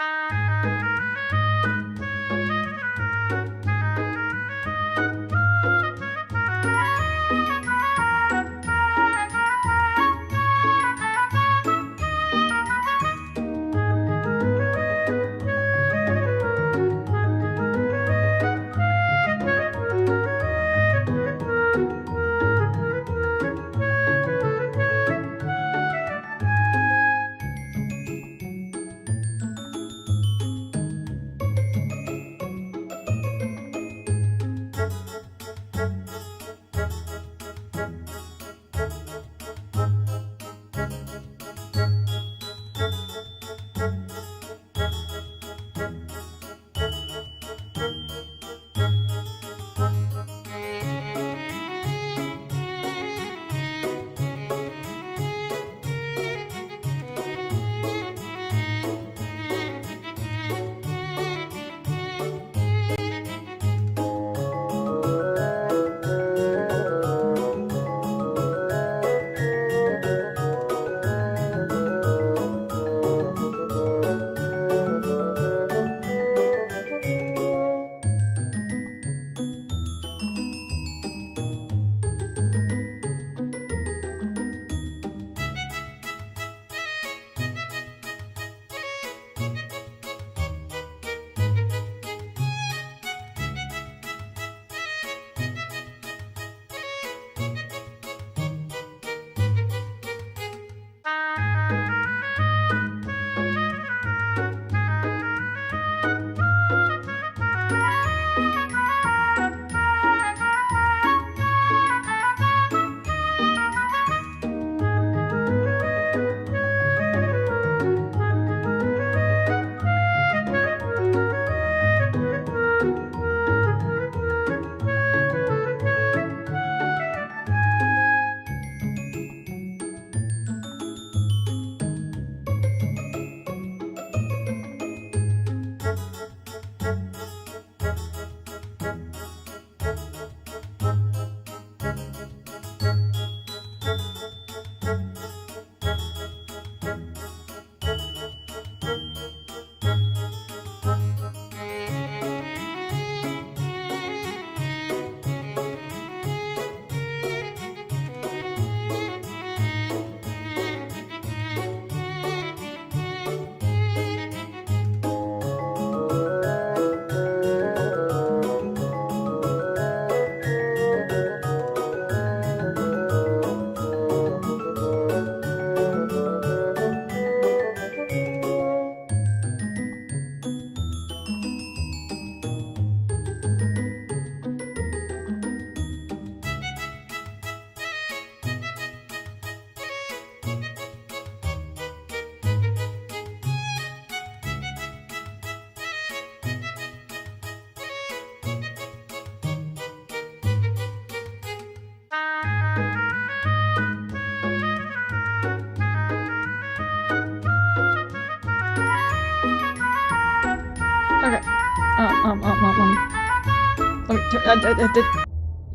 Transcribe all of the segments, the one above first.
Okay.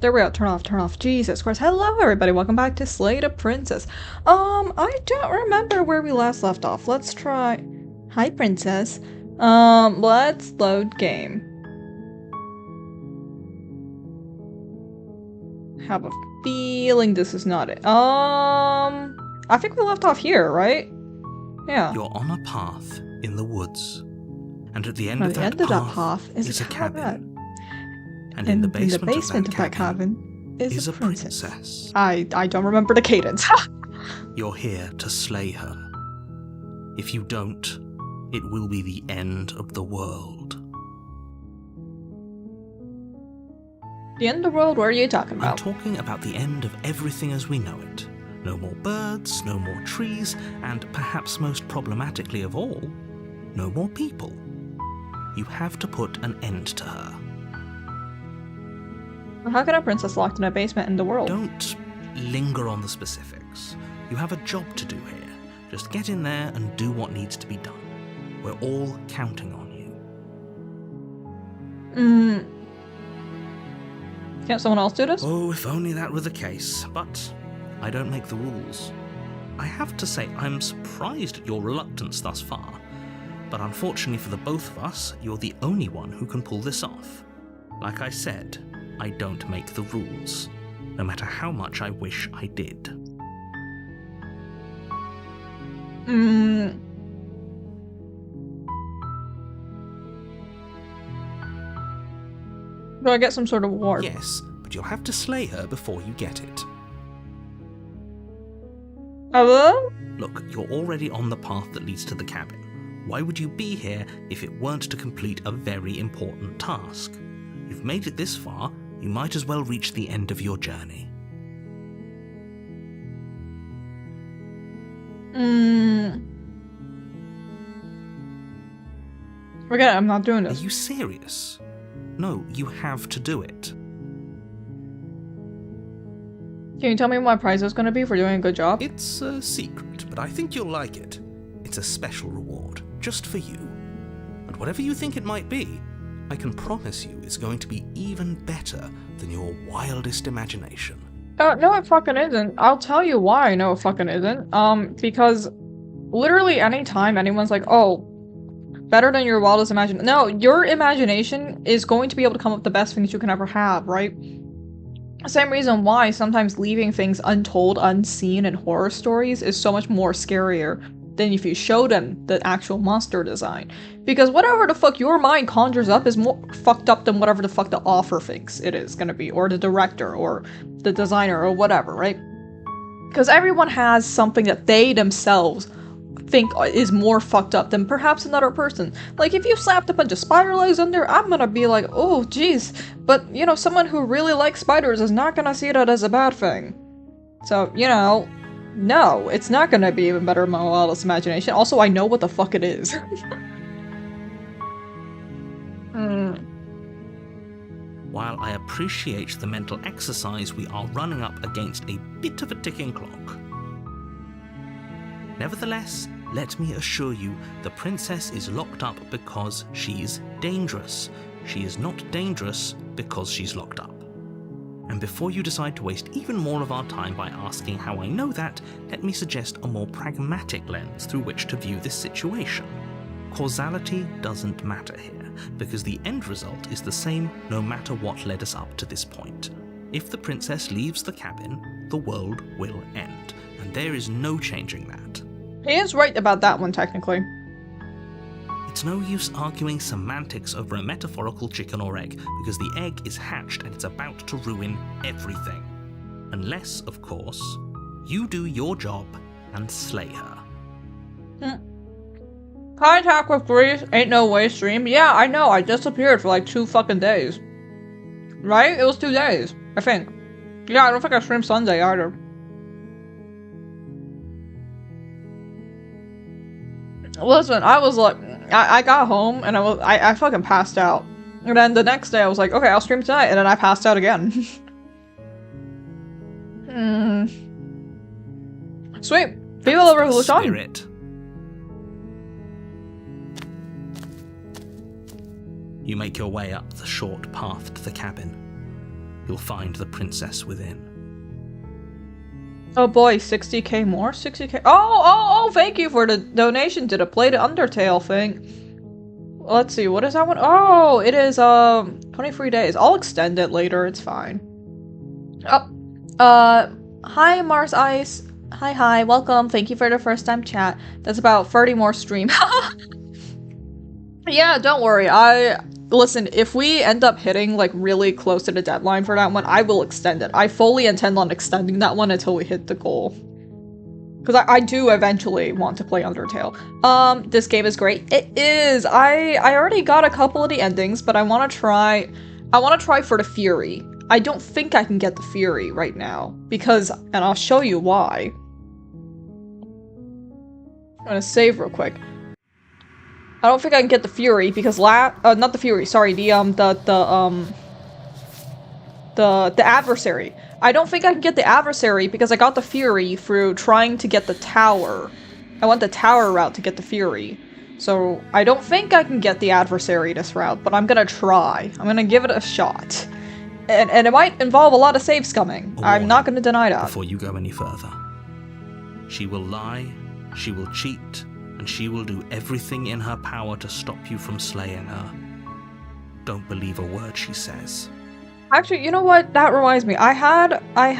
There we go. Turn off. Jesus Christ. Hello, everybody. Welcome back to Slay the Princess. I don't remember where we last left off. Let's try. Hi, Princess. Let's load game. Have a feeling this is not it. I think we left off here, right? Yeah. You're on a path in the woods. And at the end of that path is a cabin. And in the basement of that cabin is a princess. I don't remember the cadence. You're here to slay her. If you don't, it will be the end of the world. The end of the world? What are you talking about? I'm talking about the end of everything as we know it. No more birds, no more trees, and perhaps most problematically of all, no more people. You have to put an end to her. How can a princess locked in a basement in the world? Don't linger on the specifics. You have a job to do here. Just get in there and do what needs to be done. We're all counting on you. Can't someone else do this? Oh, if only that were the case. But I don't make the rules. I have to say, I'm surprised at your reluctance thus far. But unfortunately for the both of us, you're the only one who can pull this off. Like I said, I don't make the rules, no matter how much I wish I did. Do I get some sort of warp? Yes, but you'll have to slay her before you get it. Hello? Look, you're already on the path that leads to the cabin. Why would you be here if it weren't to complete a very important task? You've made it this far, you might as well reach the end of your journey. Forget it, I'm not doing this. Are you serious? No, you have to do it. Can you tell me what my prize is going to be for doing a good job? It's a secret, but I think you'll like it. It's a special reward, just for you. And whatever you think it might be, I can promise you it's going to be even better than your wildest imagination. No it fucking isn't. I'll tell you why I know it fucking isn't. Because literally anytime anyone's like, oh, better than your wildest imagination. No, your imagination is going to be able to come up with the best things you can ever have, right? Same reason why sometimes leaving things untold, unseen in horror stories is so much more scarier than if you show them the actual monster design. Because whatever the fuck your mind conjures up is more fucked up than whatever the fuck the author thinks it is gonna be, or the director, or the designer, or whatever, right? Because everyone has something that they themselves think is more fucked up than perhaps another person. Like, if you slapped a bunch of spider legs on there, I'm gonna be like, oh jeez. But, you know, someone who really likes spiders is not gonna see that as a bad thing. So, you know, no, it's not gonna be even better than my wildest imagination. Also, I know what the fuck it is. While I appreciate the mental exercise, we are running up against a bit of a ticking clock. Nevertheless, let me assure you, the princess is locked up because she's dangerous. She is not dangerous because she's locked up. And before you decide to waste even more of our time by asking how I know that, let me suggest a more pragmatic lens through which to view this situation. Causality doesn't matter here, because the end result is the same no matter what led us up to this point. If the princess leaves the cabin, the world will end, and there is no changing that. He is right about that one, technically. It's no use arguing semantics over a metaphorical chicken or egg, because the egg is hatched and it's about to ruin everything. Unless, of course, you do your job and slay her. Contact with Grease ain't no way stream. Yeah, I know, I disappeared for like 2 fucking days. Right? It was 2 days, I think. Yeah, I don't think I streamed Sunday either. Listen, I was like, I got home and I fucking passed out. And then the next day I was like, okay, I'll stream tonight, and then I passed out again. Sweet. Viva la revolution. Spirit. You make your way up the short path to the cabin. You'll find the princess within. Oh boy, 60k more? 60k? Oh, thank you for the donation to the Play the Undertale thing. Let's see, what is that one? Oh, it is, 23 days. I'll extend it later, it's fine. Hi Mars Ice. Hi, welcome. Thank you for the first time chat. That's about 30 more stream. Yeah, don't worry. Listen, if we end up hitting, like, really close to the deadline for that one, I will extend it. I fully intend on extending that one until we hit the goal. Because I do eventually want to play Undertale. This game is great. It is! I already got a couple of the endings, but I want to try for the Fury. I don't think I can get the Fury right now. Because, and I'll show you why. I'm gonna save real quick. I don't think I can get the Fury because not the Fury, sorry, the Adversary. I don't think I can get the Adversary because I got the Fury through trying to get the Tower. I went the Tower route to get the Fury. So I don't think I can get the Adversary this route, but I'm gonna try. I'm gonna give it a shot. And it might involve a lot of save scumming. I'm not gonna deny that. Before you go any further. She will lie, she will cheat, and she will do everything in her power to stop you from slaying her. Don't believe a word she says. Actually, you know what? That reminds me. I had a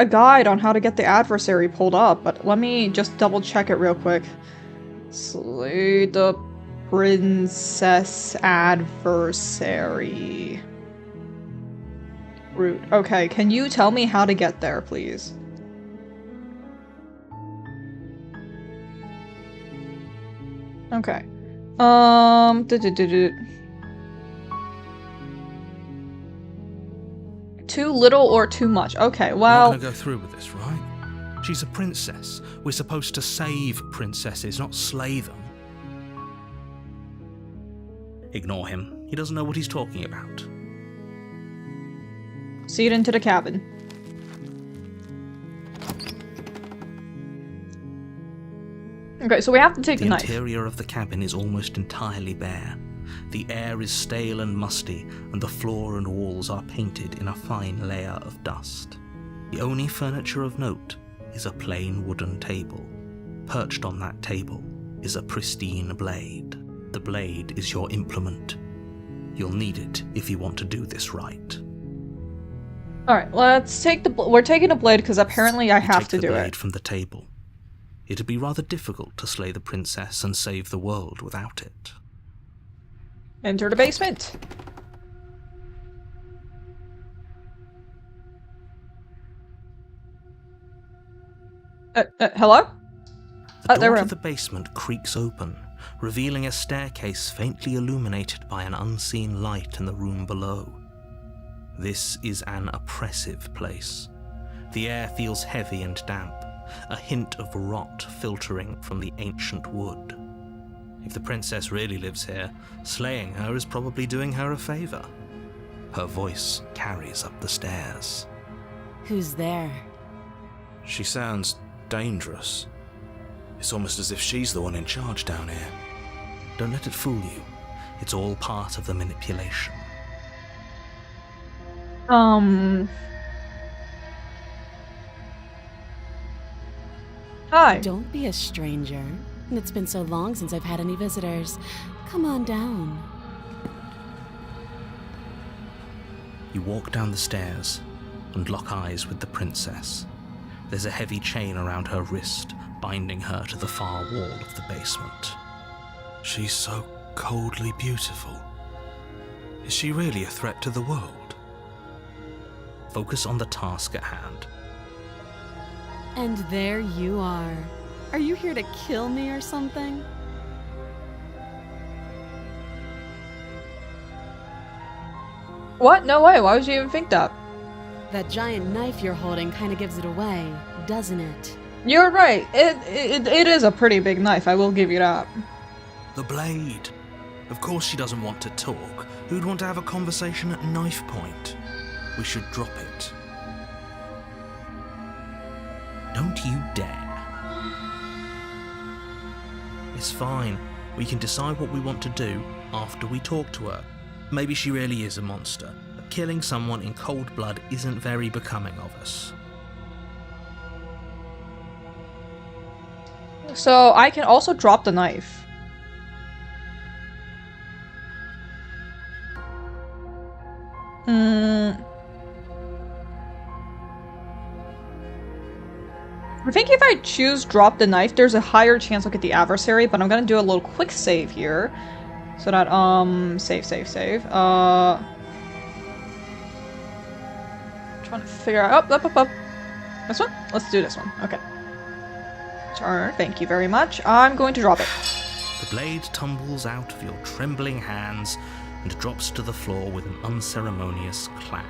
guide on how to get the adversary pulled up, but let me just double check it real quick. Slay the princess adversary. Route. Okay, can you tell me how to get there, please? Okay. Too little or too much? Okay, well... We're not gonna go through with this, right? She's a princess. We're supposed to save princesses, not slay them. Ignore him. He doesn't know what he's talking about. See it into the cabin. Okay, so we have to take the knife. The interior of the cabin is almost entirely bare. The air is stale and musty, and the floor and walls are painted in a fine layer of dust. The only furniture of note is a plain wooden table. Perched on that table is a pristine blade. The blade is your implement. You'll need it if you want to do this right. Alright, let's take the we're taking the blade because apparently I have to do it. Take the blade from the table. It'd be rather difficult to slay the princess and save the world without it. Enter the basement. Hello? The door to the basement creaks open, revealing a staircase faintly illuminated by an unseen light in the room below. This is an oppressive place. The air feels heavy and damp, a hint of rot filtering from the ancient wood. If the princess really lives here, slaying her is probably doing her a favor. Her voice carries up the stairs. Who's there? She sounds dangerous. It's almost as if she's the one in charge down here. Don't let it fool you. It's all part of the manipulation. Hi. Don't be a stranger. It's been so long since I've had any visitors. Come on down. You walk down the stairs and lock eyes with the princess. There's a heavy chain around her wrist, binding her to the far wall of the basement. She's so coldly beautiful. Is she really a threat to the world? Focus on the task at hand. And there you are. Are you here to kill me or something? What? No way. Why would you even think that? That giant knife you're holding kind of gives it away, doesn't it? You're right. It is a pretty big knife. I will give you that. The blade. Of course she doesn't want to talk. Who'd want to have a conversation at knife point? We should drop it. Don't you dare. It's fine. We can decide what we want to do after we talk to her. Maybe she really is a monster, but killing someone in cold blood isn't very becoming of us. So I can also drop the knife. I think if I choose drop the knife, there's a higher chance I'll get the adversary, but I'm gonna do a little quick save here. So that, save. Trying to figure out, up. This one? Let's do this one, okay. Turn, thank you very much. I'm going to drop it. The blade tumbles out of your trembling hands and drops to the floor with an unceremonious clang.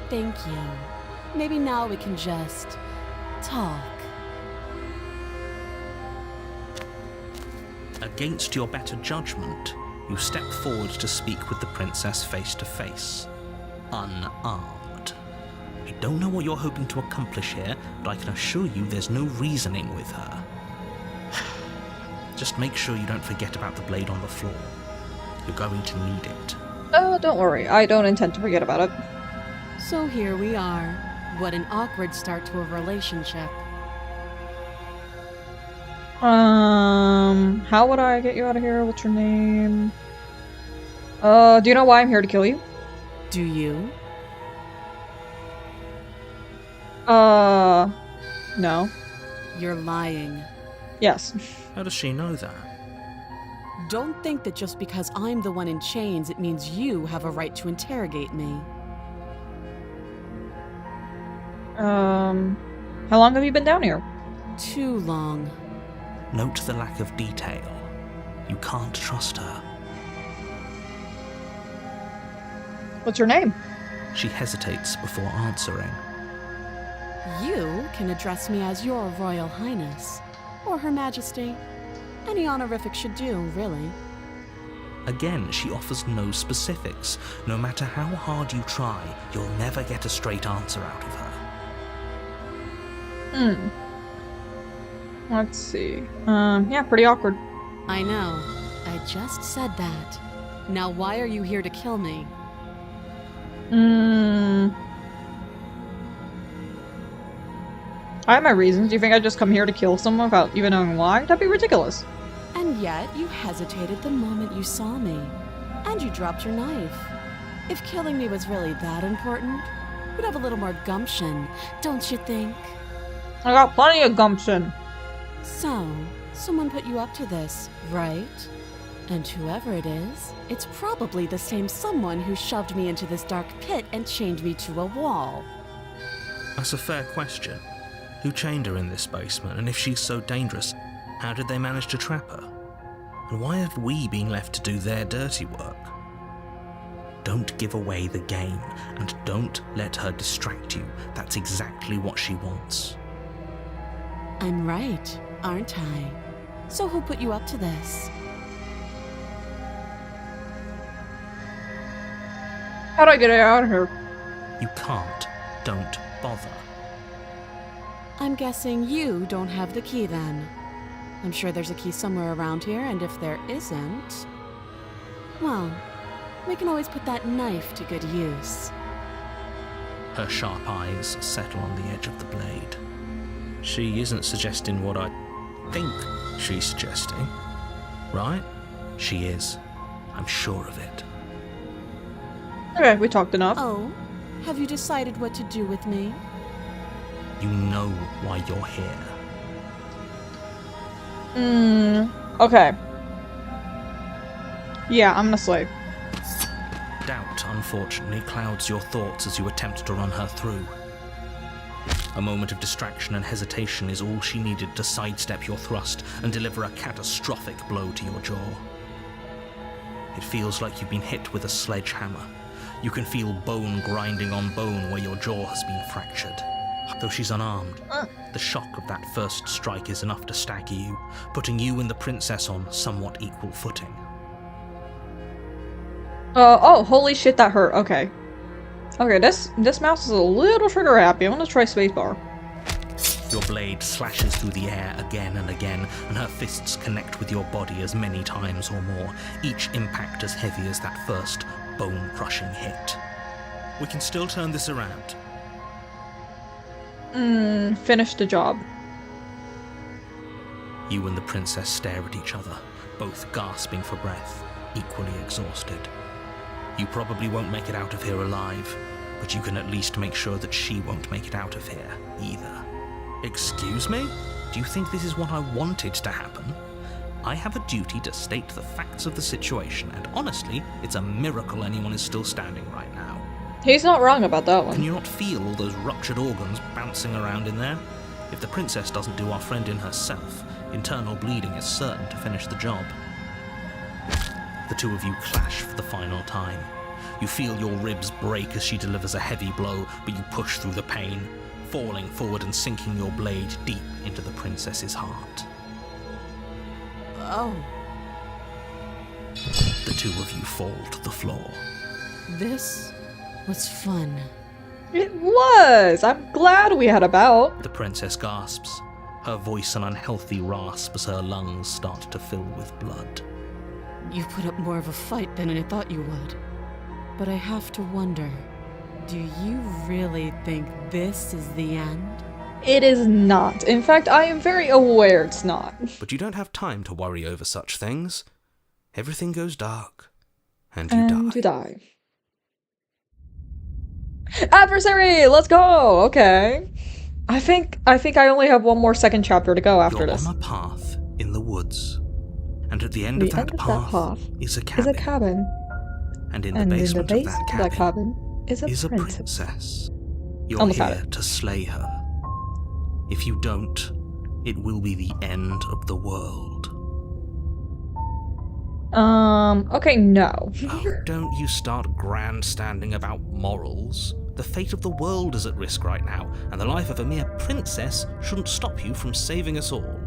Thank you. Maybe now we can just talk. Against your better judgment, you step forward to speak with the princess face to face, unarmed. I don't know what you're hoping to accomplish here, but I can assure you there's no reasoning with her. Just make sure you don't forget about the blade on the floor. You're going to need it. Oh, don't worry. I don't intend to forget about it. So here we are. What an awkward start to a relationship. How would I get you out of here? What's your name? Do you know why I'm here to kill you? Do you? No. You're lying. Yes. How does she know that? Don't think that just because I'm the one in chains, it means you have a right to interrogate me. How long have you been down here? Too long. Note the lack of detail. You can't trust her. What's your name? She hesitates before answering. You can address me as Your Royal Highness, or Her Majesty. Any honorific should do, really. Again, she offers no specifics. No matter how hard you try, you'll never get a straight answer out of her. Let's see. Yeah, pretty awkward. I know. I just said that. Now why are you here to kill me? I have my reasons. Do you think I'd just come here to kill someone without even knowing why? That'd be ridiculous. And yet, you hesitated the moment you saw me. And you dropped your knife. If killing me was really that important, you'd have a little more gumption, don't you think? I got plenty of gumption. So, someone put you up to this, right? And whoever it is, it's probably the same someone who shoved me into this dark pit and chained me to a wall. That's a fair question. Who chained her in this basement, and if she's so dangerous, how did they manage to trap her? And why have we been left to do their dirty work? Don't give away the game, and don't let her distract you. That's exactly what she wants. I'm right, aren't I? So who put you up to this? How do I get out of here? You can't. Don't bother. I'm guessing you don't have the key then. I'm sure there's a key somewhere around here, and if there isn't... well, we can always put that knife to good use. Her sharp eyes settle on the edge of the blade. She isn't suggesting what I think she's suggesting, right? She is. I'm sure of it. Okay, we talked enough. Oh, have you decided what to do with me? You know why you're here. Okay. Yeah, I'm gonna slave. Doubt, unfortunately, clouds your thoughts as you attempt to run her through. A moment of distraction and hesitation is all she needed to sidestep your thrust and deliver a catastrophic blow to your jaw. It feels like you've been hit with a sledgehammer. You can feel bone grinding on bone where your jaw has been fractured. Though she's unarmed, the shock of that first strike is enough to stagger you, putting you and the princess on somewhat equal footing. Oh, holy shit, that hurt. Okay. Okay, this mouse is a little trigger happy. I'm gonna try spacebar. Your blade slashes through the air again and again, and her fists connect with your body as many times or more, each impact as heavy as that first bone-crushing hit. We can still turn this around. Finish the job. You and the princess stare at each other, both gasping for breath, equally exhausted. You probably won't make it out of here alive, but you can at least make sure that she won't make it out of here, either. Excuse me? Do you think this is what I wanted to happen? I have a duty to state the facts of the situation, and honestly, it's a miracle anyone is still standing right now. He's not wrong about that one. Can you not feel all those ruptured organs bouncing around in there? If the princess doesn't do our friend in herself, internal bleeding is certain to finish the job. The two of you clash for the final time. You feel your ribs break as she delivers a heavy blow, but you push through the pain, falling forward and sinking your blade deep into the princess's heart. Oh. The two of you fall to the floor. This was fun. It was! I'm glad we had a bout. The princess gasps, her voice an unhealthy rasp as her lungs start to fill with blood. You put up more of a fight than I thought you would. But I have to wonder, do you really think this is the end? It is not. In fact, I am very aware it's not. But you don't have time to worry over such things. Everything goes dark, and you die. Adversary! Let's go! Okay. I think I only have one more second chapter to go after this. You're on a path in the woods. And at the end of that path is a cabin. And in the basement of that cabin is a princess. You're here to slay her. If you don't, it will be the end of the world. Okay, no. Oh, don't you start grandstanding about morals. The fate of the world is at risk right now, and the life of a mere princess shouldn't stop you from saving us all.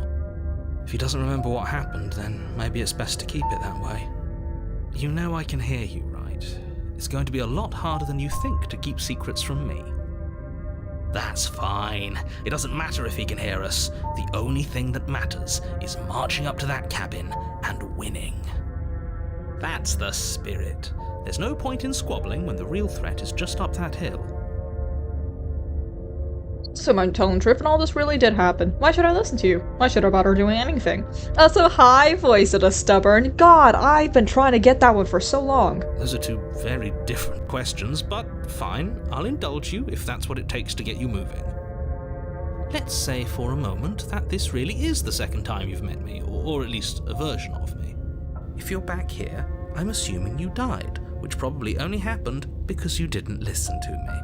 If he doesn't remember what happened, then maybe it's best to keep it that way. You know I can hear you, right? It's going to be a lot harder than you think to keep secrets from me. That's fine. It doesn't matter if he can hear us. The only thing that matters is marching up to that cabin and winning. That's the spirit. There's no point in squabbling when the real threat is just up that hill. So I'm telling the truth and all this really did happen. Why should I listen to you? Why should I bother doing anything? Also, high voice of a stubborn. God, I've been trying to get that one for so long. Those are two very different questions, but fine, I'll indulge you if that's what it takes to get you moving. Let's say for a moment that this really is the second time you've met me, or at least a version of me. If you're back here, I'm assuming you died, which probably only happened because you didn't listen to me.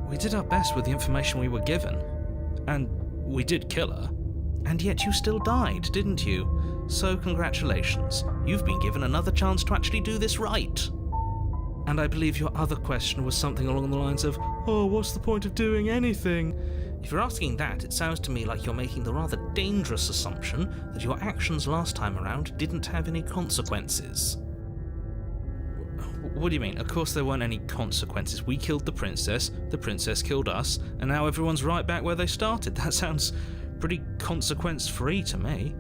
We did our best with the information we were given, and we did kill her, and yet you still died, didn't you? So congratulations, you've been given another chance to actually do this right. And I believe your other question was something along the lines of, oh, what's the point of doing anything? If you're asking that, it sounds to me like you're making the rather dangerous assumption that your actions last time around didn't have any consequences. What do you mean? Of course there weren't any consequences. We killed the princess killed us, and now everyone's right back where they started. That sounds pretty consequence-free to me.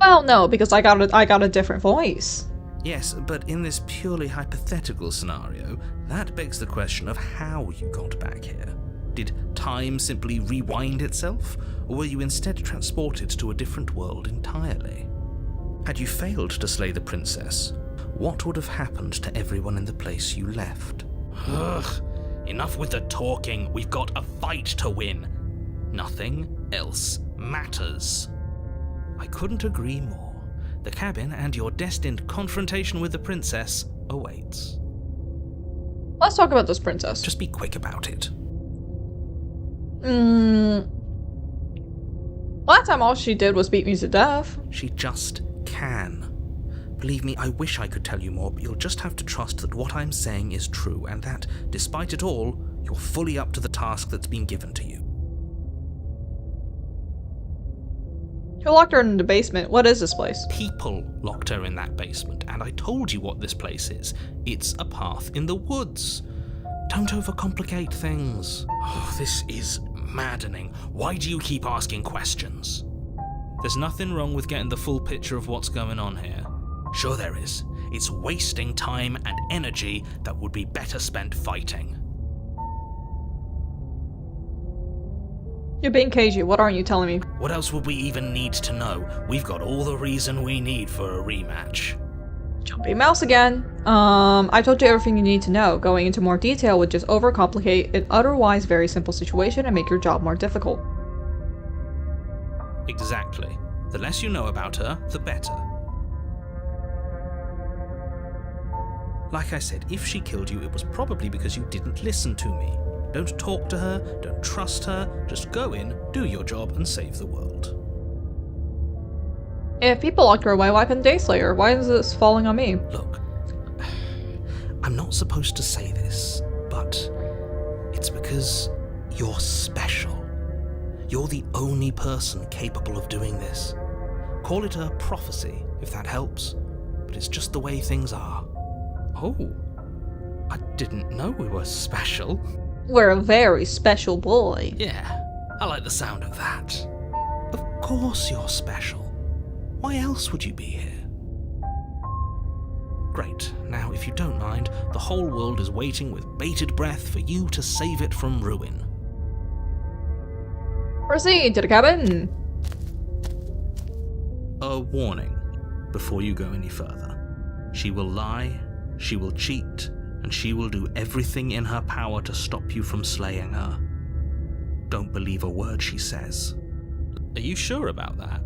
Well, no, because I got a different voice. Yes, but in this purely hypothetical scenario, that begs the question of how you got back here. Did time simply rewind itself, or were you instead transported to a different world entirely? Had you failed to slay the princess, what would have happened to everyone in the place you left? Ugh, enough with the talking. We've got a fight to win. Nothing else matters. I couldn't agree more. The cabin and your destined confrontation with the princess awaits. Let's talk about this princess. Just be quick about it. Last time all she did was beat me to death. She just can. Believe me, I wish I could tell you more, but you'll just have to trust that what I'm saying is true, and that, despite it all, you're fully up to the task that's been given to you. Who locked her in the basement? What is this place? People locked her in that basement, and I told you what this place is. It's a path in the woods. Don't overcomplicate things. Oh, this is maddening. Why do you keep asking questions? There's nothing wrong with getting the full picture of what's going on here. Sure there is. It's wasting time and energy that would be better spent fighting. You're being cagey. What aren't you telling me? What else would we even need to know? We've got all the reason we need for a rematch. Jumpy mouse again. I told you everything you need to know. Going into more detail would just overcomplicate an otherwise very simple situation and make your job more difficult. Exactly. The less you know about her, the better. Like I said, if she killed you, it was probably because you didn't listen to me. Don't talk to her, don't trust her, just go in, do your job, and save the world. If people locked her away, why couldn't they slay her? Why is this falling on me? Look, I'm not supposed to say this, but it's because you're special. You're the only person capable of doing this. Call it a prophecy, if that helps, but it's just the way things are. Oh, I didn't know we were special. We're a very special boy. Yeah, I like the sound of that. Of course you're special. Why else would you be here? Great, now if you don't mind, the whole world is waiting with bated breath for you to save it from ruin. Proceed to the cabin. A warning before you go any further. She will lie, she will cheat, and she will do everything in her power to stop you from slaying her. Don't believe a word she says. Are you sure about that?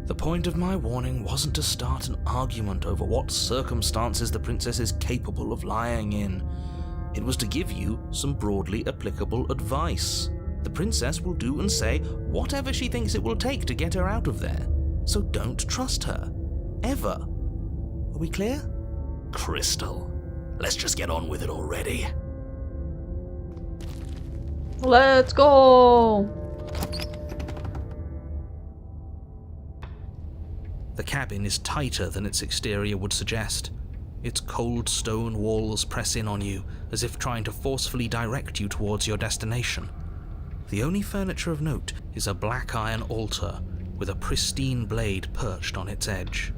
The point of my warning wasn't to start an argument over what circumstances the princess is capable of lying in. It was to give you some broadly applicable advice. The princess will do and say whatever she thinks it will take to get her out of there. So don't trust her. Ever. Are we clear? Crystal, let's just get on with it already. Let's go. The cabin is tighter than its exterior would suggest. Its cold stone walls press in on you, as if trying to forcefully direct you towards your destination. The only furniture of note is a black iron altar with a pristine blade perched on its edge.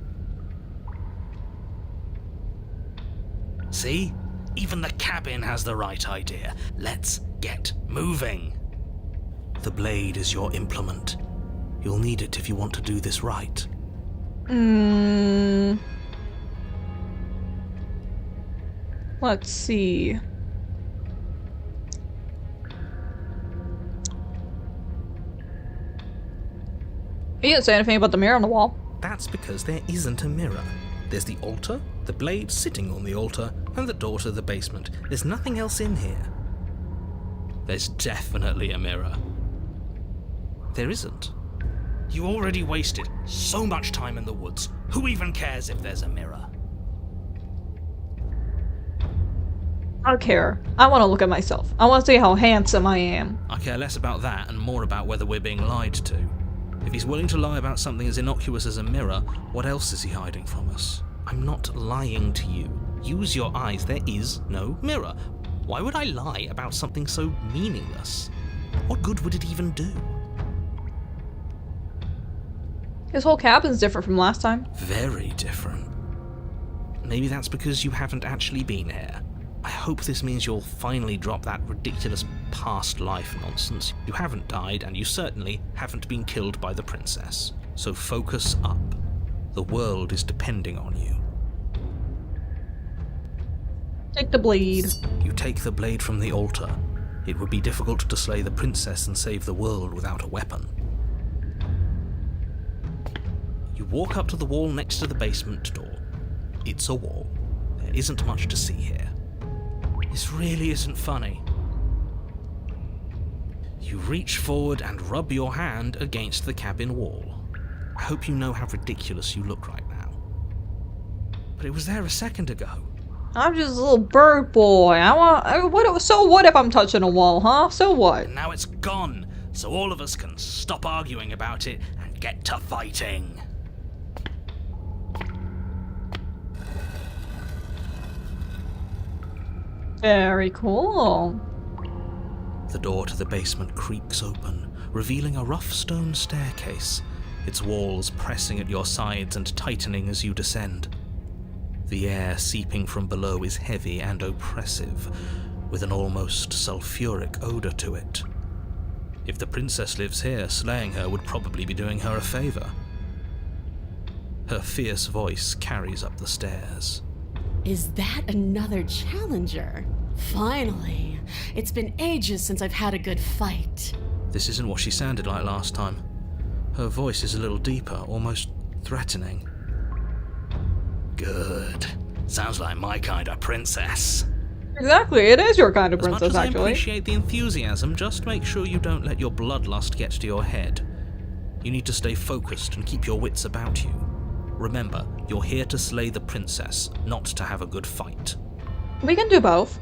See? Even the cabin has the right idea. Let's get moving. The blade is your implement. You'll need it if you want to do this right. Let's see. He didn't say anything about the mirror on the wall. That's because there isn't a mirror. There's the altar, the blade sitting on the altar, and the door to the basement. There's nothing else in here. There's definitely a mirror. There isn't. You already wasted so much time in the woods. Who even cares if there's a mirror? I don't care. I want to look at myself. I want to see how handsome I am. I care less about that and more about whether we're being lied to. If he's willing to lie about something as innocuous as a mirror, what else is he hiding from us? I'm not lying to you. Use your eyes. There is no mirror. Why would I lie about something so meaningless? What good would it even do? His whole cabin's different from last time. Very different. Maybe that's because you haven't actually been here. I hope this means you'll finally drop that ridiculous past life nonsense. You haven't died, and you certainly haven't been killed by the princess. So focus up. The world is depending on you. Take the blade. You take the blade from the altar. It would be difficult to slay the princess and save the world without a weapon. You walk up to the wall next to the basement door. It's a wall. There isn't much to see here. This really isn't funny. You reach forward and rub your hand against the cabin wall. I hope you know how ridiculous you look right now. But it was there a second ago. I'm just a little bird boy. So what if I'm touching a wall, huh? So what? And now it's gone, so all of us can stop arguing about it and get to fighting. Very cool. The door to the basement creaks open, revealing a rough stone staircase, its walls pressing at your sides and tightening as you descend. The air seeping from below is heavy and oppressive, with an almost sulfuric odor to it. If the princess lives here, slaying her would probably be doing her a favor. Her fierce voice carries up the stairs. Is that another challenger? Finally. It's been ages since I've had a good fight. This isn't what she sounded like last time. Her voice is a little deeper, almost threatening. Good. Sounds like my kind of princess. Exactly, it is your kind of As much princess, as I actually. appreciate the enthusiasm, just make sure you don't let your bloodlust get to your head. You need to stay focused and keep your wits about you. Remember, you're here to slay the princess, not to have a good fight. We can do both.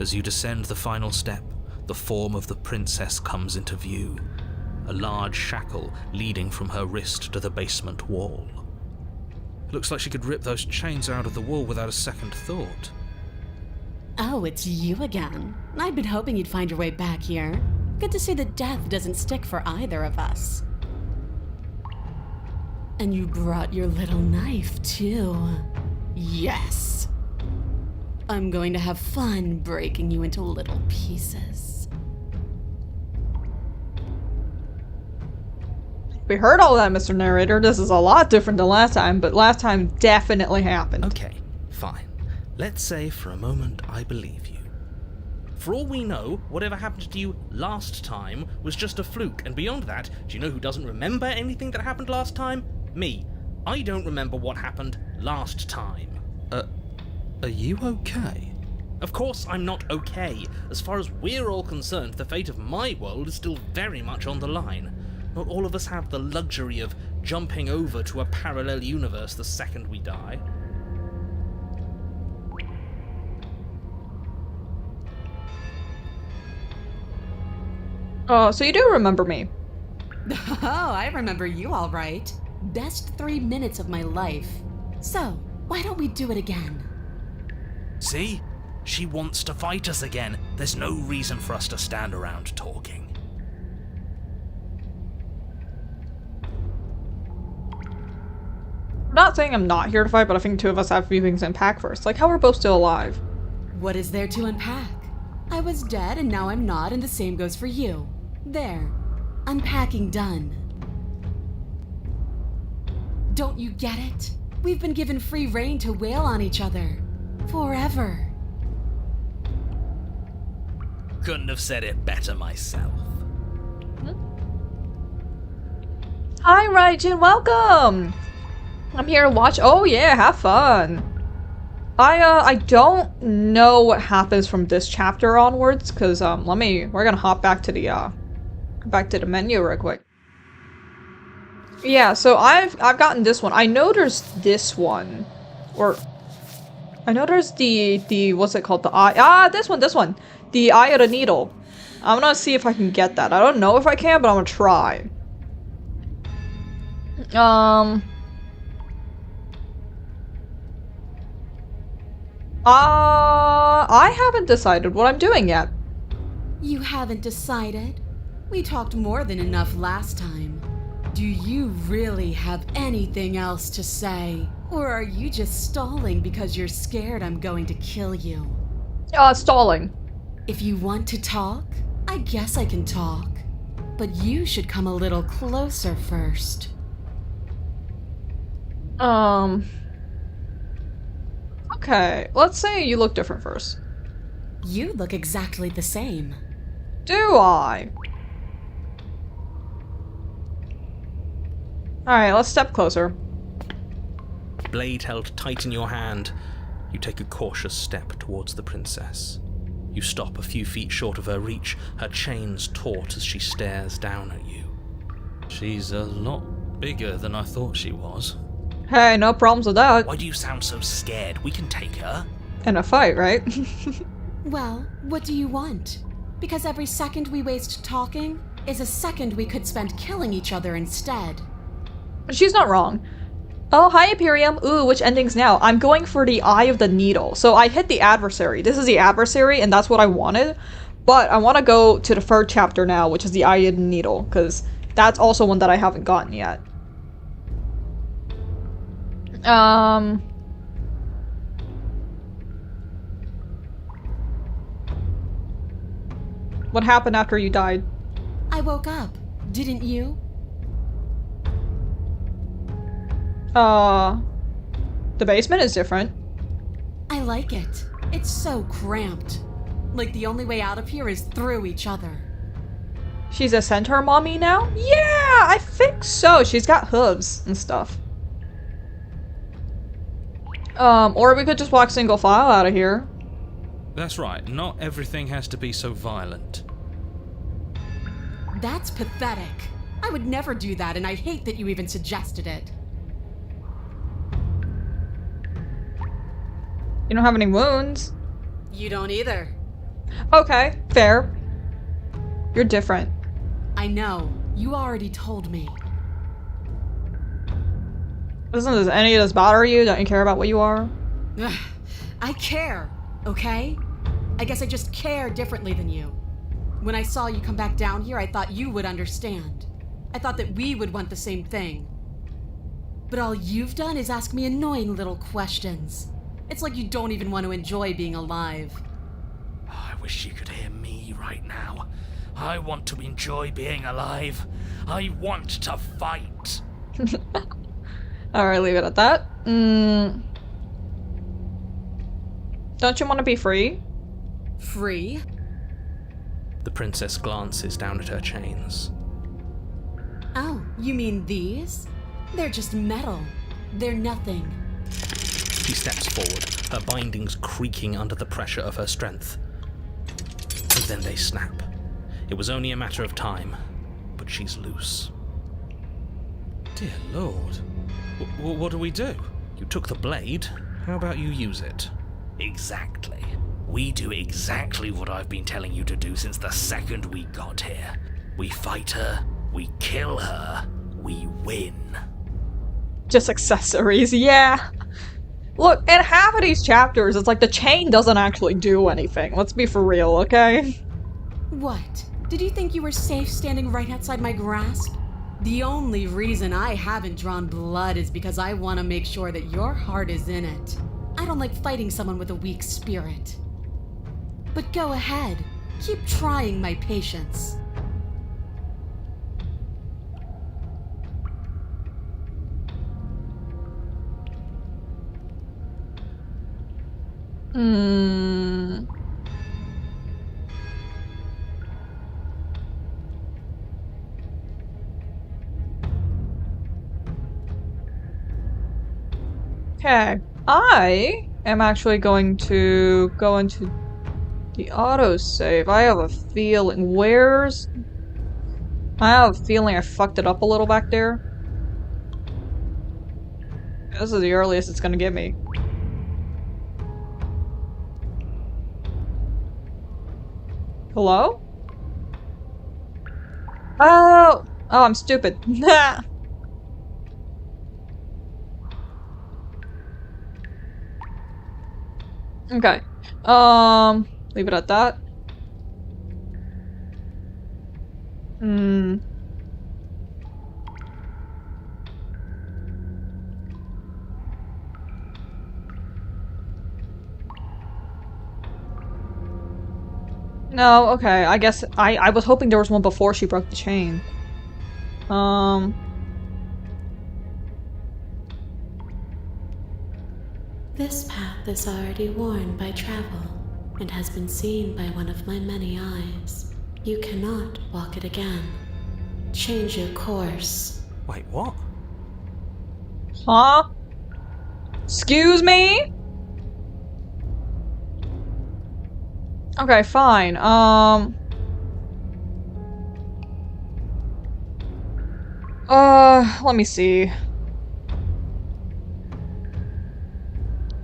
As you descend the final step, the form of the princess comes into view. A large shackle leading from her wrist to the basement wall. It looks like she could rip those chains out of the wall without a second thought. Oh, it's you again. I'd been hoping you'd find your way back here. Good to see that death doesn't stick for either of us. And you brought your little knife, too. Yes! I'm going to have fun breaking you into little pieces. We heard all that, Mr. Narrator. This is a lot different than last time, but last time definitely happened. Okay, fine. Let's say for a moment I believe you. For all we know, whatever happened to you last time was just a fluke, and beyond that, do you know who doesn't remember anything that happened last time? Me. I don't remember what happened last time. Are you okay? Of course I'm not okay. As far as we're all concerned, the fate of my world is still very much on the line. Not all of us have the luxury of jumping over to a parallel universe the second we die. Oh, so you do remember me. Oh, I remember you all right. Best 3 minutes of my life. So, why don't we do it again? See? She wants to fight us again. There's no reason for us to stand around talking. I'm not saying I'm not here to fight, but I think two of us have a few things to unpack first. Like, how we're both still alive. What is there to unpack? I was dead and now I'm not, and the same goes for you. There. Unpacking done. Don't you get it? We've been given free rein to wail on each other. Forever. Couldn't have said it better myself. Hi, Raijin, welcome! I'm here to watch. Oh yeah, have fun. I don't know what happens from this chapter onwards, cause we're gonna hop back to the menu real quick. Yeah, so I've gotten this one. I know there's this one, or I know there's the what's it called? The eye. This one. The Eye of the Needle. I'm gonna see if I can get that. I don't know if I can, but I'm gonna try. I haven't decided what I'm doing yet. You haven't decided? We talked more than enough last time. Do you really have anything else to say? Or are you just stalling because you're scared I'm going to kill you? Stalling. If you want to talk, I guess I can talk. But you should come a little closer first. Okay, let's say you look different first. You look exactly the same. Do I? Alright, let's step closer. Blade held tight in your hand, you take a cautious step towards the princess. You stop a few feet short of her reach, her chains taut as she stares down at you. She's a lot bigger than I thought she was. Hey, no problems with that. Why do you sound so scared? We can take her. In a fight, right? Well, what do you want? Because every second we waste talking is a second we could spend killing each other instead. She's not wrong. Oh, hi, Imperium. Ooh, which endings now? I'm going for the Eye of the Needle. So I hit the adversary. This is the adversary, and that's what I wanted. But I want to go to the third chapter now, which is the Eye of the Needle, because that's also one that I haven't gotten yet. What happened after you died? I woke up. Didn't you? The basement is different. I like it. It's so cramped. Like the only way out of here is through each other. She's a centaur mommy now? Yeah, I think so. She's got hooves and stuff. Or we could just walk single file out of here. That's right, not everything has to be so violent. That's pathetic. I would never do that, and I hate that you even suggested it. You don't have any wounds. You don't either. Okay, fair. You're different. I know. You already told me. Does any of this bother you? Don't you care about what you are? Ugh, I care, okay? I guess I just care differently than you. When I saw you come back down here, I thought you would understand. I thought that we would want the same thing. But all you've done is ask me annoying little questions. It's like you don't even want to enjoy being alive. I wish you could hear me right now. I want to enjoy being alive. I want to fight. Alright, leave it at that. Don't you want to be free? Free? The princess glances down at her chains. Oh, you mean these? They're just metal. They're nothing. She steps forward, her bindings creaking under the pressure of her strength. And then they snap. It was only a matter of time, but she's loose. Dear Lord. What do we do? You took the blade. How about you use it? Exactly. We do exactly what I've been telling you to do since the second we got here. We fight her, we kill her, we win. Just accessories, yeah. Look, in half of these chapters, it's like the chain doesn't actually do anything. Let's be for real, okay? What? Did you think you were safe standing right outside my grasp? The only reason I haven't drawn blood is because I want to make sure that your heart is in it. I don't like fighting someone with a weak spirit. But go ahead. Keep trying my patience. Okay. I am actually going to go into the autosave. I have a feeling. I have a feeling I fucked it up a little back there. This is the earliest it's gonna get me. Hello? Oh! Oh, I'm stupid. Okay. Leave it at that. No, okay, I guess I was hoping there was one before she broke the chain. This path is already worn by travel, and has been seen by one of my many eyes. You cannot walk it again. Change your course. Wait, what? Huh? Excuse me? Okay, fine. Let me see.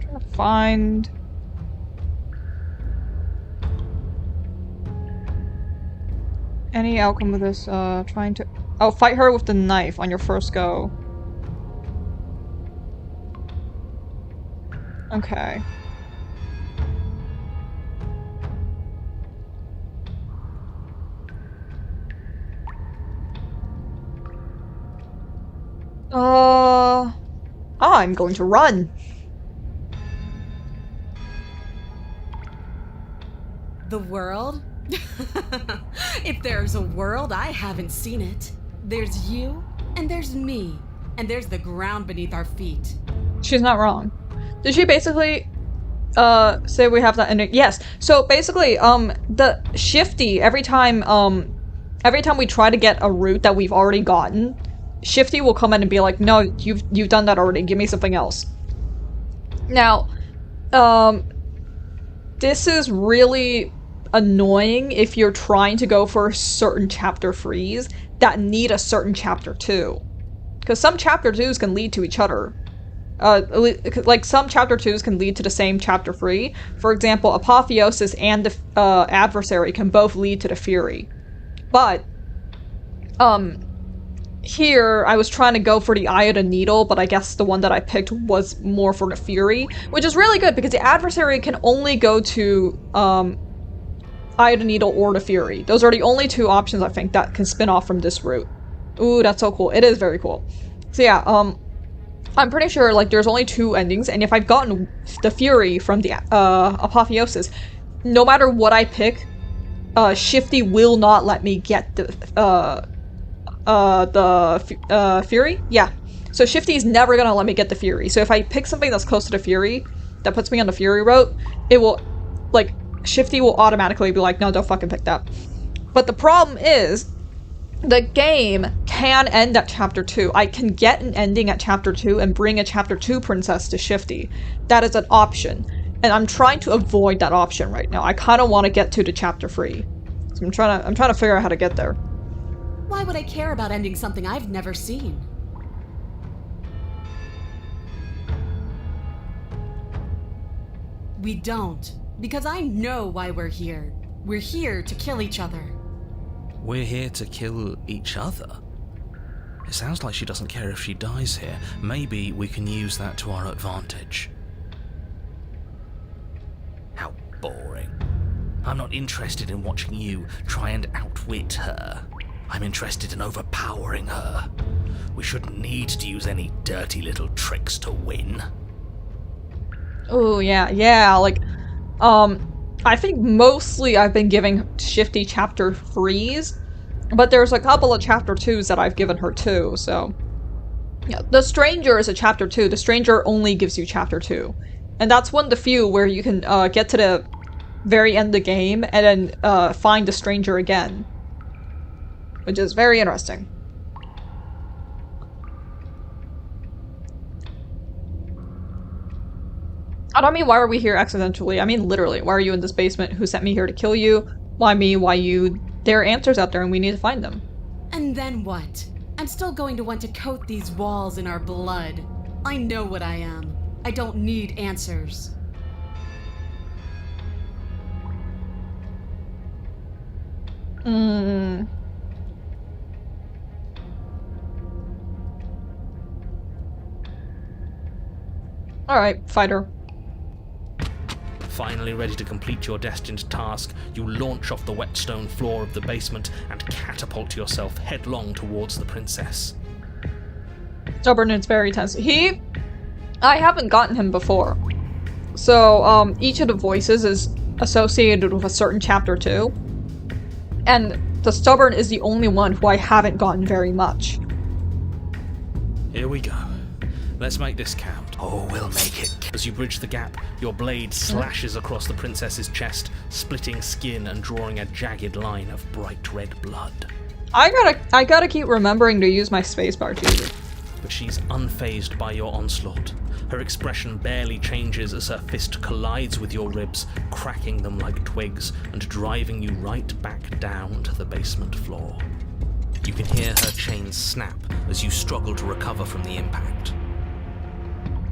Trying to find any outcome of this, trying to- Oh, fight her with the knife on your first go. Okay. I'm going to run. The world? If there's a world, I haven't seen it. There's you, and there's me, and there's the ground beneath our feet. She's not wrong. Did she basically, say we have that ending? Yes. So basically, the Shifty, every time we try to get a route that we've already gotten, Shifty will come in and be like, no, you've done that already, give me something else. Now, this is really annoying if you're trying to go for a certain chapter freeze that need a certain chapter 2. Because some chapter 2s can lead to each other. Like, some chapter 2s can lead to the same chapter 3. For example, Apotheosis and the Adversary can both lead to the Fury. But, here, I was trying to go for the Eye of the Needle, but I guess the one that I picked was more for the Fury, which is really good because the Adversary can only go to, Eye of the Needle or the Fury. Those are the only two options, I think, that can spin off from this route. Ooh, that's so cool. It is very cool. So yeah, I'm pretty sure, like, there's only 2 endings, and if I've gotten the Fury from the, Apotheosis, no matter what I pick, Shifty will not let me get the Fury? Yeah. So Shifty's never gonna let me get the Fury. So if I pick something that's close to the Fury, that puts me on the Fury route, it will, like, Shifty will automatically be like, no, don't fucking pick that. But the problem is, the game can end at Chapter 2. I can get an ending at Chapter 2 and bring a Chapter 2 princess to Shifty. That is an option. And I'm trying to avoid that option right now. I kind of want to get to the Chapter 3. So I'm trying to figure out how to get there. Why would I care about ending something I've never seen? We don't. Because I know why we're here. We're here to kill each other. We're here to kill each other? It sounds like she doesn't care if she dies here. Maybe we can use that to our advantage. How boring. I'm not interested in watching you try and outwit her. I'm interested in overpowering her. We shouldn't need to use any dirty little tricks to win. Oh, yeah, like, I think mostly I've been giving Shifty Chapter 3s, but there's a couple of Chapter 2s that I've given her too, so... Yeah, the Stranger is a Chapter 2. The Stranger only gives you Chapter 2. And that's one of the few where you can get to the very end of the game and then find the Stranger again. Which is very interesting. I don't mean why are we here accidentally, I mean literally, why are you in this basement? Who sent me here to kill you? Why me? Why you? There are answers out there and we need to find them. And then what? I'm still going to want to coat these walls in our blood. I know what I am. I don't need answers. Alright, fighter. Finally ready to complete your destined task, you launch off the wet stone floor of the basement and catapult yourself headlong towards the princess. Stubborn is very tense. I haven't gotten him before. So, each of the voices is associated with a certain Chapter 2. And the Stubborn is the only one who I haven't gotten very much. Here we go. Let's make this count. Oh, we'll make it. As you bridge the gap, your blade slashes across the princess's chest, splitting skin and drawing a jagged line of bright red blood. I gotta keep remembering to use my spacebar, Jesus. But she's unfazed by your onslaught. Her expression barely changes as her fist collides with your ribs, cracking them like twigs and driving you right back down to the basement floor. You can hear her chains snap as you struggle to recover from the impact.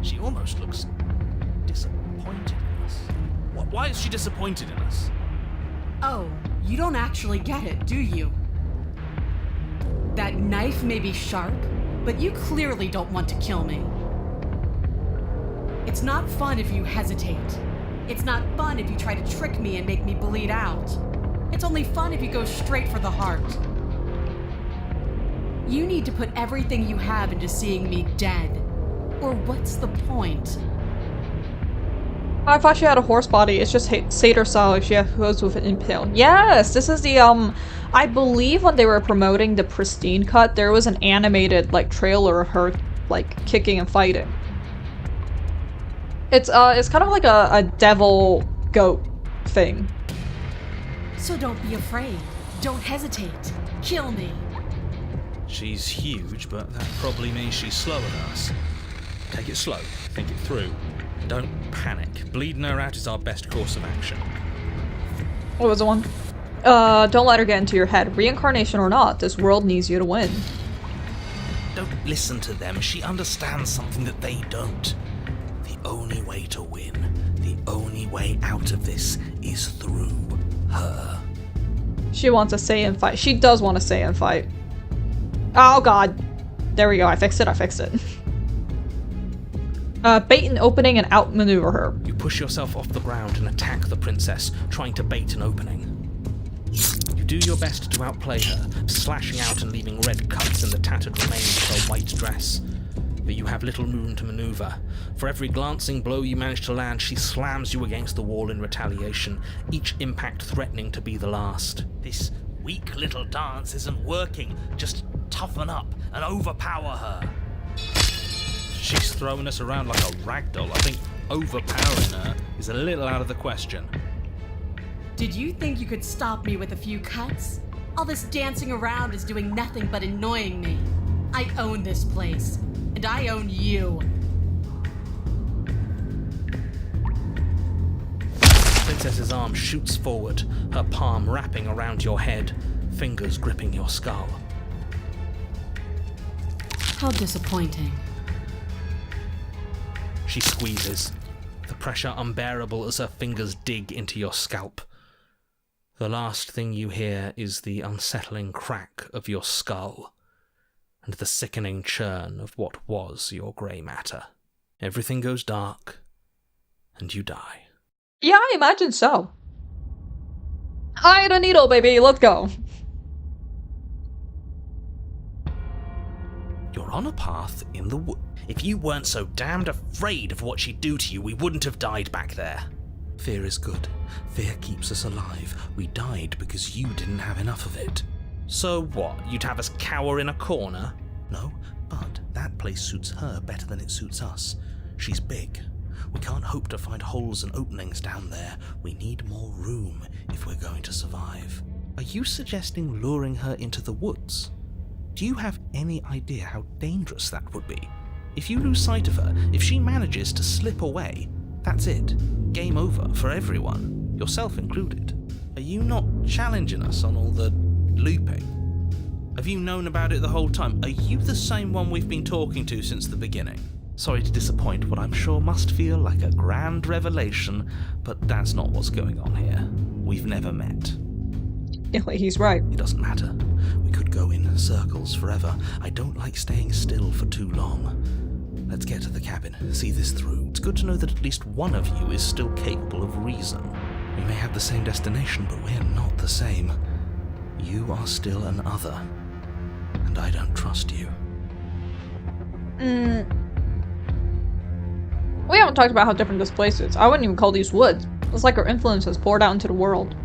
She almost looks disappointed in us. Why is she disappointed in us? Oh, you don't actually get it, do you? That knife may be sharp, but you clearly don't want to kill me. It's not fun if you hesitate. It's not fun if you try to trick me and make me bleed out. It's only fun if you go straight for the heart. You need to put everything you have into seeing me dead. Or what's the point? I thought she had a horse body. It's just satyr style if she goes with an impale. Yes, this is the, I believe when they were promoting the Pristine cut, there was an animated, like, trailer of her, like, kicking and fighting. It's kind of like a devil goat thing. So don't be afraid. Don't hesitate. Kill me. She's huge, but that probably means she's slower than us. Take it slow, think it through. Don't panic. Bleeding her out is our best course of action. What was the one? Don't let her get into your head. Reincarnation or not, this world needs you to win. Don't listen to them. She understands something that they don't. The only way to win, the only way out of this is through her. She wants a Saiyan fight. She does want a Saiyan fight. Oh god. There we go, I fixed it. Bait an opening and outmaneuver her. You push yourself off the ground and attack the princess, trying to bait an opening. You do your best to outplay her, slashing out and leaving red cuts in the tattered remains of her white dress. but you have little room to maneuver. For every glancing blow you manage to land, she slams you against the wall in retaliation, each impact threatening to be the last. This weak little dance isn't working. Just toughen up and overpower her. She's throwing us around like a ragdoll. I think overpowering her is a little out of the question. Did you think you could stop me with a few cuts? All this dancing around is doing nothing but annoying me. I own this place, and I own you. Princess's arm shoots forward, her palm wrapping around your head, fingers gripping your skull. How disappointing. She squeezes, the pressure unbearable as her fingers dig into your scalp. The last thing you hear is the unsettling crack of your skull, and the sickening churn of what was your grey matter. Everything goes dark, and you die. Yeah, I imagine so. Hide a needle, baby, let's go. You're on a path in the wood. If you weren't so damned afraid of what she'd do to you, we wouldn't have died back there. Fear is good. Fear keeps us alive. We died because you didn't have enough of it. So what? You'd have us cower in a corner? No, but that place suits her better than it suits us. She's big. We can't hope to find holes and openings down there. We need more room if we're going to survive. Are you suggesting luring her into the woods? Do you have any idea how dangerous that would be? If you lose sight of her, if she manages to slip away, that's it. Game over for everyone, yourself included. Are you not challenging us on all the looping? Have you known about it the whole time? Are you the same one we've been talking to since the beginning? Sorry to disappoint what I'm sure must feel like a grand revelation, but that's not what's going on here. We've never met. Yeah, he's right. It doesn't matter. We could go in circles forever. I don't like staying still for too long. Let's get to the cabin, see this through. It's good to know that at least one of you is still capable of reason. We may have the same destination, but we're not the same. You are still an other, and I don't trust you. We haven't talked about how different this place is. I wouldn't even call these woods. It's like our influence has poured out into the world.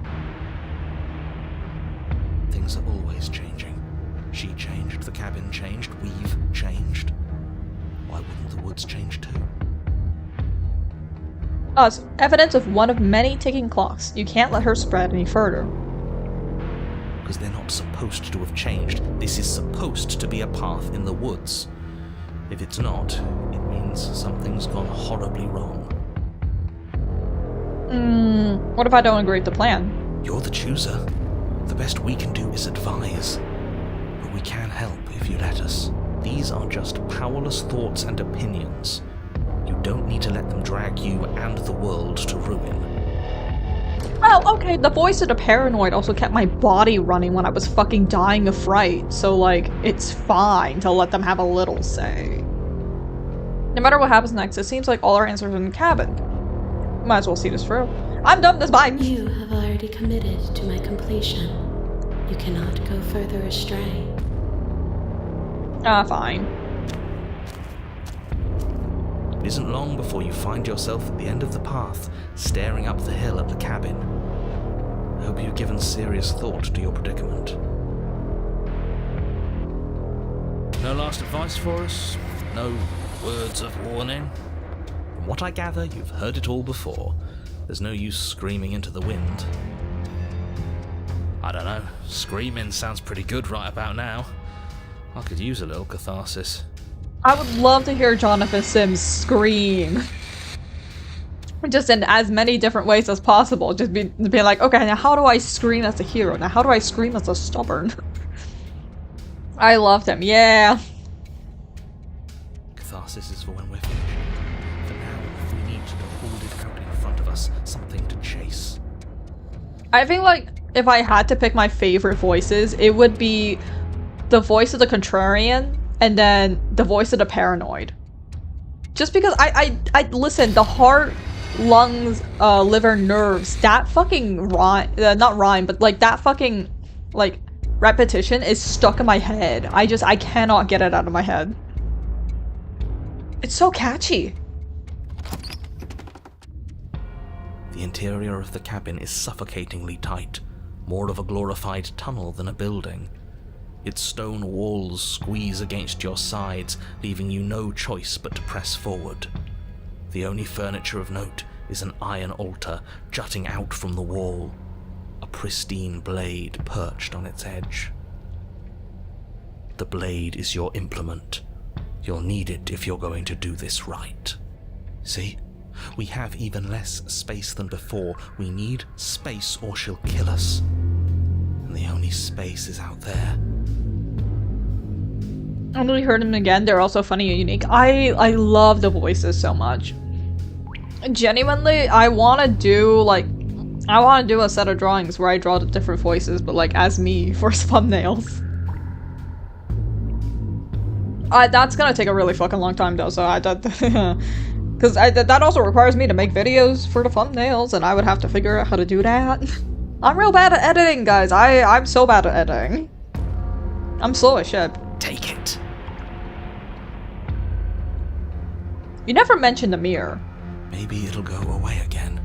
Things are always changing. She changed, the cabin changed, we've changed. Why wouldn't the woods change too? It's evidence of one of many ticking clocks. You can't let her spread any further. Because they're not supposed to have changed. This is supposed to be a path in the woods. If it's not, it means something's gone horribly wrong. What if I don't agree with the plan? You're the chooser. The best we can do is advise. But we can help if you let us. These are just powerless thoughts and opinions. You don't need to let them drag you and the world to ruin. Well, okay, the voice of the paranoid also kept my body running when I was fucking dying of fright, so, like, it's fine to let them have a little say. No matter what happens next, it seems like all our answers are in the cabin. Might as well see this through. I'm done with this, bye! You have already committed to my completion. You cannot go further astray. Fine. It isn't long before you find yourself at the end of the path, staring up the hill at the cabin. I hope you've given serious thought to your predicament. No last advice for us? No words of warning? From what I gather, you've heard it all before. There's no use screaming into the wind. I don't know. Screaming sounds pretty good right about now. I could use a little catharsis. I would love to hear Jonathan Sims scream. Just in as many different ways as possible. Just be like, okay, now how do I scream as a hero? Now how do I scream as a stubborn? I loved him, yeah. Catharsis is for when we're finished. For now, if we need to hold it out in front of us, something to chase. I think, like, if I had to pick my favorite voices, it would be the voice of the contrarian and then the voice of the paranoid. Just because I listen, the heart, lungs, liver, nerves, that fucking rhyme, not rhyme, but like that fucking, like, repetition is stuck in my head. I cannot get it out of my head. It's so catchy. The interior of the cabin is suffocatingly tight, more of a glorified tunnel than a building. Its stone walls squeeze against your sides, leaving you no choice but to press forward. The only furniture of note is an iron altar jutting out from the wall, a pristine blade perched on its edge. The blade is your implement. You'll need it if you're going to do this right. See? We have even less space than before. We need space or she'll kill us. And the only space is out there. I really heard them again. They're also funny and unique. I love the voices so much. Genuinely, I want to do a set of drawings where I draw the different voices, but like as me for thumbnails. That's gonna take a really fucking long time though, so because that also requires me to make videos for the thumbnails, and I would have to figure out how to do that. I'm real bad at editing, guys. I'm so bad at editing. I'm slow as shit. Take it. You never mentioned the mirror. Maybe it'll go away again.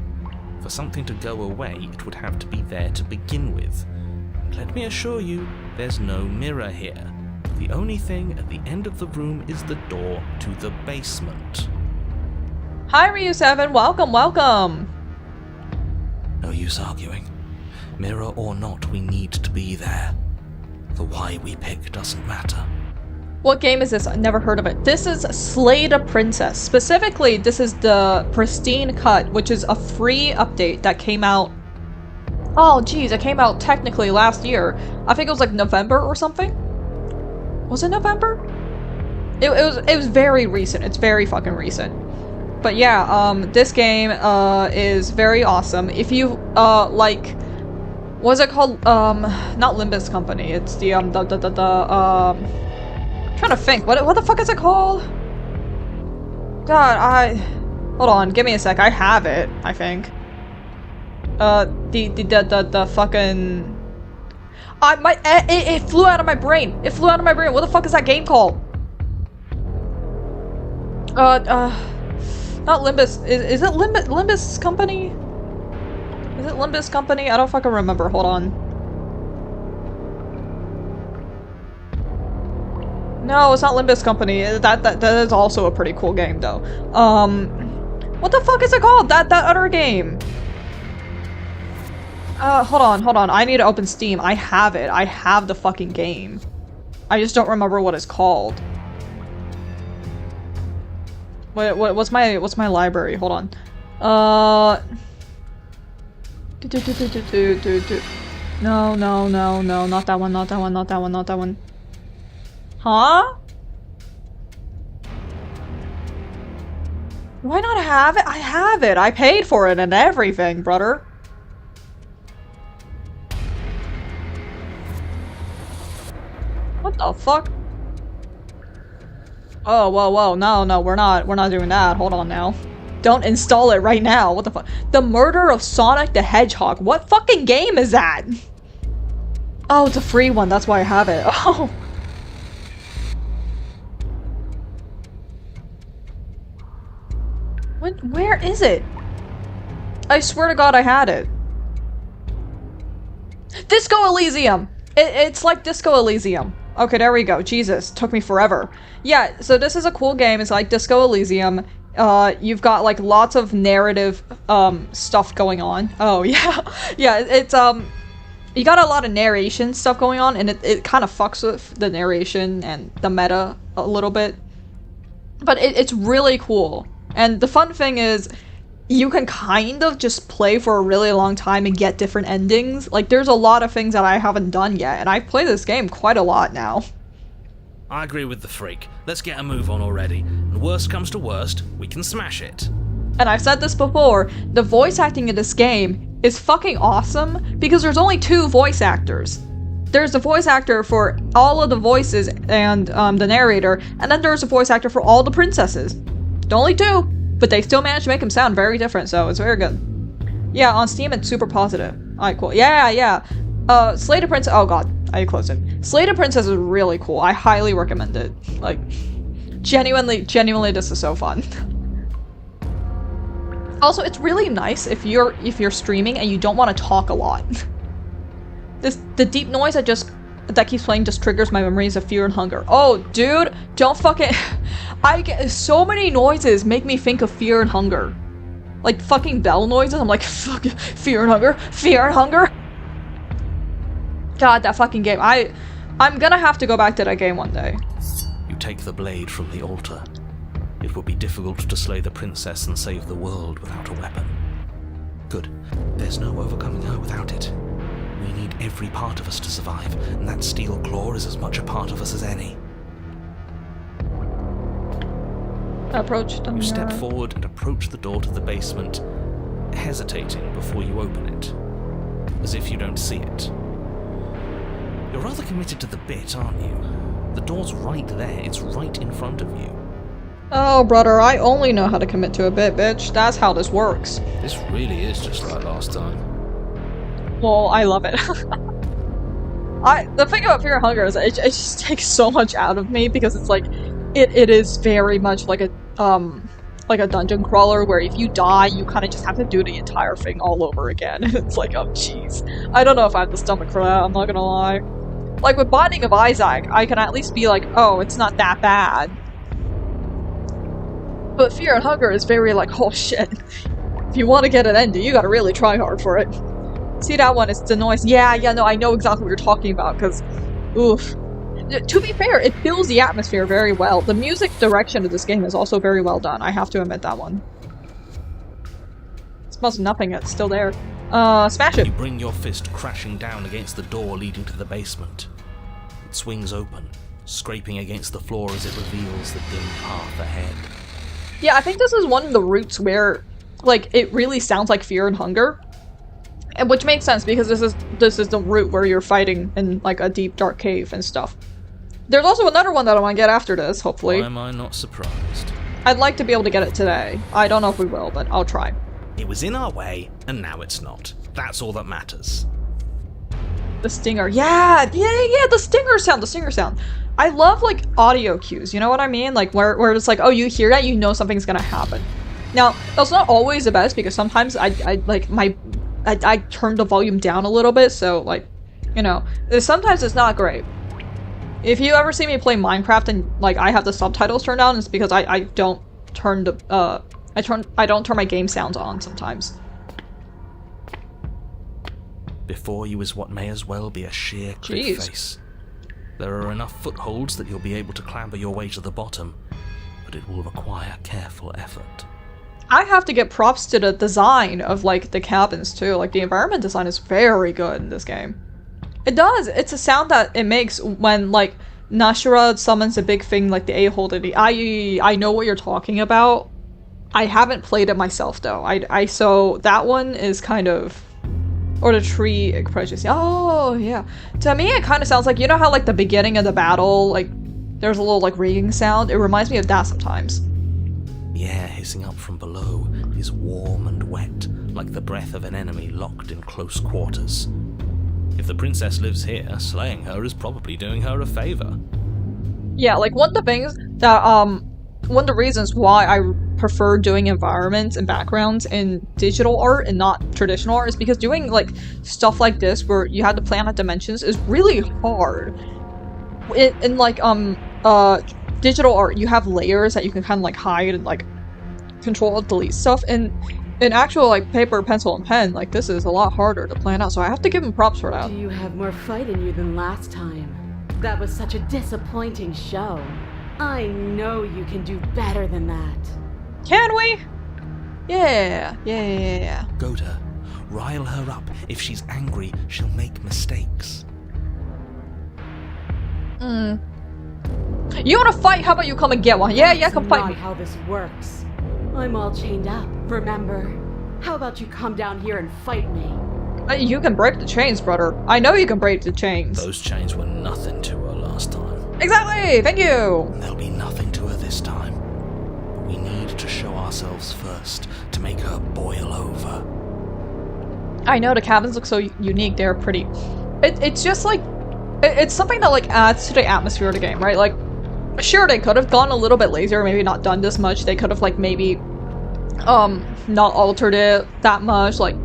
For something to go away, it would have to be there to begin with. And let me assure you, there's no mirror here. The only thing at the end of the room is the door to the basement. Hi, Ryu7. Welcome, welcome. No use arguing. Mirror or not, we need to be there. The why we pick doesn't matter. What game is this? I've never heard of it. This is Slay the Princess. Specifically, this is the Pristine cut, which is a free update that came out. Oh, geez, it came out technically last year. I think it was like November or something. Was it November? It was very recent. It's very fucking recent. But yeah, this game is very awesome. If you like, what's it called? Not Limbus Company. It's the I'm trying to think. What the fuck is it called? God, hold on. Give me a sec. I have it. I think. The fucking. It flew out of my brain. It flew out of my brain. What the fuck is that game called? Not Limbus. Is it Limbus Company? Is it Limbus Company? I don't fucking remember. Hold on. No, it's not Limbus Company. That is also a pretty cool game though. What the fuck is it called? That other game. Hold on. I need to open Steam. I have it. I have the fucking game. I just don't remember what it's called. What's my library? Hold on. No, not that one. Huh? Why not have it? I have it. I paid for it and everything, brother. What the fuck? Oh, whoa, no, we're not doing that. Hold on now. Don't install it right now. What the fuck? The Murder of Sonic the Hedgehog. What fucking game is that? Oh, it's a free one. That's why I have it. Oh. Where is it? I swear to God I had it. Disco Elysium! It's like Disco Elysium. Okay, there we go. Jesus, took me forever. Yeah, so this is a cool game. It's like Disco Elysium. You've got like lots of narrative stuff going on. Oh, yeah. Yeah, it's you got a lot of narration stuff going on, and it kind of fucks with the narration and the meta a little bit. But it's really cool. And the fun thing is, you can kind of just play for a really long time and get different endings. Like, there's a lot of things that I haven't done yet, and I play this game quite a lot now. I agree with the freak. Let's get a move on already. And worst comes to worst, we can smash it. And I've said this before, the voice acting in this game is fucking awesome because there's only 2 voice actors. There's a voice actor for all of the voices and the narrator, and then there's a voice actor for all the princesses. Only 2, but they still managed to make them sound very different, so it's very good. Yeah, on Steam it's super positive. Alright, cool. Yeah. Slay the Princess. Oh god, I closed it. Slay the Princess is really cool. I highly recommend it. Like, Genuinely, this is so fun. Also, it's really nice if you're streaming and you don't want to talk a lot. The deep noise that keeps playing just triggers my memories of fear and hunger. Oh, dude, don't fucking... I get so many noises make me think of fear and hunger. Like fucking bell noises. I'm like, fuck, fear and hunger, fear and hunger. God, that fucking game. I'm gonna have to go back to that game one day. You take the blade from the altar. It would be difficult to slay the princess and save the world without a weapon. Good. There's no overcoming her without it. We need every part of us to survive, and that steel claw is as much a part of us as any. Approach the mirror. You step forward and approach the door to the basement, hesitating before you open it, as if you don't see it. You're rather committed to the bit, aren't you? The door's right there, it's right in front of you. Oh, brother, I only know how to commit to a bit, bitch. That's how this works. This really is just like last time. Well, I love it. The thing about Fear and Hunger is it just takes so much out of me because it's like, it is very much like a dungeon crawler where if you die, you kind of just have to do the entire thing all over again. It's like, oh jeez. I don't know if I have the stomach for that, I'm not gonna lie. Like with Binding of Isaac, I can at least be like, oh, it's not that bad. But Fear and Hunger is very like, oh shit. If you want to get an ending, you gotta really try hard for it. See that one, it's the noise. Yeah, no, I know exactly what you're talking about, because, oof. To be fair, it builds the atmosphere very well. The music direction of this game is also very well done, I have to admit that one. It smells nothing, it's still there. Smash it! You bring your fist crashing down against the door leading to the basement. It swings open, scraping against the floor as it reveals the dim path ahead. Yeah, I think this is one of the routes where, like, it really sounds like Fear and Hunger. And which makes sense, because this is the route where you're fighting in, like, a deep, dark cave and stuff. There's also another one that I want to get after this, hopefully. Why am I not surprised? I'd like to be able to get it today. I don't know if we will, but I'll try. It was in our way, and now it's not. That's all that matters. The stinger. Yeah, the stinger sound. I love, like, audio cues, you know what I mean? Like, where it's like, oh, you hear that, you know something's gonna happen. Now, that's not always the best, because sometimes I turned the volume down a little bit, so, like, you know, sometimes it's not great. If you ever see me play Minecraft and, like, I have the subtitles turned on, it's because I don't turn the, I don't turn my game sounds on sometimes. Before you is what may as well be a sheer cliff face. There are enough footholds that you'll be able to clamber your way to the bottom, but it will require careful effort. I have to get props to the design of, like, the cabins, too. Like, the environment design is very good in this game. It does! It's a sound that it makes when, like, Nashira summons a big thing like the a-hole. I know what you're talking about. I haven't played it myself, though. So that one is kind of... Or the tree approaches. Oh, yeah. To me, it kind of sounds like, you know how, like, the beginning of the battle, like, there's a little, like, ringing sound? It reminds me of that sometimes. The air hissing up from below is warm and wet, like the breath of an enemy locked in close quarters. If the princess lives here, slaying her is probably doing her a favor. Yeah, like, one of the things that, one of the reasons why I prefer doing environments and backgrounds in digital art and not traditional art is because doing, like, stuff like this where you have to plan out dimensions is really hard. In like, digital art, you have layers that you can kind of, like, hide and, like, control delete stuff. And in actual, like, paper, pencil, and pen, like, this is a lot harder to plan out, so I have to give him props for that. Do you have more fight in you than last time? That was such a disappointing show. I know you can do better than that. Can we? Yeah. Go to her. Rile her up. If she's angry, she'll make mistakes. You wanna fight? How about you come and get one? Yeah, come fight me. That's not how this works. I'm all chained up, remember? How about you come down here and fight me? You can break the chains, brother. I know you can break the chains. Those chains were nothing to her last time. Exactly! Thank you! There'll be nothing to her this time. But we need to show ourselves first to make her boil over. I know, the cabins look so unique. They're pretty... It's just like... It's something that, like, adds to the atmosphere of the game, right? Like, Sure, they could have gone a little bit lazier, maybe not done this much. They could have, like, maybe, not altered it that much, like,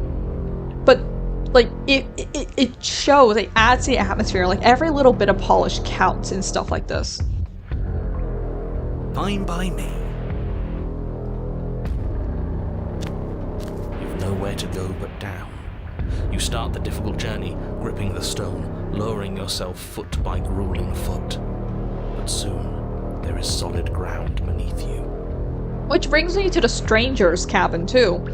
but, like, it shows, it adds the atmosphere, like, every little bit of polish counts in stuff like this. Fine by me. You've nowhere to go but down. You start the difficult journey, gripping the stone, lowering yourself foot by grueling foot. But soon, there is solid ground beneath you. Which brings me to the stranger's cabin, too.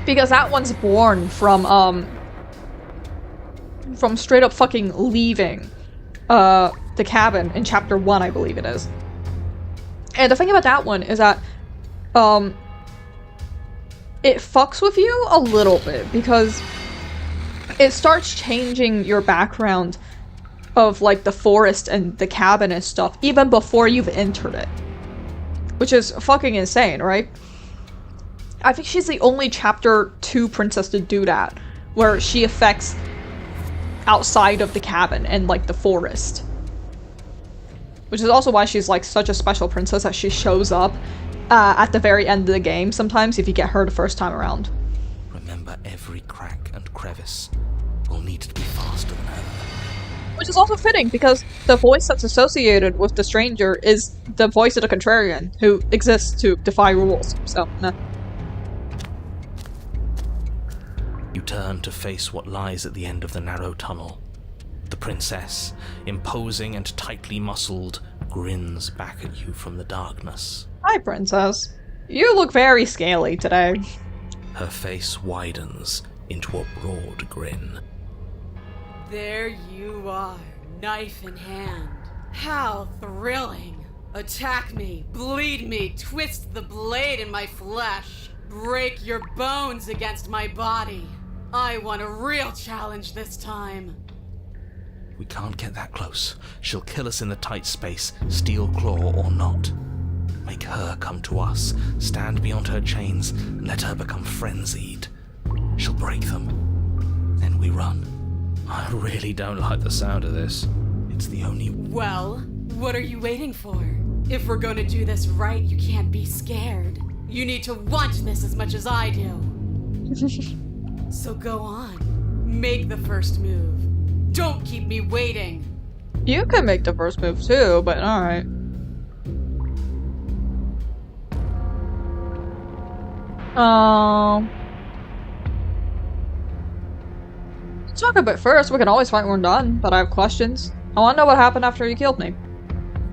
Because that one's born from straight up fucking leaving, the cabin in chapter 1, I believe it is. And the thing about that one is that, it fucks with you a little bit, because it starts changing your background of, like, the forest and the cabin and stuff, even before you've entered it. Which is fucking insane, right? I think she's the only chapter 2 princess to do that, where she affects outside of the cabin and, like, the forest. Which is also why she's, like, such a special princess that she shows up at the very end of the game sometimes if you get her the first time around. Remember, every crack and crevice will need to be faster than her. Which is also fitting, because the voice that's associated with the stranger is the voice of the contrarian, who exists to defy rules, so, nah. You turn to face what lies at the end of the narrow tunnel. The princess, imposing and tightly muscled, grins back at you from the darkness. Hi, princess. You look very scaly today. Her face widens into a broad grin. There you are, knife in hand. How thrilling. Attack me, bleed me, twist the blade in my flesh. Break your bones against my body. I want a real challenge this time. We can't get that close. She'll kill us in the tight space, steel claw or not. Make her come to us, stand beyond her chains, and let her become frenzied. She'll break them. Then we run. I really don't like the sound of this. It's the only... Well, what are you waiting for? If we're gonna do this right, you can't be scared. You need to want this as much as I do. So go on. Make the first move. Don't keep me waiting. You can make the first move too, but alright. Let's talk a bit first. We can always fight when we're done, but I have questions. I want to know what happened after you killed me.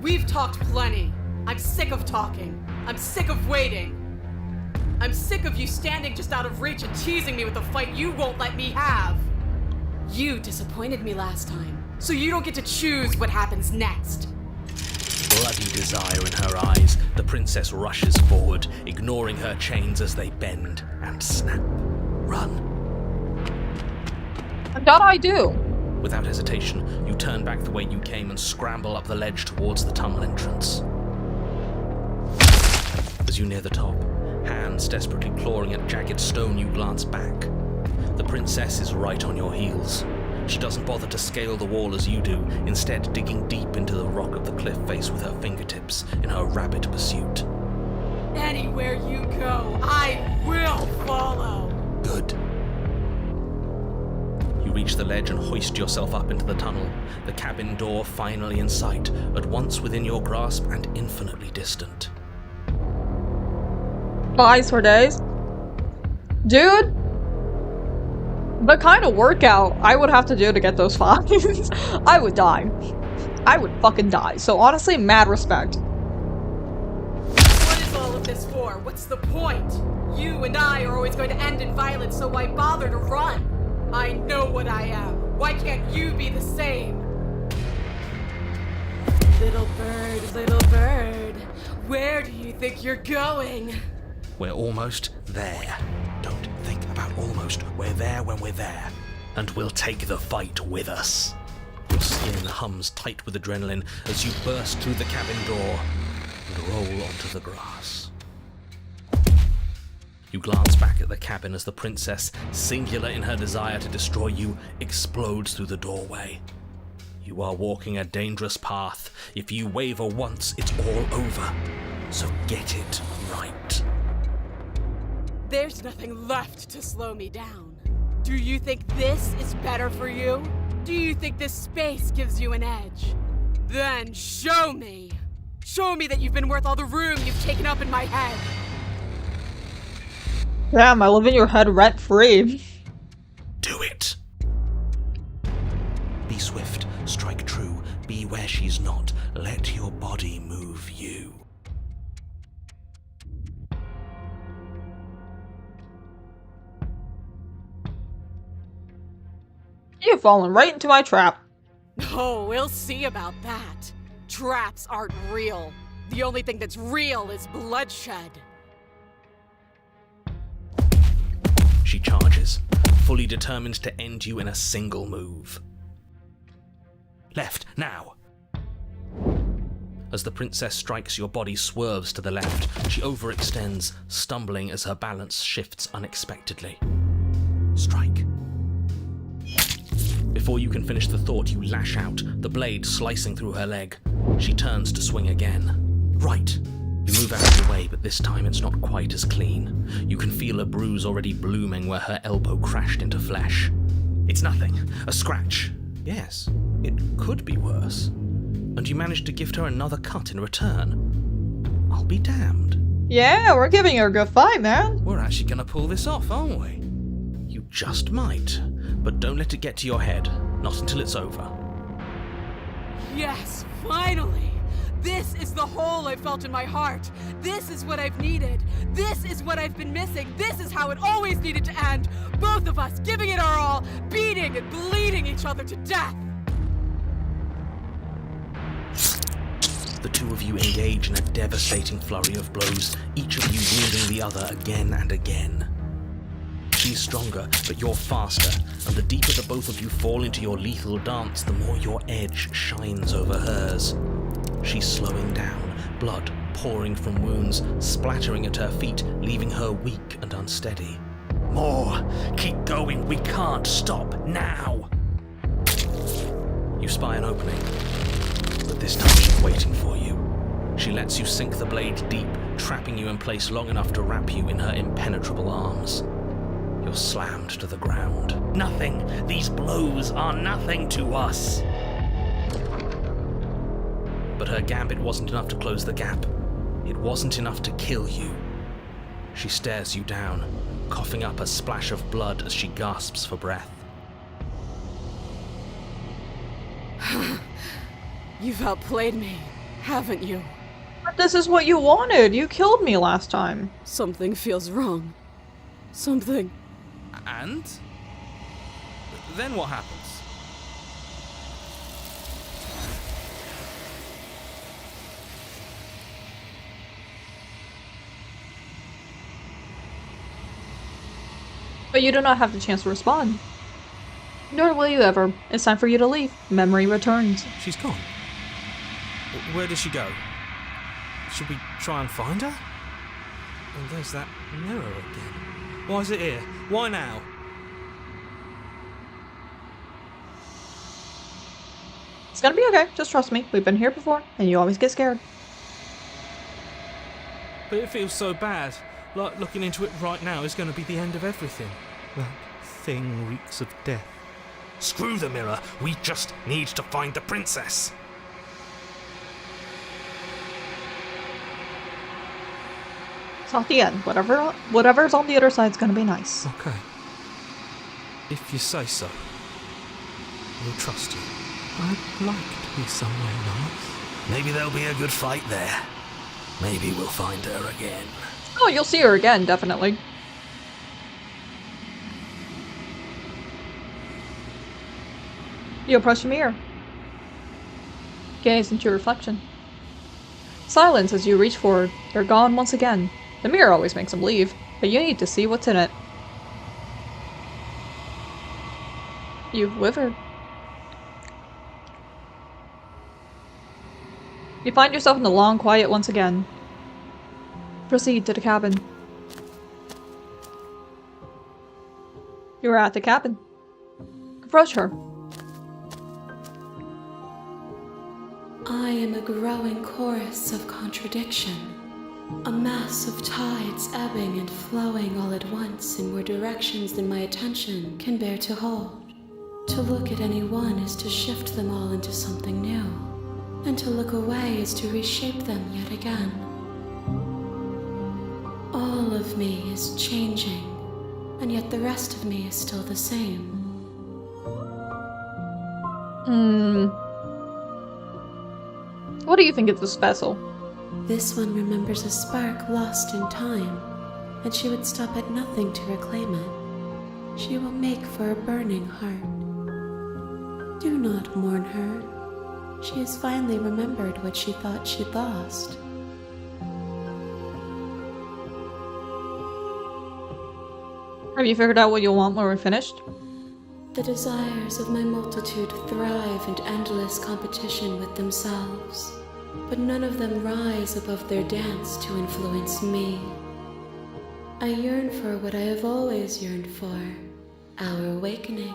We've talked plenty. I'm sick of talking. I'm sick of waiting. I'm sick of you standing just out of reach and teasing me with a fight you won't let me have. You disappointed me last time, so you don't get to choose what happens next. Bloody desire in her eyes, the princess rushes forward, ignoring her chains as they bend and snap. Run. And that I do. Without hesitation, you turn back the way you came and scramble up the ledge towards the tunnel entrance. As you near the top, hands desperately clawing at jagged stone, you glance back. The princess is right on your heels. She doesn't bother to scale the wall as you do, instead digging deep into the rock of the cliff face with her fingertips in her rapid pursuit. Anywhere you go, I will follow. Good. You reach the ledge and hoist yourself up into the tunnel, the cabin door finally in sight, at once within your grasp and infinitely distant. Eyes for days. Dude, the kind of workout I would have to do to get those finds, I would die. I would fucking die. So honestly, mad respect. What is all of this for? What's the point? You and I are always going to end in violence, so why bother to run? I know what I am. Why can't you be the same? Little bird, where do you think you're going? We're almost there. Don't think about almost. We're there when we're there. And we'll take the fight with us. Your skin hums tight with adrenaline as you burst through the cabin door and roll onto the grass. You glance back at the cabin as the princess, singular in her desire to destroy you, explodes through the doorway. You are walking a dangerous path. If you waver once, it's all over. So get it right. There's nothing left to slow me down. Do you think this is better for you? Do you think this space gives you an edge? Then show me! Show me that you've been worth all the room you've taken up in my head! Damn, I live in your head rent-free. Do it! Be swift, strike true, be where she's not. Let your body move you. You've fallen right into my trap. Oh, we'll see about that. Traps aren't real. The only thing that's real is bloodshed. She charges, fully determined to end you in a single move. Left, now! As the princess strikes, your body swerves to the left. She overextends, stumbling as her balance shifts unexpectedly. Strike. Before you can finish the thought, you lash out, the blade slicing through her leg. She turns to swing again. Right. You move out of the way, but this time it's not quite as clean. You can feel a bruise already blooming where her elbow crashed into flesh. It's nothing. A scratch. Yes, it could be worse. And you manage to gift her another cut in return. I'll be damned. Yeah, we're giving her a good fight, man. We're actually gonna pull this off, aren't we? You just might. But don't let it get to your head. Not until it's over. Yes, finally! This is the hole I felt in my heart. This is what I've needed. This is what I've been missing. This is how it always needed to end. Both of us giving it our all, beating and bleeding each other to death. The two of you engage in a devastating flurry of blows, each of you wounding the other again and again. She's stronger, but you're faster, and the deeper the both of you fall into your lethal dance, the more your edge shines over hers. She's slowing down, blood pouring from wounds, splattering at her feet, leaving her weak and unsteady. More! Keep going! We can't stop now! You spy an opening, but this time she's waiting for you. She lets you sink the blade deep, trapping you in place long enough to wrap you in her impenetrable arms. You're slammed to the ground. Nothing! These blows are nothing to us! But her gambit wasn't enough to close the gap. It wasn't enough to kill you. She stares you down, coughing up a splash of blood as she gasps for breath. You've outplayed me, haven't you? But this is what you wanted. You killed me last time. Something feels wrong. Something. And? Then what happens? But you do not have the chance to respond. Nor will you ever. It's time for you to leave. Memory returns. She's gone. Where did she go? Should we try and find her? And there's that mirror again. Why is it here? Why now? It's gonna be okay. Just trust me. We've been here before, and you always get scared. But it feels so bad. Like looking into it right now is going to be the end of everything. That thing reeks of death. Screw the mirror. We just need to find the princess. It's not the end. Whatever's on the other side's gonna be nice. Okay. If you say so. We'll trust you. I'd like to be somewhere nice. Maybe there'll be a good fight there. Maybe we'll find her again. Oh, you'll see her again, definitely. You approach the mirror. Gaze into your reflection. Silence as you reach forward. They're gone once again. The mirror always makes them leave, but you need to see what's in it. You've withered. You find yourself in the long quiet once again. Proceed to the cabin. You are at the cabin. Approach her. I am a growing chorus of contradiction. A mass of tides ebbing and flowing all at once in more directions than my attention can bear to hold. To look at any one is to shift them all into something new, and to look away is to reshape them yet again. All of me is changing, and yet the rest of me is still the same. What do you think is so special? This one remembers a spark lost in time, and she would stop at nothing to reclaim it. She will make for a burning heart. Do not mourn her. She has finally remembered what she thought she'd lost. Have you figured out what you want when we're finished? The desires of my multitude thrive in endless competition with themselves, but none of them rise above their dance to influence me. I yearn for what I have always yearned for, our awakening.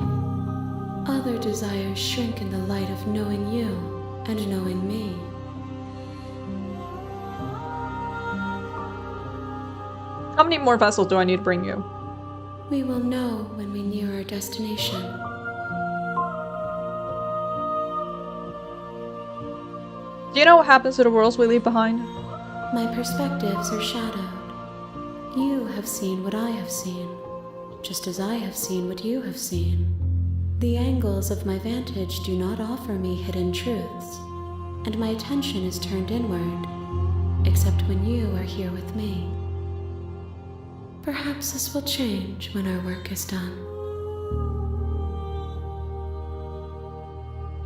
Other desires shrink in the light of knowing you and knowing me. How many more vessels do I need to bring you? We will know when we near our destination. Do you know what happens to the worlds we leave behind? My perspectives are shadowed. You have seen what I have seen, just as I have seen what you have seen. The angles of my vantage do not offer me hidden truths, and my attention is turned inward, except when you are here with me. Perhaps this will change when our work is done.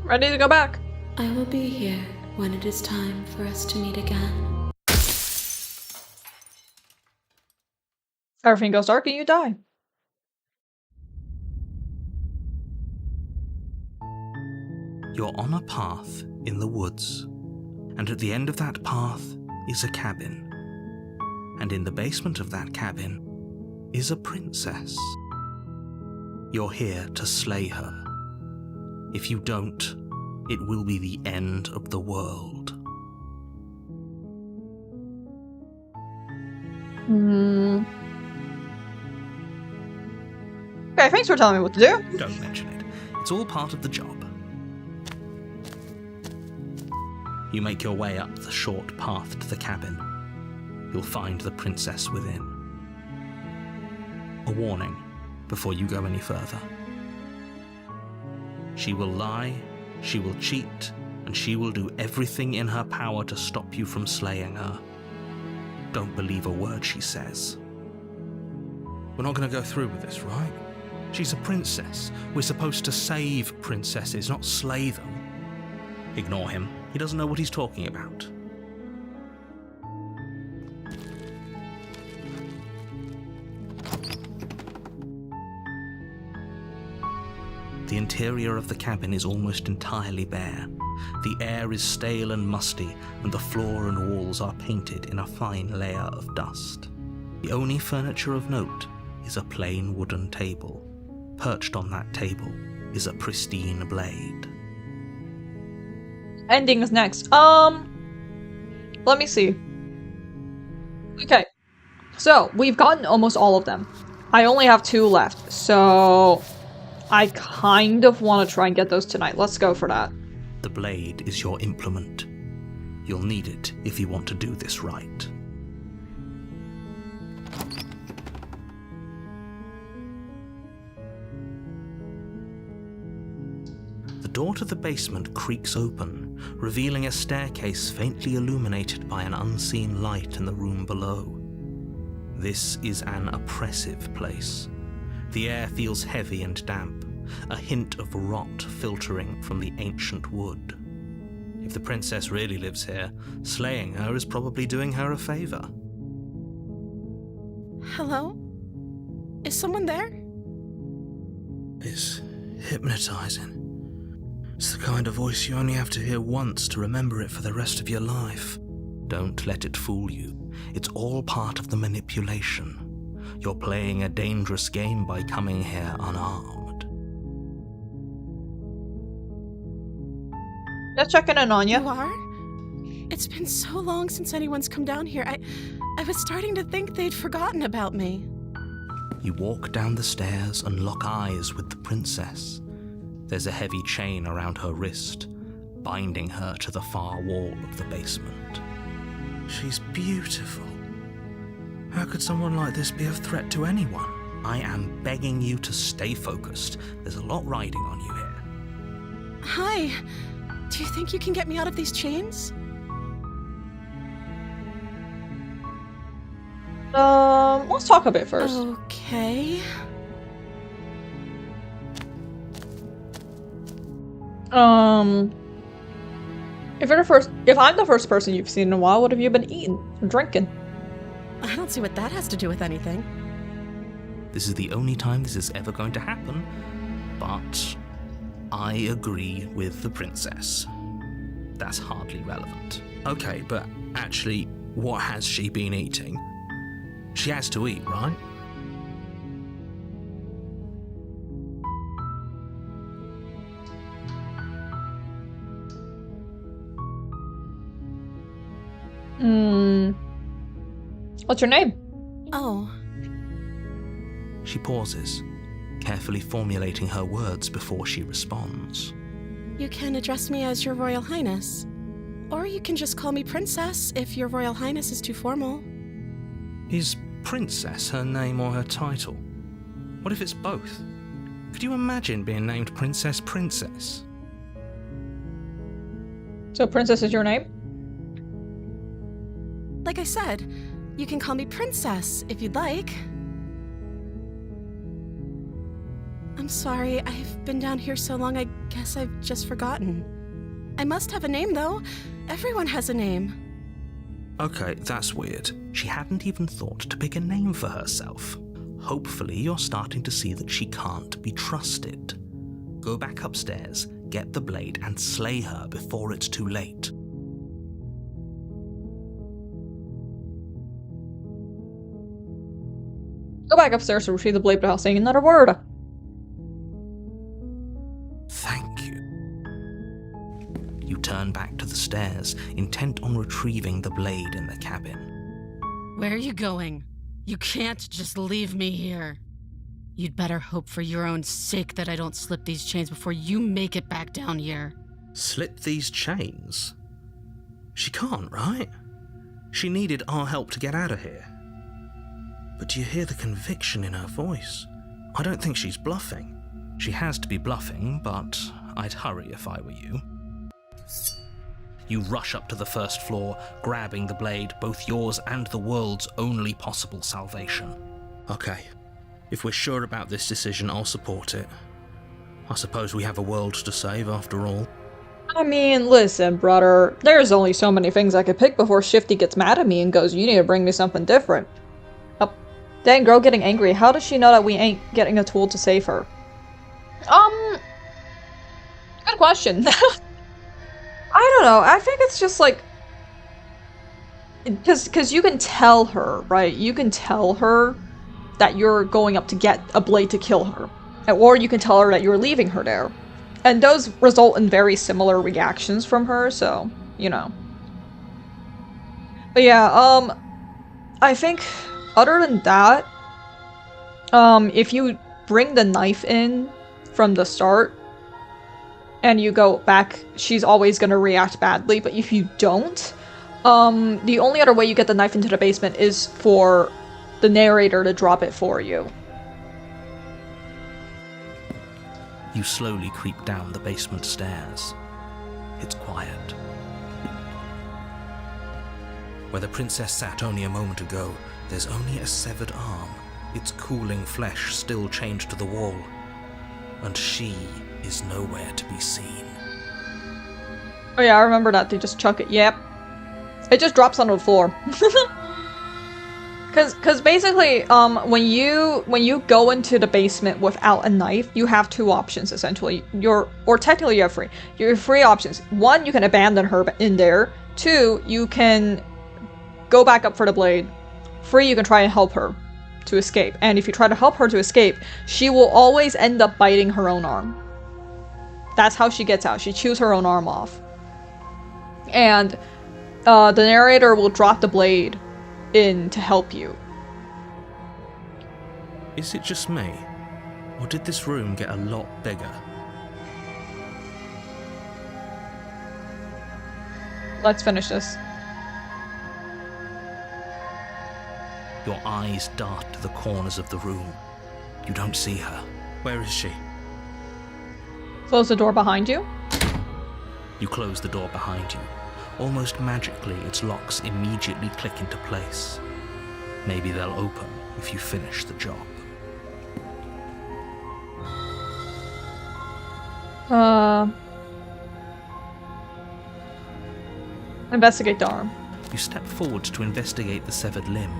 Ready to go back? I will be here when it is time for us to meet again. Everything goes dark and you die. You're on a path in the woods, and at the end of that path is a cabin. And in the basement of that cabin is a princess. You're here to slay her. If you don't, it will be the end of the world. Okay, thanks for telling me what to do. Don't mention it. It's all part of the job. You make your way up the short path to the cabin. You'll find the princess within. A warning before you go any further. She will lie, she will cheat, and she will do everything in her power to stop you from slaying her. Don't believe a word she says. We're not going to go through with this, right? She's a princess. We're supposed to save princesses, not slay them. Ignore him. He doesn't know what he's talking about. The interior of the cabin is almost entirely bare. The air is stale and musty, and the floor and walls are painted in a fine layer of dust. The only furniture of note is a plain wooden table. Perched on that table is a pristine blade. Ending is next. Let me see. Okay. So, we've gotten almost all of them. I only have 2 left, so I kind of want to try and get those tonight. Let's go for that. The blade is your implement. You'll need it if you want to do this right. The door to the basement creaks open, revealing a staircase faintly illuminated by an unseen light in the room below. This is an oppressive place. The air feels heavy and damp, a hint of rot filtering from the ancient wood. If the princess really lives here, slaying her is probably doing her a favor. Hello? Is someone there? It's hypnotizing. It's the kind of voice you only have to hear once to remember it for the rest of your life. Don't let it fool you. It's all part of the manipulation. You're playing a dangerous game by coming here unarmed. Just checking in on you. You are? It's been so long since anyone's come down here. I was starting to think they'd forgotten about me. You walk down the stairs and lock eyes with the princess. There's a heavy chain around her wrist, binding her to the far wall of the basement. She's beautiful. How could someone like this be a threat to anyone? I am begging you to stay focused. There's a lot riding on you here. Hi. Do you think you can get me out of these chains? Let's talk a bit first. Okay. If I'm the first person you've seen in a while, what have you been eating or drinking? I don't see what that has to do with anything. This is the only time this is ever going to happen, but I agree with the princess. That's hardly relevant. Okay, but actually, what has she been eating? She has to eat, right? What's your name? Oh. She pauses, carefully formulating her words before she responds. You can address me as Your Royal Highness. Or you can just call me Princess if Your Royal Highness is too formal. Is Princess her name or her title? What if it's both? Could you imagine being named Princess Princess? So Princess is your name? Like I said, you can call me Princess if you'd like. I'm sorry, I've been down here so long I guess I've just forgotten. I must have a name though. Everyone has a name. Okay, that's weird. She hadn't even thought to pick a name for herself. Hopefully you're starting to see that she can't be trusted. Go back upstairs, get the blade, and slay her before it's too late. Go back upstairs to retrieve the blade without saying another word. Thank you. You turn back to the stairs, intent on retrieving the blade in the cabin. Where are you going? You can't just leave me here. You'd better hope for your own sake that I don't slip these chains before you make it back down here. Slip these chains? She can't, right? She needed our help to get out of here. But do you hear the conviction in her voice? I don't think she's bluffing. She has to be bluffing, but I'd hurry if I were you. You rush up to the first floor, grabbing the blade, both yours and the world's only possible salvation. Okay, if we're sure about this decision, I'll support it. I suppose we have a world to save after all. I mean, listen, brother. There's only so many things I could pick before Shifty gets mad at me and goes, you need to bring me something different. Dang, girl getting angry. How does she know that we ain't getting a tool to save her? Good question. I don't know. I think it's just like... Because you can tell her, right? You can tell her that you're going up to get a blade to kill her. Or you can tell her that you're leaving her there. And those result in very similar reactions from her, so, you know. But yeah, I think... Other than that, if you bring the knife in from the start and you go back, she's always going to react badly. But if you don't, the only other way you get the knife into the basement is for the narrator to drop it for you. You slowly creep down the basement stairs. It's quiet. Where the princess sat only a moment ago, there's only a severed arm, its cooling flesh still chained to the wall, and she is nowhere to be seen. Oh yeah, I remember that. They just chuck it. Yep. It just drops onto the floor. Cause basically, when you go into the basement without a knife, you have two options essentially. Or technically you have three. You have three options. One, you can abandon her in there. Two, you can go back up for the blade. 3, you can try and help her to escape. And if you try to help her to escape, she will always end up biting her own arm. That's how she gets out. She chews her own arm off. and the narrator will drop the blade in to help you. Is it just me? Or did this room get a lot bigger? Let's finish this. Your eyes dart to the corners of the room. You don't see her. Where is she? Close the door behind you. You close the door behind you. Almost magically, its locks immediately click into place. Maybe they'll open if you finish the job. Investigate the arm. You step forward to investigate the severed limb.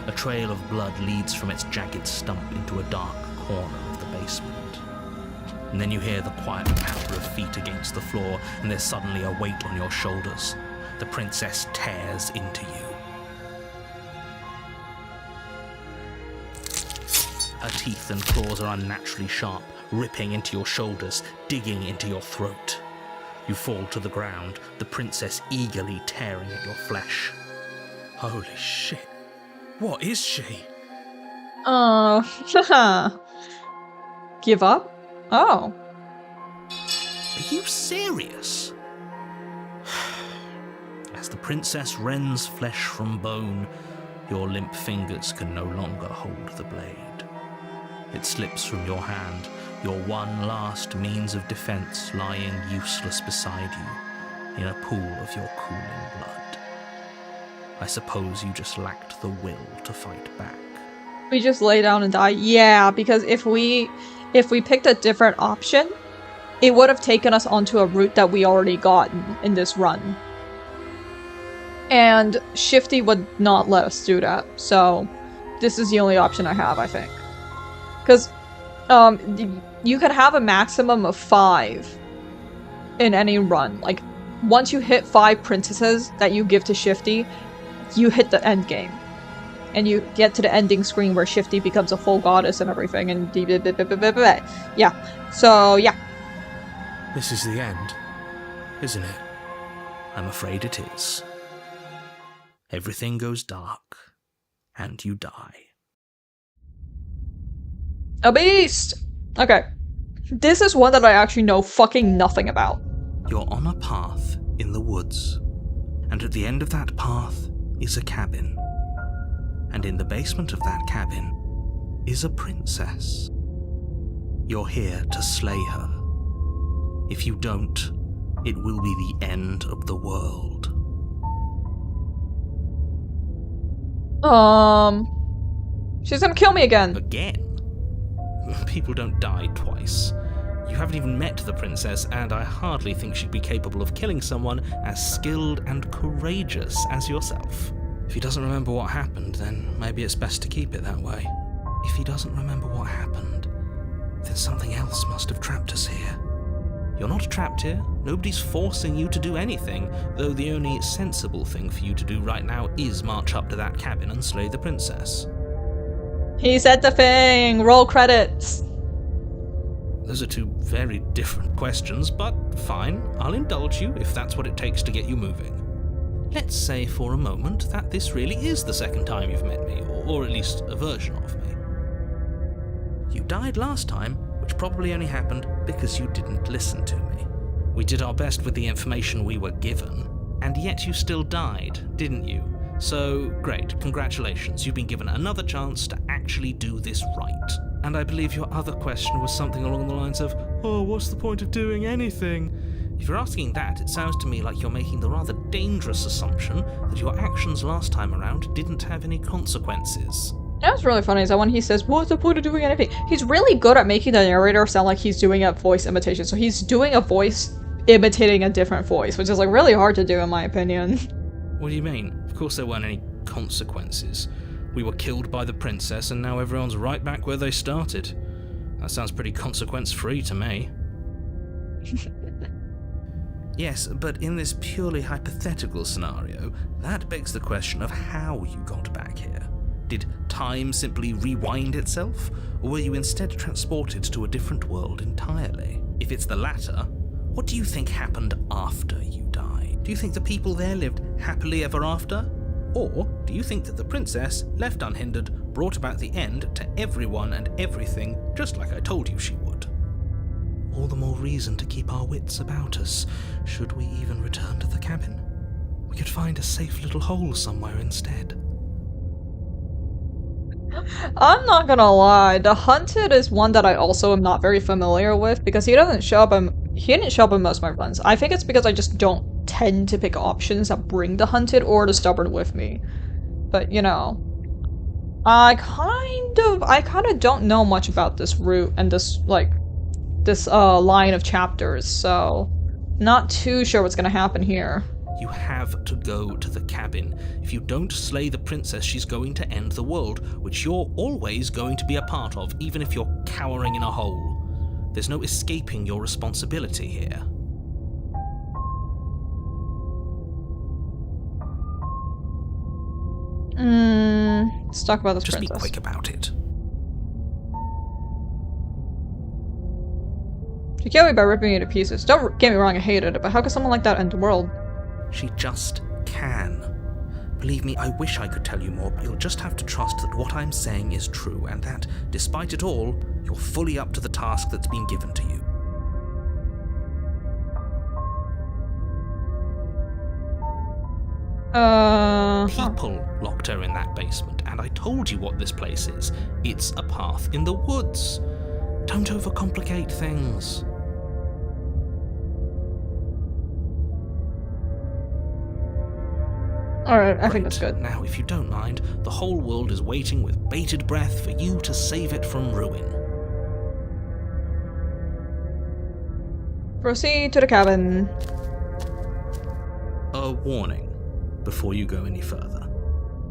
A trail of blood leads from its jagged stump into a dark corner of the basement. And then you hear the quiet patter of feet against the floor, and there's suddenly a weight on your shoulders. The princess tears into you. Her teeth and claws are unnaturally sharp, ripping into your shoulders, digging into your throat. You fall to the ground, the princess eagerly tearing at your flesh. Holy shit. What is she? Give up? Oh. Are you serious? As the princess rends flesh from bone, your limp fingers can no longer hold the blade. It slips from your hand, your one last means of defense lying useless beside you, in a pool of your cooling blood. I suppose you just lacked the will to fight back. We just lay down and die? Yeah, because if we picked a different option, it would have taken us onto a route that we already gotten in this run. And Shifty would not let us do that, so this is the only option I have, I think. Because you could have a maximum of 5 in any run. Like, once you hit 5 princesses that you give to Shifty, you hit the end game. And you get to the ending screen where Shifty becomes a full goddess and everything, and yeah. So, yeah. This is the end, isn't it? I'm afraid it is. Everything goes dark, and you die. A beast! Okay. This is one that I actually know fucking nothing about. You're on a path in the woods, and at the end of that path is a cabin. And in the basement of that cabin is a princess. You're here to slay her. If you don't, it will be the end of the world. She's gonna kill me again. Again? People don't die twice. You haven't even met the princess, and I hardly think she'd be capable of killing someone as skilled and courageous as yourself. If he doesn't remember what happened, then maybe it's best to keep it that way. If he doesn't remember what happened, then something else must have trapped us here. You're not trapped here. Nobody's forcing you to do anything, though the only sensible thing for you to do right now is march up to that cabin and slay the princess. He said the thing! Roll credits! Those are 2 very different questions, but fine, I'll indulge you if that's what it takes to get you moving. Let's say for a moment that this really is the second time you've met me, or at least a version of me. You died last time, which probably only happened because you didn't listen to me. We did our best with the information we were given, and yet you still died, didn't you? So, great, congratulations, you've been given another chance to actually do this right. And I believe your other question was something along the lines of, oh, what's the point of doing anything? If you're asking that, it sounds to me like you're making the rather dangerous assumption that your actions last time around didn't have any consequences. That's really funny, is that when he says, what's the point of doing anything? He's really good at making the narrator sound like he's doing a voice imitation. So he's doing a voice imitating a different voice, which is like really hard to do in my opinion. What do you mean? Of course there weren't any consequences. We were killed by the princess and now everyone's right back where they started. That sounds pretty consequence-free to me. Yes, but in this purely hypothetical scenario, that begs the question of how you got back here. Did time simply rewind itself, or were you instead transported to a different world entirely? If it's the latter, What do you think happened after you died? Do you think the people there lived happily ever after? Or do you think that the princess, left unhindered, brought about the end to everyone and everything, just like I told you she would? All the more reason to keep our wits about us, should we even return to the cabin. We could find a safe little hole somewhere instead. I'm not gonna lie, the Hunted is one that I also am not very familiar with because he didn't show up in most of my runs. I think it's because I just don't tend to pick options that bring the Hunted or the Stubborn with me. But, you know, I kind of don't know much about this route and this line of chapters, so not too sure what's gonna happen here. You have to go to the cabin. If you don't slay the princess, she's going to end the world, which you're always going to be a part of, even if you're cowering in a hole. There's no escaping your responsibility here. Let's talk about this Just princess. be quick about it. She killed me by ripping me to pieces. Don't get me wrong, I hated it, but how could someone like that end the world? She just can. Believe me, I wish I could tell you more, but you'll just have to trust that what I'm saying is true, and that, despite it all, you're fully up to the task that's been given to you. People locked her in that basement, and I told you what this place is. It's a path in the woods. Don't overcomplicate things. Alright, I think that's good. Now, if you don't mind, the whole world is waiting with bated breath for you to save it from ruin. Proceed to the cabin. A warning before you go any further.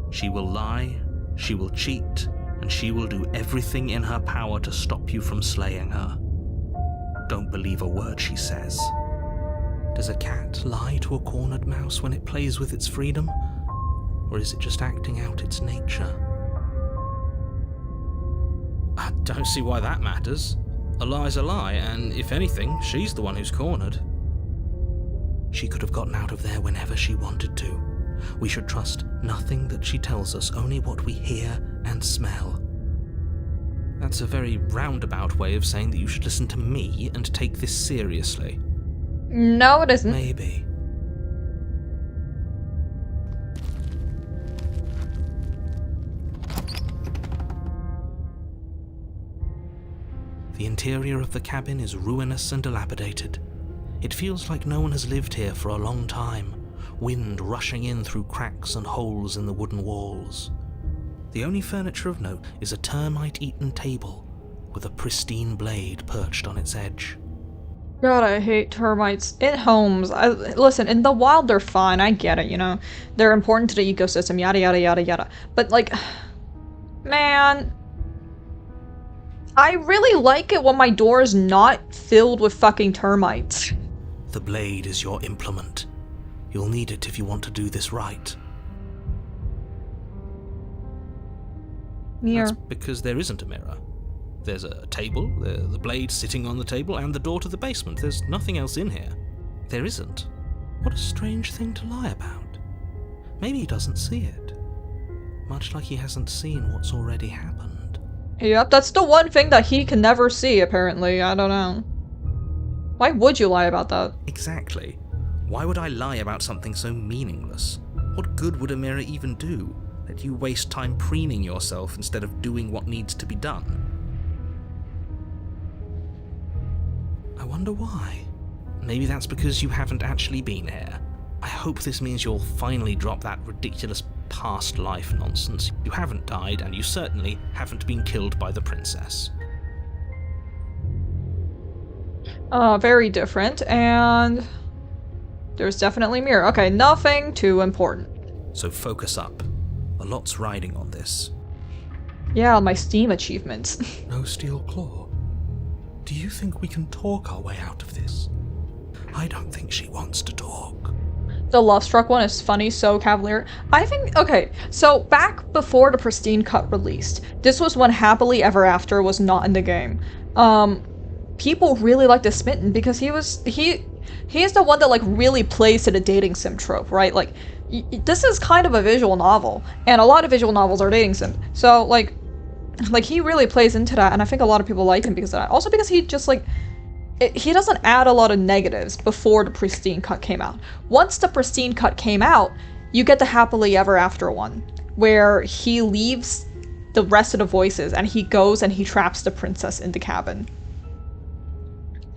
She will lie, she will cheat, and she will do everything in her power to stop you from slaying her. Don't believe a word she says. Does a cat lie to a cornered mouse when it plays with its freedom? Or is it just acting out its nature? I don't see why that matters. A lie's a lie, and if anything, she's the one who's cornered. She could have gotten out of there whenever she wanted to. We should trust nothing that she tells us, only what we hear and smell. That's a very roundabout way of saying that you should listen to me and take this seriously. No, it isn't. Maybe. The interior of the cabin is ruinous and dilapidated. It feels like no one has lived here for a long time, wind rushing in through cracks and holes in the wooden walls. The only furniture of note is a termite-eaten table with a pristine blade perched on its edge. God, I hate termites in homes. Listen, in the wild they're fine, I get it, you know. They're important to the ecosystem, yada yada yada yada. But like, man, I really like it when my door is not filled with fucking termites. The blade is your implement. You'll need it if you want to do this right. Mirror. That's because there isn't a mirror. There's a table, the blade sitting on the table, and the door to the basement. There's nothing else in here. There isn't. What a strange thing to lie about. Maybe he doesn't see it. Much like he hasn't seen what's already happened. Yep, that's the one thing that he can never see, apparently. I don't know. Why would you lie about that? Exactly. Why would I lie about something so meaningless? What good would a mirror even do? Let you waste time preening yourself instead of doing what needs to be done? I wonder why. Maybe that's because you haven't actually been here. I hope this means you'll finally drop that ridiculous past life nonsense. You haven't died, and you certainly haven't been killed by the princess. Very different, and there's definitely a mirror. Okay, nothing too important. So focus up. A lot's riding on this. Yeah, my Steam achievements. No steel claw. Do you think we can talk our way out of this? I don't think she wants to talk. The Love Struck one is funny, so cavalier. I think, okay, so back before the Pristine cut released, this was when Happily Ever After was not in the game. People really liked the Smitten because he He's the one that like really plays to the dating sim trope, right? Like this is kind of a visual novel, and a lot of visual novels are dating sim. So like he really plays into that, and I think a lot of people like him because of that. Also because he just like he doesn't add a lot of negatives before the Pristine cut came out. Once the Pristine cut came out, you get the happily ever after one, where he leaves the rest of the voices and he goes and he traps the princess in the cabin.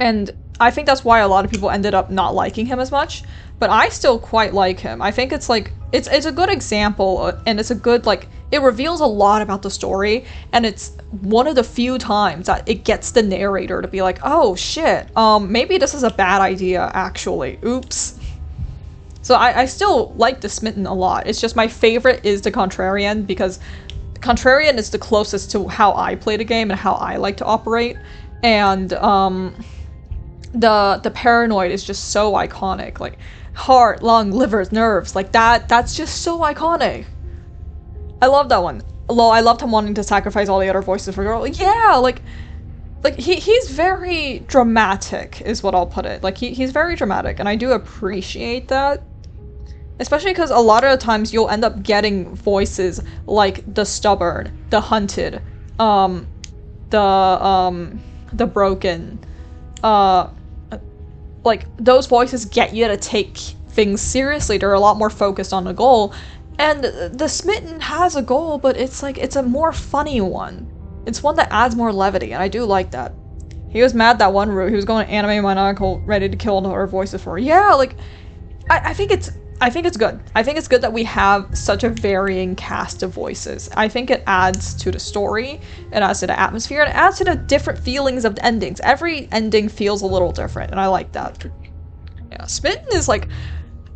And I think that's why a lot of people ended up not liking him as much, but I still quite like him. I think it's like, it's a good example, and it's a good, like, it reveals a lot about the story, and it's one of the few times that it gets the narrator to be like, oh shit, maybe this is a bad idea, actually. Oops. So I still like the Smitten a lot. It's just my favorite is the Contrarian, because Contrarian is the closest to how I play the game and how I like to operate, and the Paranoid is just so iconic. Like, heart, lung, livers, nerves, like that's just so iconic. I love that one. Lol, I loved him wanting to sacrifice all the other voices for girl. Yeah, like he's very dramatic is what I'll put it. Like he's very dramatic, and I do appreciate that. Especially because a lot of the times you'll end up getting voices like the stubborn, the hunted, the broken, like those voices get you to take things seriously. They're a lot more focused on the goal. And the Smitten has a goal, but it's like, it's a more funny one. It's one that adds more levity, and I do like that. He was mad that one route. He was going to anime maniacal, ready to kill her voices for her. Yeah, like, I think it's good. I think it's good that we have such a varying cast of voices. I think it adds to the story, it adds to the atmosphere, and it adds to the different feelings of the endings. Every ending feels a little different, and I like that. Yeah, Smitten is like,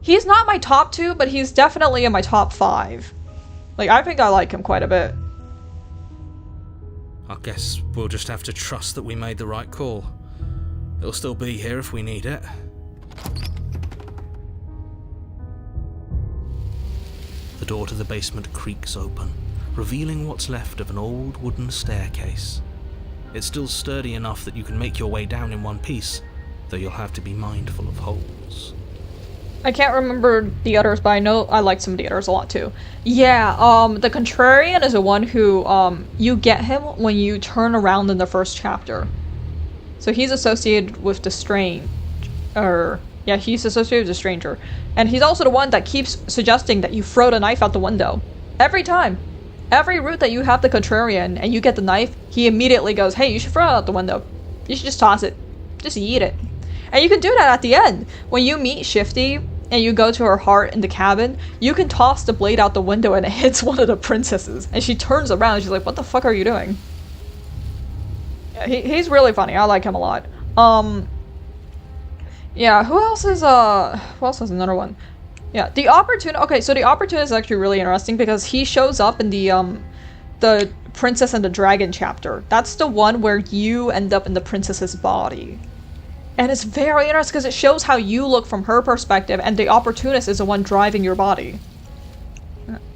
he's not my top 2, but he's definitely in my top 5. Like, I think I like him quite a bit. I guess we'll just have to trust that we made the right call. It'll still be here if we need it. The door to the basement creaks open, revealing what's left of an old wooden staircase. It's still sturdy enough that you can make your way down in one piece, though you'll have to be mindful of holes. I can't remember the others, but I know I like some of the others a lot too. Yeah, the Contrarian is the one who, you get him when you turn around in the first chapter. So he's associated with the Strange, yeah, he's associated with the Stranger. And he's also the one that keeps suggesting that you throw the knife out the window. Every time. Every route that you have the Contrarian and you get the knife, he immediately goes, hey, you should throw it out the window. You should just toss it. Just eat it. And you can do that at the end. When you meet Shifty and you go to her heart in the cabin, you can toss the blade out the window and it hits one of the princesses. And she turns around and she's like, what the fuck are you doing? Yeah, he's really funny. I like him a lot. Yeah, who else is another one? Yeah, the Opportunist. Okay, so the Opportunist is actually really interesting because he shows up in the Princess and the Dragon chapter. That's the one where you end up in the princess's body. And it's very interesting because it shows how you look from her perspective, and the Opportunist is the one driving your body.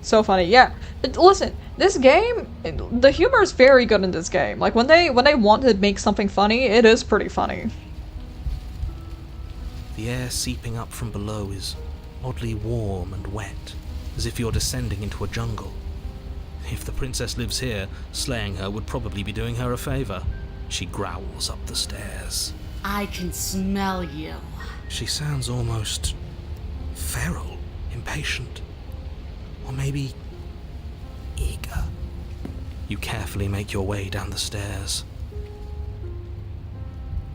So funny, yeah. But listen, this game, the humor is very good in this game. Like when they want to make something funny, it is pretty funny. The air seeping up from below is oddly warm and wet, as if you're descending into a jungle. If the princess lives here, slaying her would probably be doing her a favor. She growls up the stairs. I can smell you. She sounds almost feral, impatient, or maybe eager. You carefully make your way down the stairs.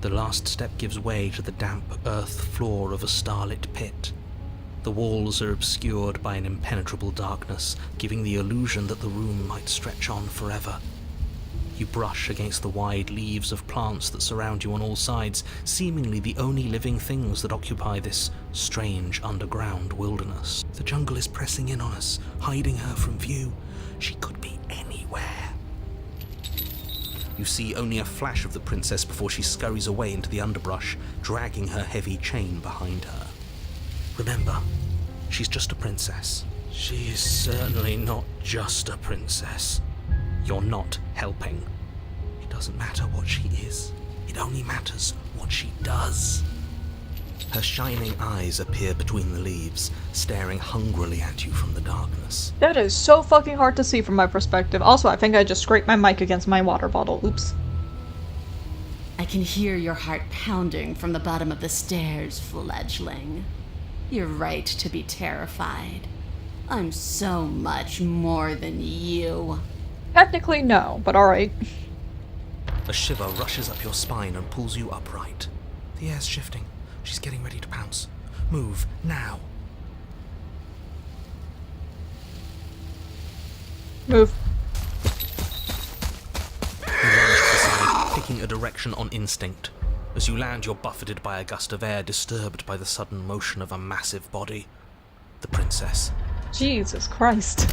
The last step gives way to the damp earth floor of a starlit pit. The walls are obscured by an impenetrable darkness, giving the illusion that the room might stretch on forever. You brush against the wide leaves of plants that surround you on all sides, seemingly the only living things that occupy this strange underground wilderness. The jungle is pressing in on us, hiding her from view. She could be anywhere. You see only a flash of the princess before she scurries away into the underbrush, dragging her heavy chain behind her. Remember, she's just a princess. She is certainly not just a princess. You're not helping. It doesn't matter what she is. It only matters what she does. Her shining eyes appear between the leaves, staring hungrily at you from the darkness. That is so fucking hard to see from my perspective. Also, I think I just scraped my mic against my water bottle. Oops. I can hear your heart pounding from the bottom of the stairs, fledgling. You're right to be terrified. I'm so much more than you. Technically, no, but alright. A shiver rushes up your spine and pulls you upright. The air's shifting. She's getting ready to pounce. Move, now. Move. You lunge to the side, picking a direction on instinct. As you land, you're buffeted by a gust of air, disturbed by the sudden motion of a massive body. The princess. Jesus Christ.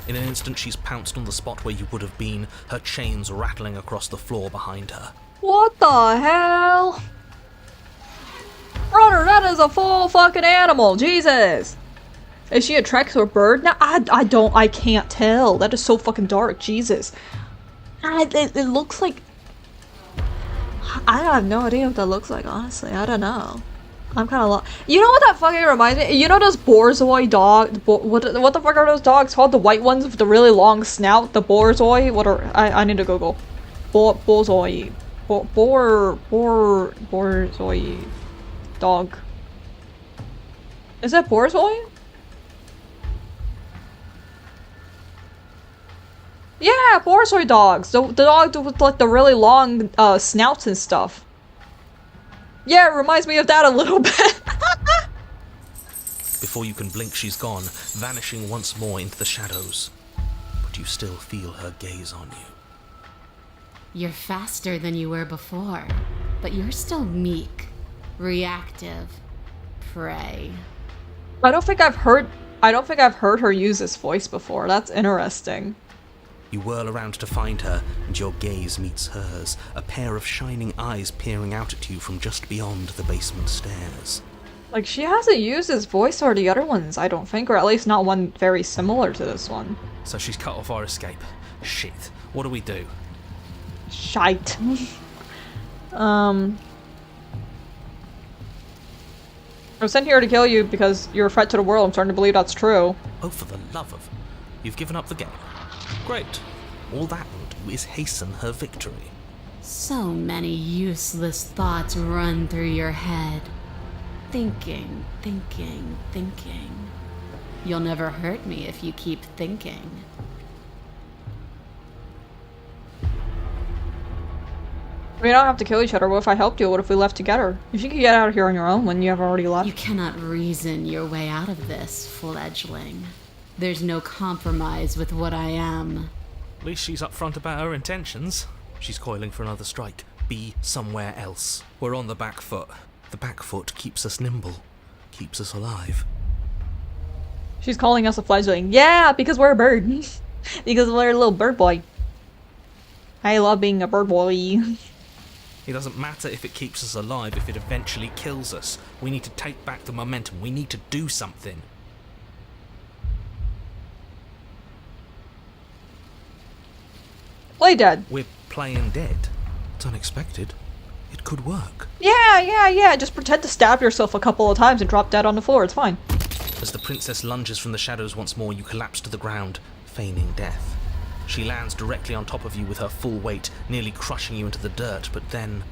In an instant, she's pounced on the spot where you would have been, her chains rattling across the floor behind her. What the hell? Brother, that is a full fucking animal. Jesus. Is she a Trex or bird? Now, I can't tell. That is so fucking dark. Jesus. It looks like... I have no idea what that looks like, honestly. I don't know. I'm kind of lost. You know what that fucking reminds me? You know those Borzoi dog? What the fuck are those dogs called? The white ones with the really long snout? The Borzoi? What are... I need to Google. Borzoi. Borzoi. Dog. Is that Borzoi? Yeah, Borzoi dogs. The dog with like the really long snouts and stuff. Yeah, it reminds me of that a little bit. Before you can blink, she's gone, vanishing once more into the shadows. But you still feel her gaze on you. You're faster than you were before, but you're still meek, reactive, prey. I don't think I've heard her use this voice before. That's interesting. You whirl around to find her, and your gaze meets hers, a pair of shining eyes peering out at you from just beyond the basement stairs. Like, she hasn't used this voice or the other ones, I don't think, or at least not one very similar to this one. So she's cut off our escape. Shit. What do we do? Shite. I was sent here to kill you because you're a threat to the world. I'm starting to believe that's true. Oh, for the love of... You've given up the game. Great. All that will do is hasten her victory. So many useless thoughts run through your head. Thinking, thinking, thinking. You'll never hurt me if you keep thinking. We don't have to kill each other. What if I helped you? What if we left together? If you could get out of here on your own when you have already left. You cannot reason your way out of this, fledgling. There's no compromise with what I am. At least she's upfront about her intentions. She's coiling for another strike. Be somewhere else. We're on the back foot. The back foot keeps us nimble. Keeps us alive. She's calling us a fledgling. Yeah, because we're a bird. Because we're a little bird boy. I love being a bird boy. It doesn't matter if it keeps us alive if it eventually kills us. We need to take back the momentum. We need to do something. Play dead. We're playing dead. It's unexpected. It could work. Yeah. Just pretend to stab yourself a couple of times and drop dead on the floor. It's fine. As the princess lunges from the shadows once more, you collapse to the ground, feigning death. She lands directly on top of you with her full weight, nearly crushing you into the dirt, but then...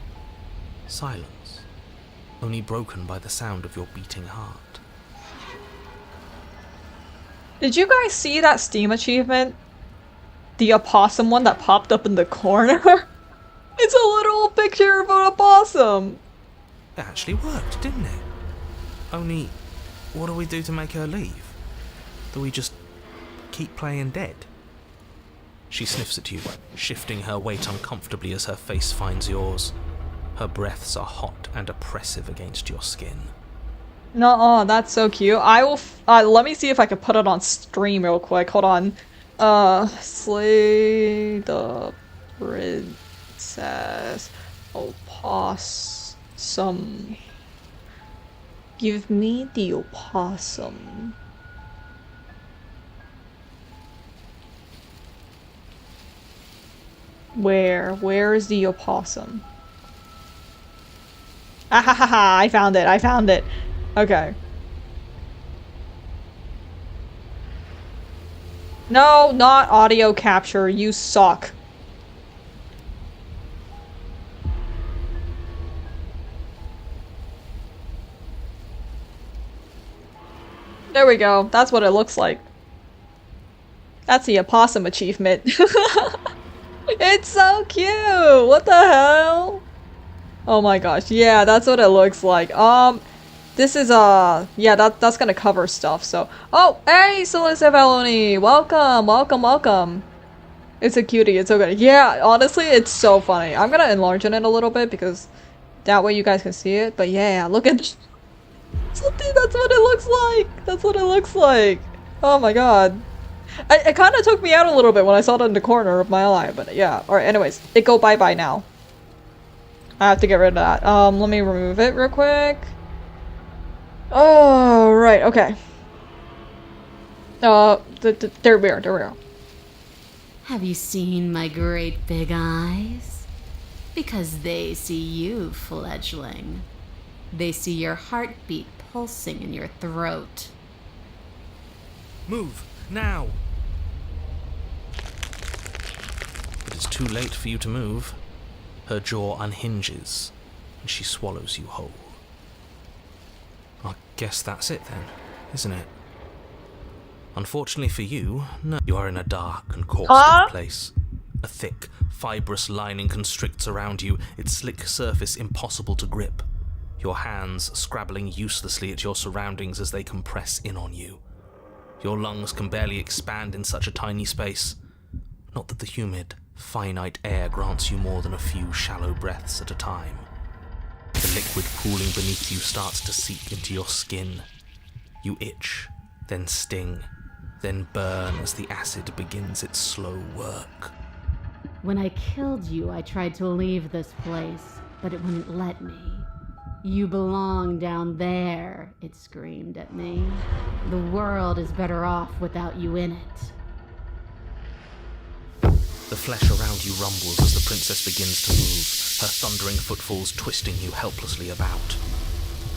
silence. Only broken by the sound of your beating heart. Did you guys see that Steam achievement? The opossum one that popped up in the corner? It's a little picture of an opossum! It actually worked, didn't it? Only, what do we do to make her leave? Do we just keep playing dead? She sniffs at you, shifting her weight uncomfortably as her face finds yours. Her breaths are hot and oppressive against your skin. Nuh-uh, that's so cute. I will let me see if I can put it on stream real quick. Hold on. Slay the princess opossum. Give me the opossum. Where is the opossum? Ah ha ha ha, I found it, I found it. Okay. No, not audio capture, you suck. There we go, that's what it looks like. That's the opossum achievement. It's so cute! What the hell? Oh my gosh, yeah, that's what it looks like. This is, yeah, that's gonna cover stuff, so. Oh, hey, Celeste Valoni! Welcome, welcome, welcome. It's a cutie, it's so good. Yeah, honestly, it's so funny. I'm gonna enlarge it a little bit because that way you guys can see it, but yeah, look at this. That's what it looks like! That's what it looks like! Oh my god. It kind of took me out a little bit when I saw it in the corner of my eye, but yeah. Alright, anyways, it go bye-bye now. I have to get rid of that. Let me remove it real quick. Oh, right, okay. There we are. Have you seen my great big eyes? Because they see you, fledgling. They see your heartbeat pulsing in your throat. Move, now! But it's too late for you to move. Her jaw unhinges, and she swallows you whole. I guess that's it then, isn't it? Unfortunately for you, no. You are in a dark and caustic place. A thick, fibrous lining constricts around you, its slick surface impossible to grip. Your hands scrabbling uselessly at your surroundings as they compress in on you. Your lungs can barely expand in such a tiny space. Not that the humid, finite air grants you more than a few shallow breaths at a time. The liquid pooling beneath you starts to seep into your skin. You itch, then sting, then burn as the acid begins its slow work. When I killed you, I tried to leave this place, but it wouldn't let me. You belong down there, it screamed at me. The world is better off without you in it. The flesh around you rumbles as the princess begins to move, her thundering footfalls twisting you helplessly about.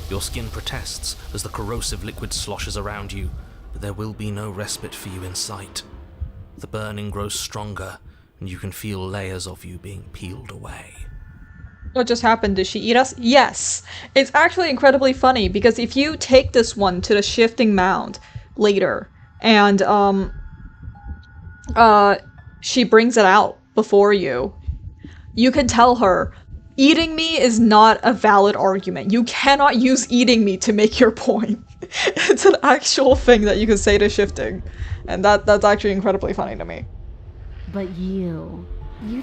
Your skin protests as the corrosive liquid sloshes around you, but there will be no respite for you in sight. The burning grows stronger, and you can feel layers of you being peeled away. What just happened? Did she eat us? Yes! It's actually incredibly funny because if you take this one to the shifting mound later and, she brings it out before you, you can tell her, eating me is not a valid argument. You cannot use eating me to make your point. It's an actual thing that you can say to shifting. And that's actually incredibly funny to me. But you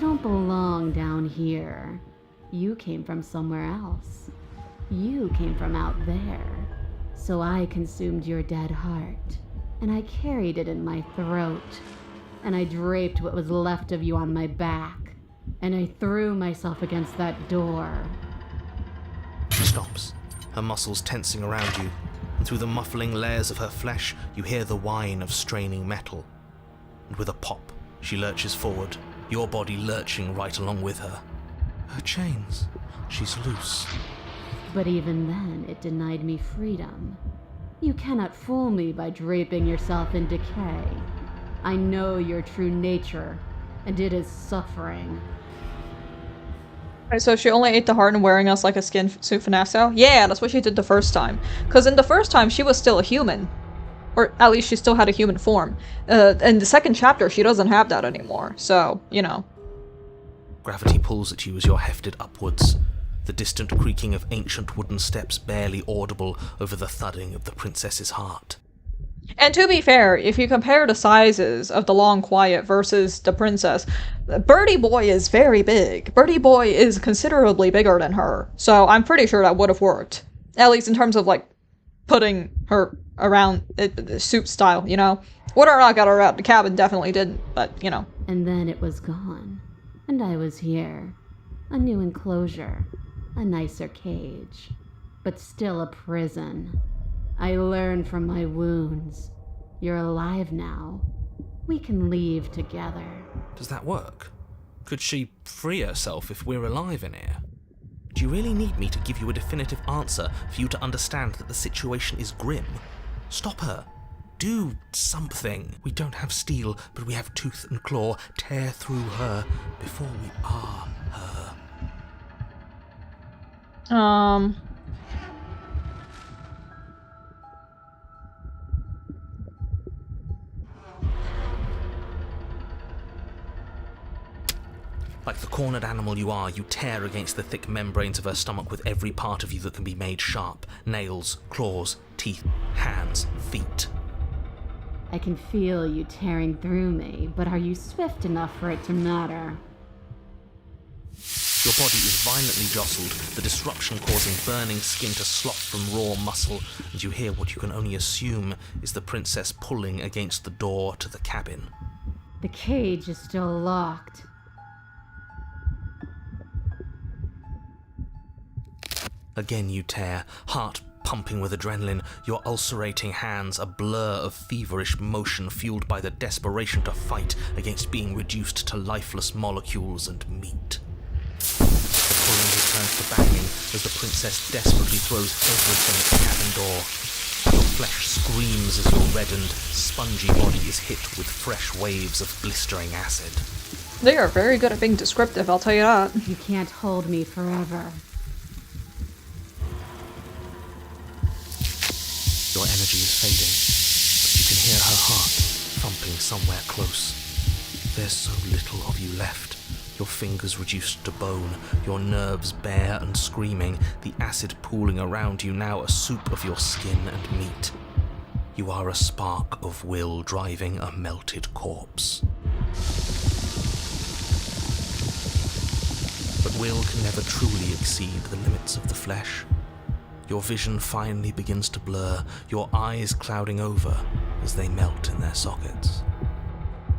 don't belong down here. You came from somewhere else. You came from out there. So I consumed your dead heart, and I carried it in my throat, and I draped what was left of you on my back, and I threw myself against that door. She stops, her muscles tensing around you, and through the muffling layers of her flesh, you hear the whine of straining metal. And with a pop, she lurches forward, your body lurching right along with her. Her chains. She's loose. But even then, it denied me freedom. You cannot fool me by draping yourself in decay. I know your true nature, and it is suffering. Right, so she only ate the heart and wearing us like a skin suit for Nassau? Yeah, that's what she did the first time. Because in the first time, she was still a human. Or at least she still had a human form. In the second chapter, she doesn't have that anymore. So, you know. Gravity pulls at you as you're hefted upwards, the distant creaking of ancient wooden steps barely audible over the thudding of the princess's heart. And to be fair, if you compare the sizes of the Long Quiet versus the princess, Birdie Boy is very big. Birdie Boy is considerably bigger than her, so I'm pretty sure that would have worked. At least in terms of, like, putting her around the suit style, you know? Whether or not got her out the cabin definitely didn't, but, you know. And then it was gone. And I was here. A new enclosure. A nicer cage. But still a prison. I learned from my wounds. You're alive now. We can leave together. Does that work? Could she free herself if we're alive in here? Do you really need me to give you a definitive answer for you to understand that the situation is grim? Stop her. Do something. We don't have steel, but we have tooth and claw. Tear through her before we are her. Like the cornered animal you are, you tear against the thick membranes of her stomach with every part of you that can be made sharp. Nails, claws, teeth, hands, feet. I can feel you tearing through me, but are you swift enough for it to matter? Your body is violently jostled, the disruption causing burning skin to slop from raw muscle, and you hear what you can only assume is the princess pulling against the door to the cabin. The cage is still locked. Again you tear, heart pumping with adrenaline, your ulcerating hands a blur of feverish motion fueled by the desperation to fight against being reduced to lifeless molecules and meat. The pulling returns to banging as the princess desperately throws everything at the cabin door. Your flesh screams as your reddened, spongy body is hit with fresh waves of blistering acid. They are very good at being descriptive, I'll tell you that. You can't hold me forever. Your energy is fading, but you can hear her heart thumping somewhere close. There's so little of you left. Your fingers reduced to bone, your nerves bare and screaming, the acid pooling around you now a soup of your skin and meat. You are a spark of will driving a melted corpse. But will can never truly exceed the limits of the flesh. Your vision finally begins to blur, your eyes clouding over as they melt in their sockets.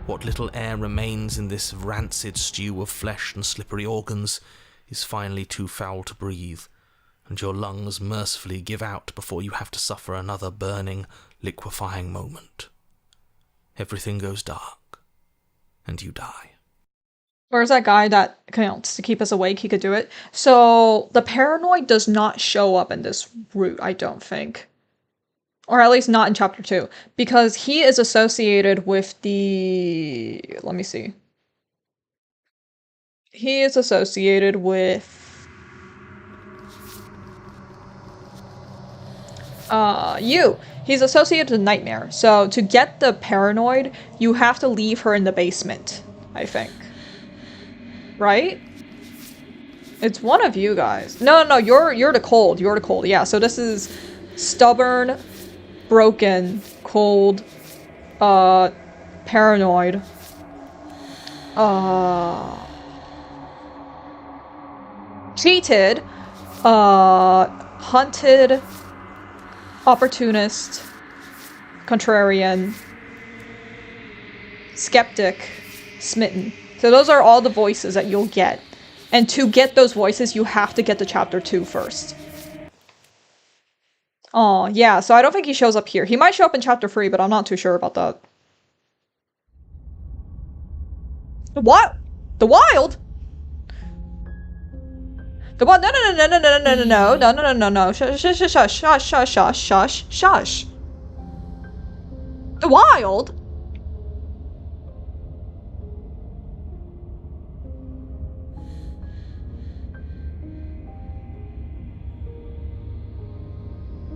What little air remains in this rancid stew of flesh and slippery organs is finally too foul to breathe, and your lungs mercifully give out before you have to suffer another burning, liquefying moment. Everything goes dark, and you die. Where's that guy that counts to keep us awake? He could do it. So the paranoid does not show up in this route, I don't think. Or at least not in chapter 2. Because he is associated with the... Let me see. He is associated with... you. He's associated with Nightmare. So to get the paranoid, you have to leave her in the basement, I think. Right? It's one of you guys. No, you're the cold. You're the cold. Yeah, so this is stubborn, broken, cold, paranoid. Cheated, hunted, opportunist, contrarian, skeptic, smitten. So those are all the voices that you'll get. And to get those voices, you have to get to chapter 2 first. Oh, yeah, so I don't think he shows up here. He might show up in chapter 3, but I'm not too sure about that. The what? The wild? The what? No. Shush. The wild?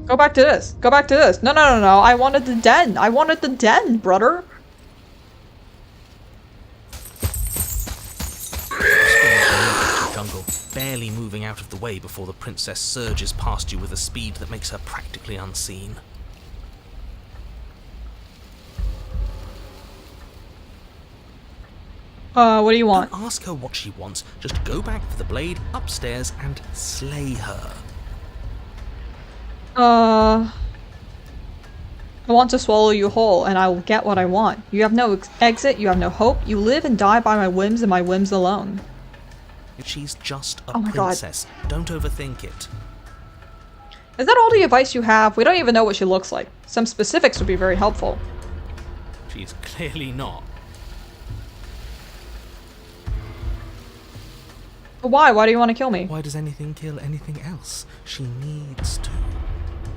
Go back to this. No. I wanted the den, brother. Jungle, barely moving out of the way before the princess surges past you with a speed that makes her practically unseen. What do you want? Don't ask her what she wants. Just go back for the blade upstairs and slay her. I want to swallow you whole, and I will get what I want. You have no exit, you have no hope, you live and die by my whims and my whims alone. She's just a Oh my princess. Don't overthink it. Is that all the advice you have? We don't even know what she looks like. Some specifics would be very helpful. She's clearly not. Why? Why do you want to kill me? Why does anything kill anything else? She needs to.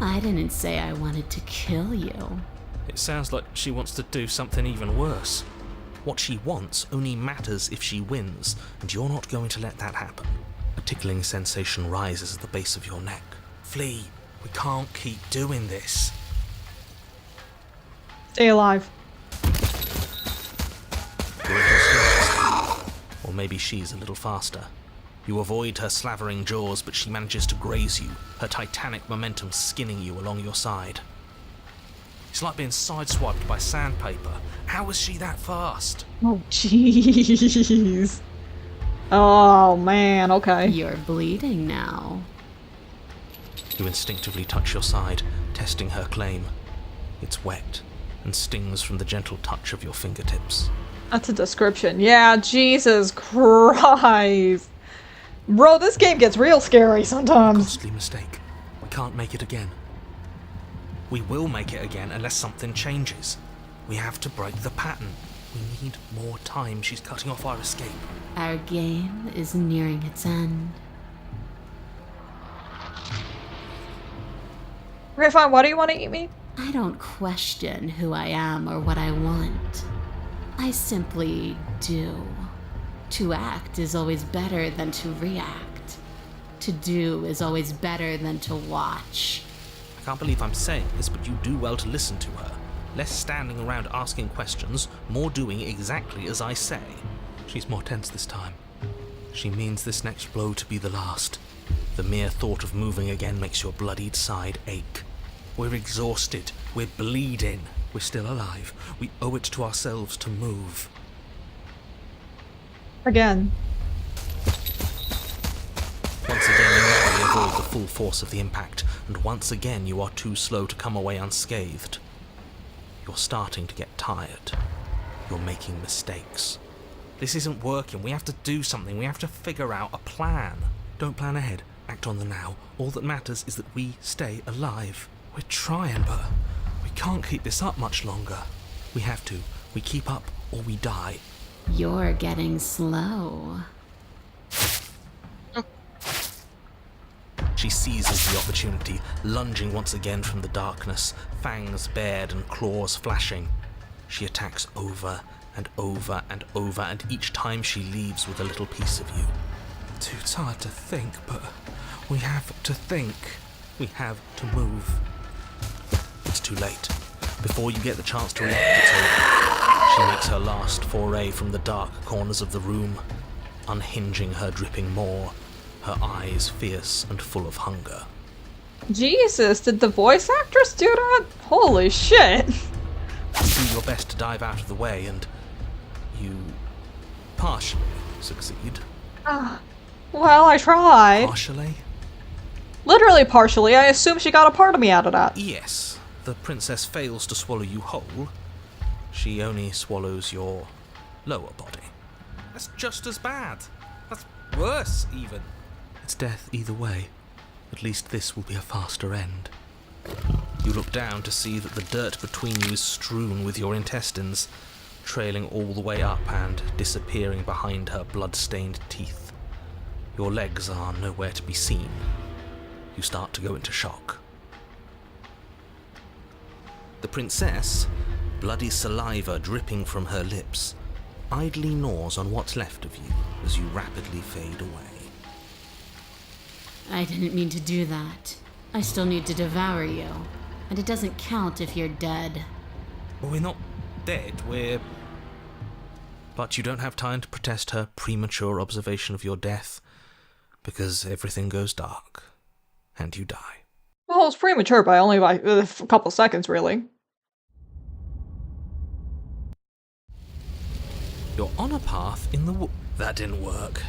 I didn't say I wanted to kill you. It sounds like she wants to do something even worse. What she wants only matters if she wins, and you're not going to let that happen. A tickling sensation rises at the base of your neck. Flee. We can't keep doing this. Stay alive. You're at her slowest. Or maybe she's a little faster. You avoid her slavering jaws, but she manages to graze you, her titanic momentum skinning you along your side. It's like being sideswiped by sandpaper. How is she that fast? Oh, jeez. Oh, man, okay. You're bleeding now. You instinctively touch your side, testing her claim. It's wet and stings from the gentle touch of your fingertips. That's a description. Yeah, Jesus Christ. Bro, this game gets real scary sometimes. Costly mistake. We can't make it again. We will make it again unless something changes. We have to break the pattern. We need more time. She's cutting off our escape. Our game is nearing its end. Okay, fine. Why do you want to eat me? I don't question who I am or what I want. I simply do. To act is always better than to react. To do is always better than to watch. I can't believe I'm saying this, but you do well to listen to her. Less standing around asking questions, more doing exactly as I say. She's more tense this time. She means this next blow to be the last. The mere thought of moving again makes your bloodied side ache. We're exhausted. We're bleeding. We're still alive. We owe it to ourselves to move. Again. Once again, you narrowly avoid the full force of the impact, and once again you are too slow to come away unscathed. You're starting to get tired. You're making mistakes. This isn't working. We have to do something. We have to figure out a plan. Don't plan ahead. Act on the now. All that matters is that we stay alive. We're trying, but we can't keep this up much longer. We have to. We keep up or we die. You're getting slow. She seizes the opportunity, lunging once again from the darkness, fangs bared and claws flashing. She attacks over and over and over, and each time she leaves with a little piece of you. Too tired to think, but we have to think. We have to move. It's too late. Before you get the chance to react, it's over. She makes her last foray from the dark corners of the room, unhinging her dripping maw, her eyes fierce and full of hunger. Jesus, did the voice actress do that? Holy shit. You do your best to dive out of the way, and you partially succeed. Well, I tried. Partially? Literally partially. I assume she got a part of me out of that. Yes. The princess fails to swallow you whole. She only swallows your lower body. That's just as bad. That's worse, even. It's death either way. At least this will be a faster end. You look down to see that the dirt between you is strewn with your intestines, trailing all the way up and disappearing behind her blood-stained teeth. Your legs are nowhere to be seen. You start to go into shock. The princess, bloody saliva dripping from her lips, idly gnaws on what's left of you as you rapidly fade away. I didn't mean to do that. I still need to devour you. And it doesn't count if you're dead. Well, we're not dead, we're... But you don't have time to protest her premature observation of your death, because everything goes dark, and you die. Well, it's premature by only by a couple seconds, really. You're on a path in the That didn't work.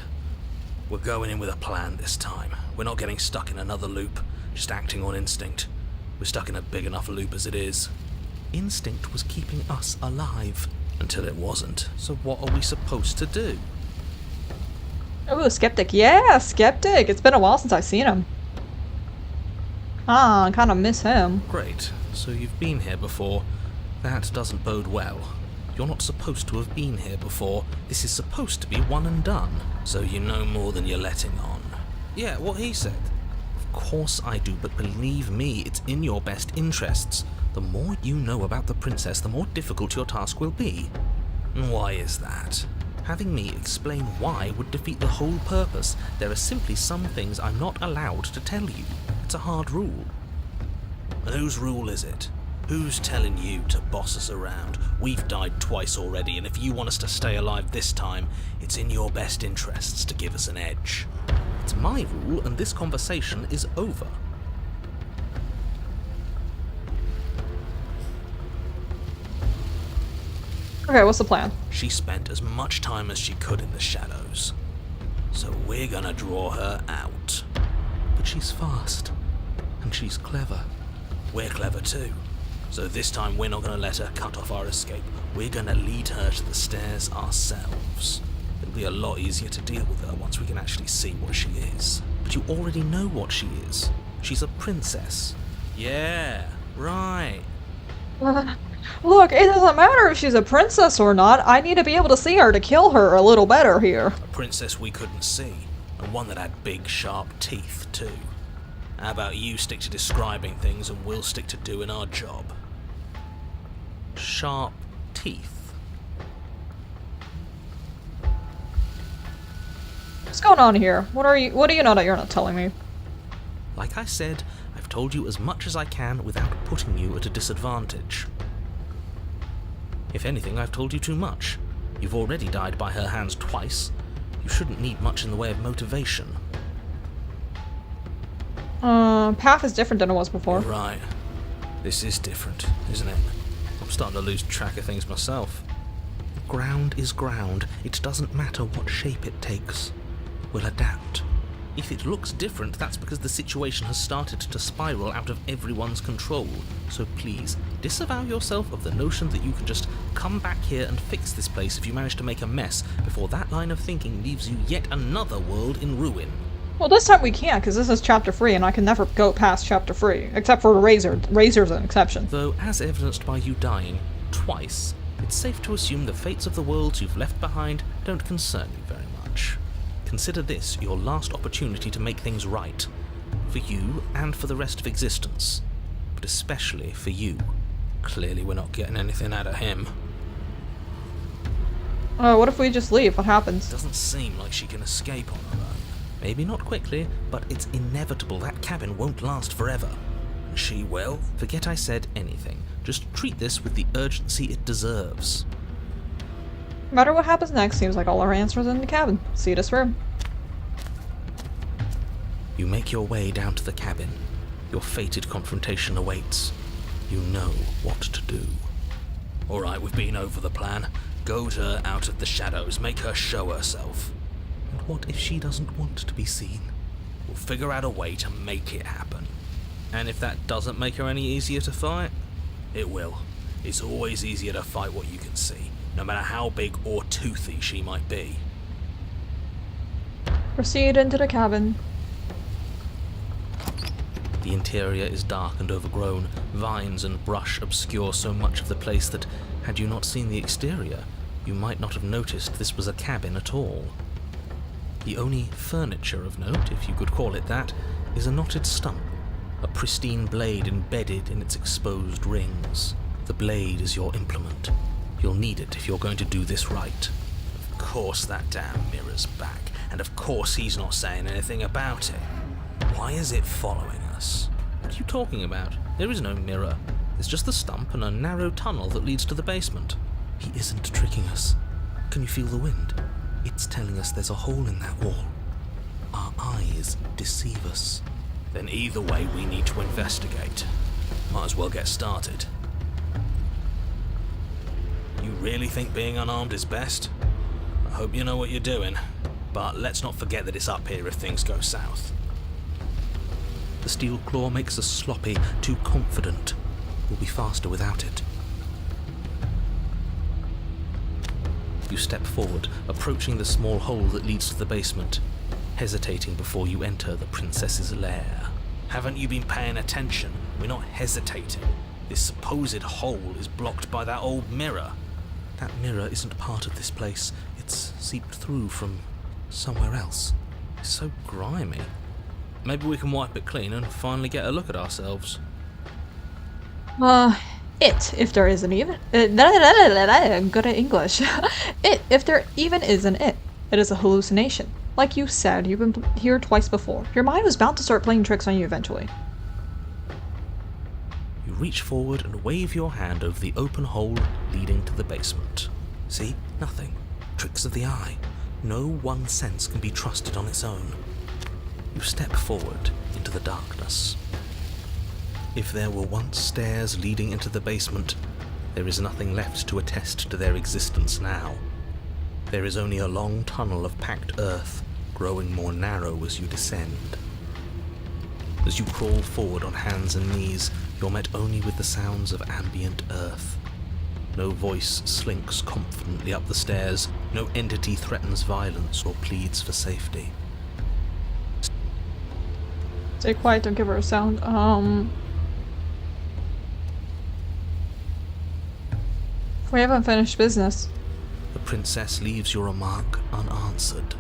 We're going in with a plan this time. We're not getting stuck in another loop, just acting on instinct. We're stuck in a big enough loop as it is. Instinct was keeping us alive, until it wasn't. So what are we supposed to do? Oh, Skeptic. Yeah, Skeptic. It's been a while since I've seen him. I kind of miss him. Great. So you've been here before. That doesn't bode well. You're not supposed to have been here before. This is supposed to be one and done. So you know more than you're letting on. Yeah, what he said. Of course I do, but believe me, it's in your best interests. The more you know about the princess, the more difficult your task will be. And why is that? Having me explain why would defeat the whole purpose. There are simply some things I'm not allowed to tell you. It's a hard rule. And whose rule is it? Who's telling you to boss us around? We've died twice already, and if you want us to stay alive this time, it's in your best interests to give us an edge. It's my rule, and this conversation is over. Okay, what's the plan? She spent as much time as she could in the shadows. So we're gonna draw her out. But she's fast, and she's clever. We're clever too. So this time we're not gonna let her cut off our escape. We're gonna lead her to the stairs ourselves. It'll be a lot easier to deal with her once we can actually see what she is. But you already know what she is. She's a princess. Yeah, right. Look, it doesn't matter if she's a princess or not. I need to be able to see her to kill her a little better here. A princess we couldn't see, and one that had big, sharp teeth too. How about you stick to describing things and we'll stick to doing our job? Sharp teeth. What's going on here? What do you know that you're not telling me? Like I said, I've told you as much as I can without putting you at a disadvantage. If anything, I've told you too much. You've already died by her hands twice. You shouldn't need much in the way of motivation. Path is different than it was before. You're right. This is different, isn't it? I'm starting to lose track of things myself. Ground is ground. It doesn't matter what shape it takes. We'll adapt. If it looks different, that's because the situation has started to spiral out of everyone's control. So please, disavow yourself of the notion that you can just come back here and fix this place if you manage to make a mess before that line of thinking leaves you yet another world in ruin. Well, this time we can't, because this is chapter 3, and I can never go past chapter 3, except for Razor. Razor's an exception. Though, as evidenced by you dying twice, it's safe to assume the fates of the worlds you've left behind don't concern you very much. Consider this your last opportunity to make things right. For you, and for the rest of existence. But especially for you. Clearly we're not getting anything out of him. What if we just leave? What happens? Doesn't seem like she can escape on her own. Maybe not quickly, but it's inevitable. That cabin won't last forever. And she will? Forget I said anything. Just treat this with the urgency it deserves. No matter what happens next, seems like all our answers in the cabin. See this room. You make your way down to the cabin. Your fated confrontation awaits. You know what to do. Alright, we've been over the plan. Goad her out of the shadows, make her show herself. And what if she doesn't want to be seen? We'll figure out a way to make it happen. And if that doesn't make her any easier to fight? It will. It's always easier to fight what you can see, no matter how big or toothy she might be. Proceed into the cabin. The interior is dark and overgrown. Vines and brush obscure so much of the place that, had you not seen the exterior, you might not have noticed this was a cabin at all. The only furniture of note, if you could call it that, is a knotted stump, a pristine blade embedded in its exposed rings. The blade is your implement. You'll need it if you're going to do this right. Of course that damn mirror's back, and of course he's not saying anything about it. Why is it following us? What are you talking about? There is no mirror. There's just the stump and a narrow tunnel that leads to the basement. He isn't tricking us. Can you feel the wind? It's telling us there's a hole in that wall. Our eyes deceive us. Then either way we need to investigate. Might as well get started. You really think being unarmed is best? I hope you know what you're doing. But let's not forget that it's up here if things go south. The steel claw makes us sloppy, too confident. We'll be faster without it. You step forward, approaching the small hole that leads to the basement, hesitating before you enter the princess's lair. Haven't you been paying attention? We're not hesitating. This supposed hole is blocked by that old mirror. That mirror isn't part of this place. It's seeped through from somewhere else. It's so grimy. Maybe we can wipe it clean and finally get a look at ourselves. If there is an even. I'm good at English. If there even is an it. It is a hallucination. Like you said, you've been here twice before. Your mind was bound to start playing tricks on you eventually. You reach forward and wave your hand over the open hole leading to the basement. See? Nothing. Tricks of the eye. No one sense can be trusted on its own. You step forward into the darkness. If there were once stairs leading into the basement, there is nothing left to attest to their existence now. There is only a long tunnel of packed earth, growing more narrow as you descend. As you crawl forward on hands and knees, you're met only with the sounds of ambient earth. No voice slinks confidently up the stairs, no entity threatens violence or pleads for safety. Stay quiet, don't give her a sound. We haven't finished business. The princess leaves your remark unanswered.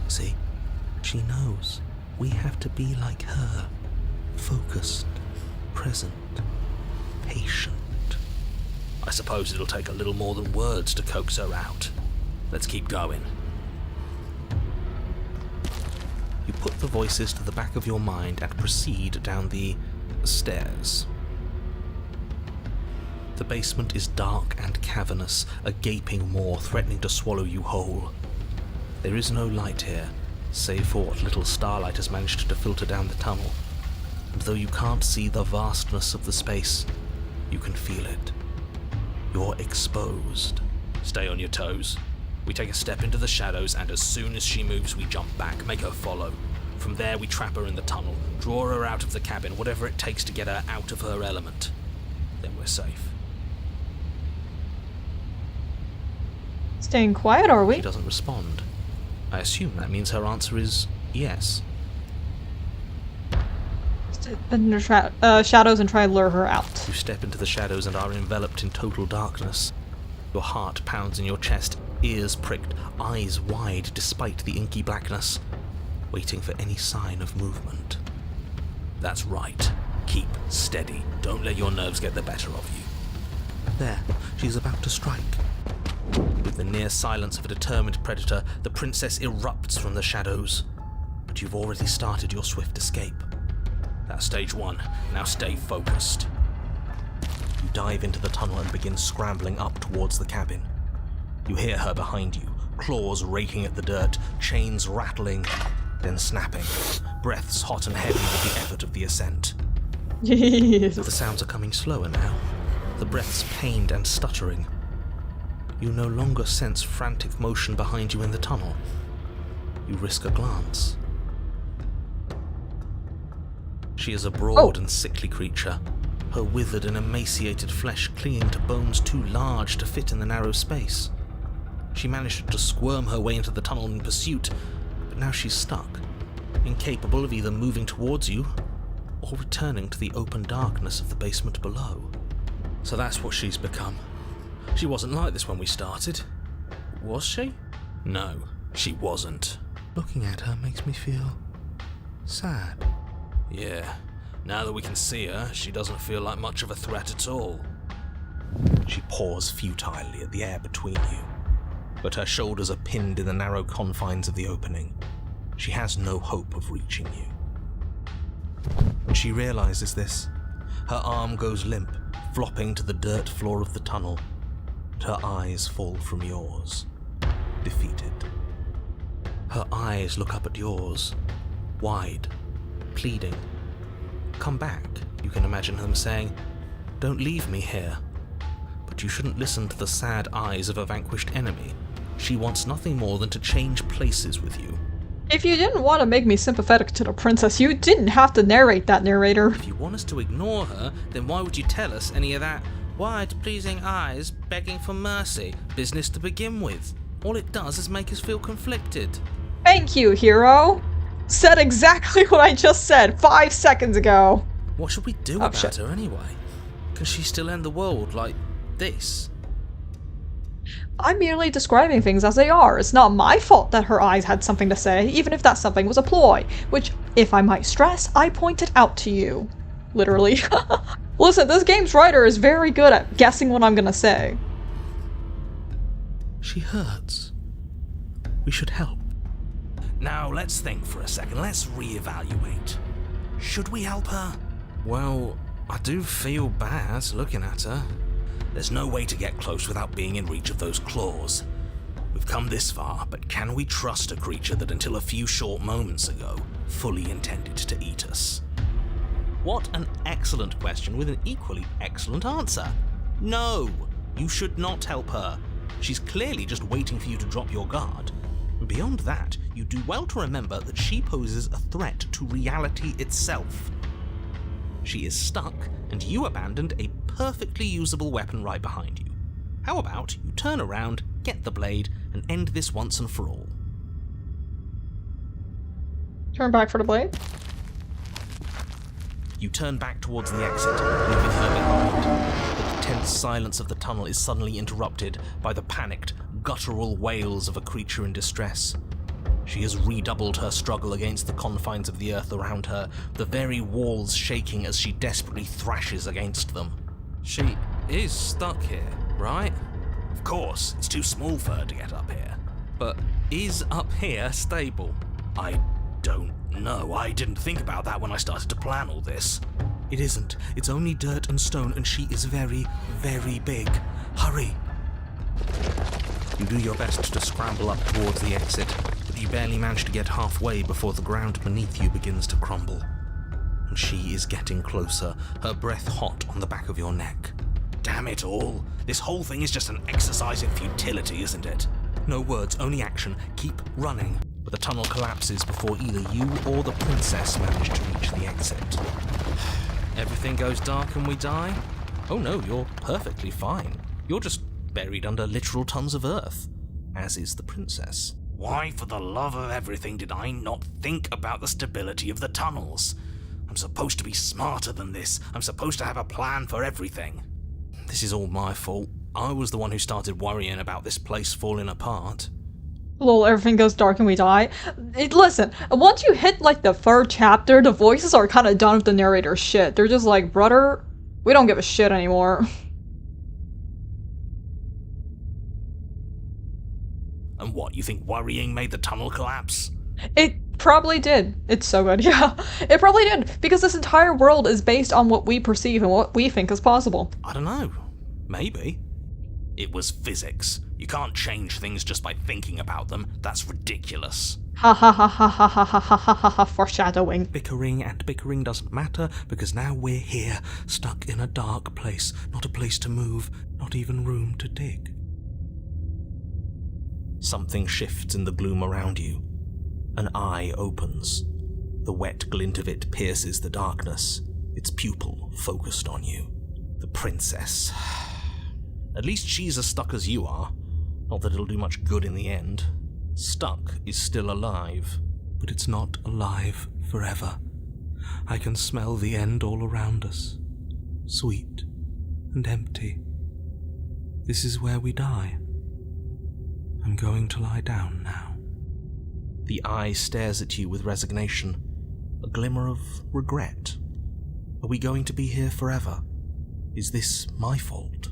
See? She knows. We have to be like her. Focused, present, patient. I suppose it'll take a little more than words to coax her out. Let's keep going. You put the voices to the back of your mind and proceed down the stairs. The basement is dark and cavernous, a gaping maw threatening to swallow you whole. There is no light here, save for what little starlight has managed to filter down the tunnel. And though you can't see the vastness of the space, you can feel it. You're exposed. Stay on your toes. We take a step into the shadows, and as soon as she moves, we jump back, make her follow. From there, we trap her in the tunnel, draw her out of the cabin, whatever it takes to get her out of her element. Then we're safe. Staying quiet, are we? She doesn't respond. I assume that means her answer is yes. Step into shadows and try to lure her out. You step into the shadows and are enveloped in total darkness. Your heart pounds in your chest, ears pricked, eyes wide despite the inky blackness, waiting for any sign of movement. That's right. Keep steady. Don't let your nerves get the better of you. There, she's about to strike. With the near silence of a determined predator, the princess erupts from the shadows. But you've already started your swift escape. That's stage one. Now stay focused. You dive into the tunnel and begin scrambling up towards the cabin. You hear her behind you, claws raking at the dirt, chains rattling, then snapping, breaths hot and heavy with the effort of the ascent. Jeez. The sounds are coming slower now, the breaths pained and stuttering. You no longer sense frantic motion behind you in the tunnel. You risk a glance. She is a broad and sickly creature, her withered and emaciated flesh clinging to bones too large to fit in the narrow space. She managed to squirm her way into the tunnel in pursuit, but now she's stuck, incapable of either moving towards you or returning to the open darkness of the basement below. So that's what she's become. She wasn't like this when we started. Was she? No, she wasn't. Looking at her makes me feel sad. Yeah, now that we can see her, she doesn't feel like much of a threat at all. She paws futilely at the air between you, but her shoulders are pinned in the narrow confines of the opening. She has no hope of reaching you. When she realizes this, her arm goes limp, flopping to the dirt floor of the tunnel, and her eyes fall from yours, defeated. Her eyes look up at yours, wide, pleading. Come back, you can imagine them saying. Don't leave me here. But you shouldn't listen to the sad eyes of a vanquished enemy. She wants nothing more than to change places with you. If you didn't want to make me sympathetic to the princess, you didn't have to narrate that, narrator. If you want us to ignore her, then why would you tell us any of that wide-pleasing eyes begging for mercy business to begin with? All it does is make us feel conflicted. Thank you, hero. Said exactly what I just said 5 seconds ago. What should we do about her anyway? Can she still end the world like this? I'm merely describing things as they are. It's not my fault that her eyes had something to say, even if that something was a ploy, which, if I might stress, I pointed out to you. Literally. Listen, this game's writer is very good at guessing what I'm gonna say. She hurts. We should help. Now, let's think for a second. Let's reevaluate. Should we help her? Well, I do feel bad looking at her. There's no way to get close without being in reach of those claws. We've come this far, but can we trust a creature that until a few short moments ago fully intended to eat us? What an excellent question with an equally excellent answer. No, you should not help her. She's clearly just waiting for you to drop your guard. And beyond that, you do well to remember that she poses a threat to reality itself. She is stuck, and you abandoned a perfectly usable weapon right behind you. How about you turn around, get the blade, and end this once and for all? Turn back for the blade. You turn back towards the exit, leaving her behind. But the tense silence of the tunnel is suddenly interrupted by the panicked, guttural wails of a creature in distress. She has redoubled her struggle against the confines of the earth around her, the very walls shaking as she desperately thrashes against them. She is stuck here, right? Of course, it's too small for her to get up here. But is up here stable? I don't know. I didn't think about that when I started to plan all this. It isn't. It's only dirt and stone, and she is very, very big. Hurry! You do your best to scramble up towards the exit, but you barely manage to get halfway before the ground beneath you begins to crumble. And she is getting closer, her breath hot on the back of your neck. Damn it all. This whole thing is just an exercise in futility, isn't it? No words, only action. Keep running. But the tunnel collapses before either you or the princess manage to reach the exit. Everything goes dark and we die? Oh no, you're perfectly fine. You're just buried under literal tons of earth, as is the princess. Why, for the love of everything, did I not think about the stability of the tunnels? I'm supposed to be smarter than this. I'm supposed to have a plan for everything. This is all my fault. I was the one who started worrying about this place falling apart. Lol, everything goes dark and we die. Listen, once you hit like the third chapter, the voices are kind of done with the narrator's shit. They're just like, brother, we don't give a shit anymore. And what, you think worrying made the tunnel collapse? It probably did. It's so good, yeah. It probably did, because this entire world is based on what we perceive and what we think is possible. I don't know. Maybe. It was physics. You can't change things just by thinking about them. That's ridiculous. Ha ha ha ha ha ha ha ha ha ha ha, foreshadowing. Bickering and bickering doesn't matter, because now we're here, stuck in a dark place. Not a place to move, not even room to dig. Something shifts in the gloom around you. An eye opens. The wet glint of it pierces the darkness, its pupil focused on you. The princess. At least she's as stuck as you are. Not that it'll do much good in the end. Stuck is still alive, but it's not alive forever. I can smell the end all around us. Sweet and empty. This is where we die. I'm going to lie down now. The eye stares at you with resignation, a glimmer of regret. Are we going to be here forever? Is this my fault?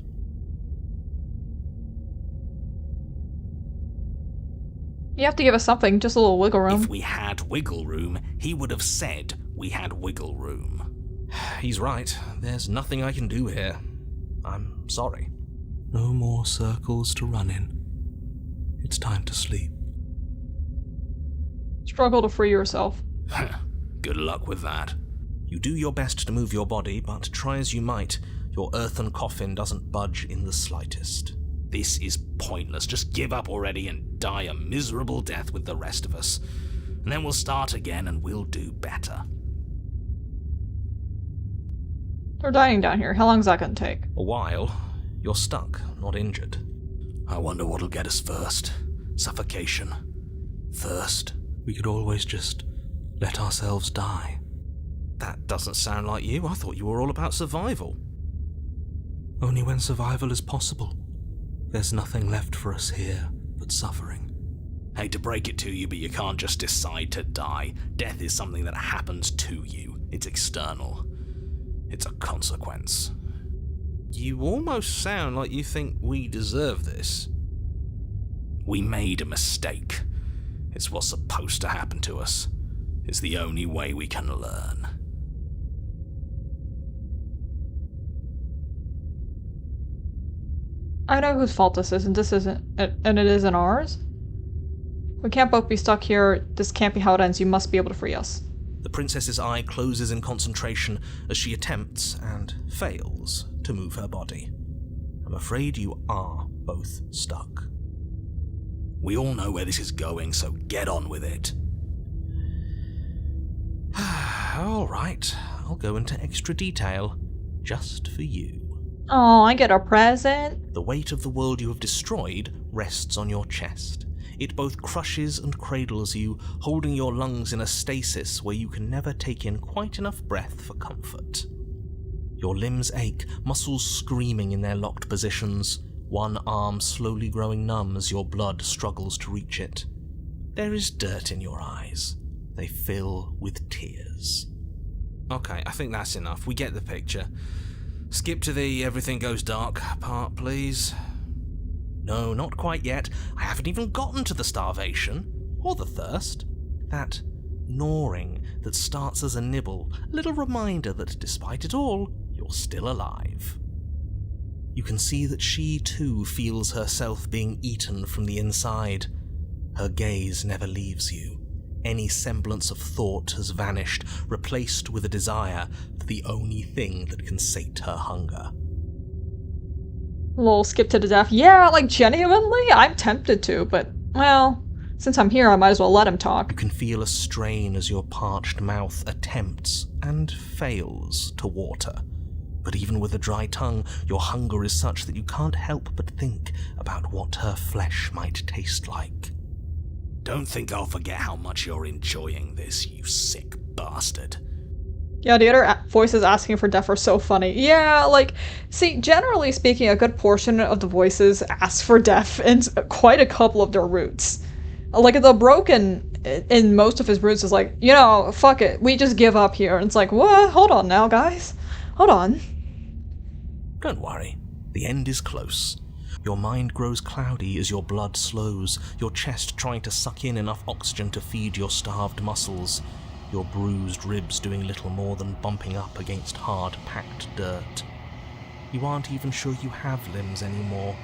You have to give us something, just a little wiggle room. If we had wiggle room, he would have said we had wiggle room. He's right. There's nothing I can do here. I'm sorry. No more circles to run in. It's time to sleep. Struggle to free yourself. Good luck with that. You do your best to move your body, but try as you might, your earthen coffin doesn't budge in the slightest. This is pointless. Just give up already and die a miserable death with the rest of us. And then we'll start again and we'll do better. They're dying down here. How long is that gonna take? A while. You're stuck, not injured. I wonder what'll get us first. Suffocation. Thirst. We could always just let ourselves die. That doesn't sound like you. I thought you were all about survival. Only when survival is possible. There's nothing left for us here but suffering. Hate to break it to you, but you can't just decide to die. Death is something that happens to you. It's external. It's a consequence. You almost sound like you think we deserve this. We made a mistake. It's what's supposed to happen to us. It's the only way we can learn. I know whose fault this is, and it isn't ours. We can't both be stuck here. This can't be how it ends. You must be able to free us. The princess's eye closes in concentration as she attempts, and fails, to move her body. I'm afraid you are both stuck. We all know where this is going, so get on with it. All right, I'll go into extra detail, just for you. Oh, I get a present? The weight of the world you have destroyed rests on your chest. It both crushes and cradles you, holding your lungs in a stasis where you can never take in quite enough breath for comfort. Your limbs ache, muscles screaming in their locked positions, one arm slowly growing numb as your blood struggles to reach it. There is dirt in your eyes. They fill with tears. Okay, I think that's enough. We get the picture. Skip to the everything goes dark part, please. No, not quite yet. I haven't even gotten to the starvation, or the thirst. That gnawing that starts as a nibble, a little reminder that despite it all, you're still alive. You can see that she too feels herself being eaten from the inside. Her gaze never leaves you. Any semblance of thought has vanished, replaced with a desire for the only thing that can sate her hunger. Lol, skip to the death. Yeah, like genuinely, I'm tempted to, but, well, since I'm here, I might as well let him talk. You can feel a strain as your parched mouth attempts, and fails, to water. But even with a dry tongue, your hunger is such that you can't help but think about what her flesh might taste like. Don't think I'll forget how much you're enjoying this, you sick bastard. Yeah, the other voices asking for death are so funny. Yeah, like, see, generally speaking, a good portion of the voices ask for death in quite a couple of their roots. Like, the broken in most of his roots is like, you know, fuck it, we just give up here. And it's like, what? Hold on now, guys. Hold on. Don't worry, the end is close. Your mind grows cloudy as your blood slows, your chest trying to suck in enough oxygen to feed your starved muscles, your bruised ribs doing little more than bumping up against hard, packed dirt. You aren't even sure you have limbs anymore,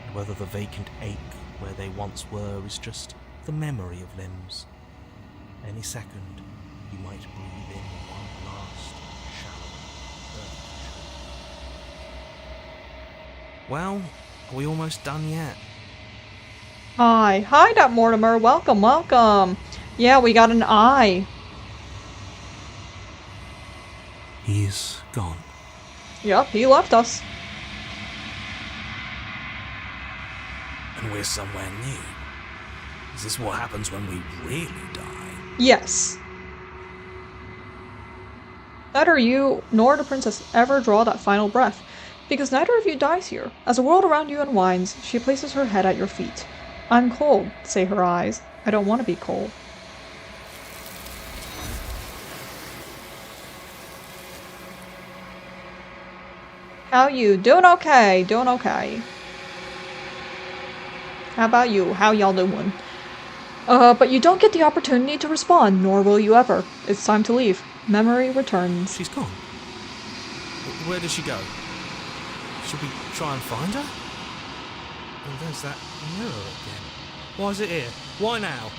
and whether the vacant ache where they once were is just the memory of limbs. Any second, you might breathe in one last shallow earth. Well, are we almost done yet? Hi, Dot Mortimer. Welcome, welcome. Yeah, we got an eye. He's gone. Yep, he left us. And we're somewhere new. Is this what happens when we really die? Yes. Neither you nor the princess ever draw that final breath, because neither of you dies here. As the world around you unwinds, she places her head at your feet. I'm cold, say her eyes. I don't want to be cold. How you? Doing okay, doing okay. How about you? How y'all doing? But you don't get the opportunity to respond, nor will you ever. It's time to leave. Memory returns. She's gone. Where did she go? Should we try and find her? Oh, there's that mirror again. Why is it here? Why now?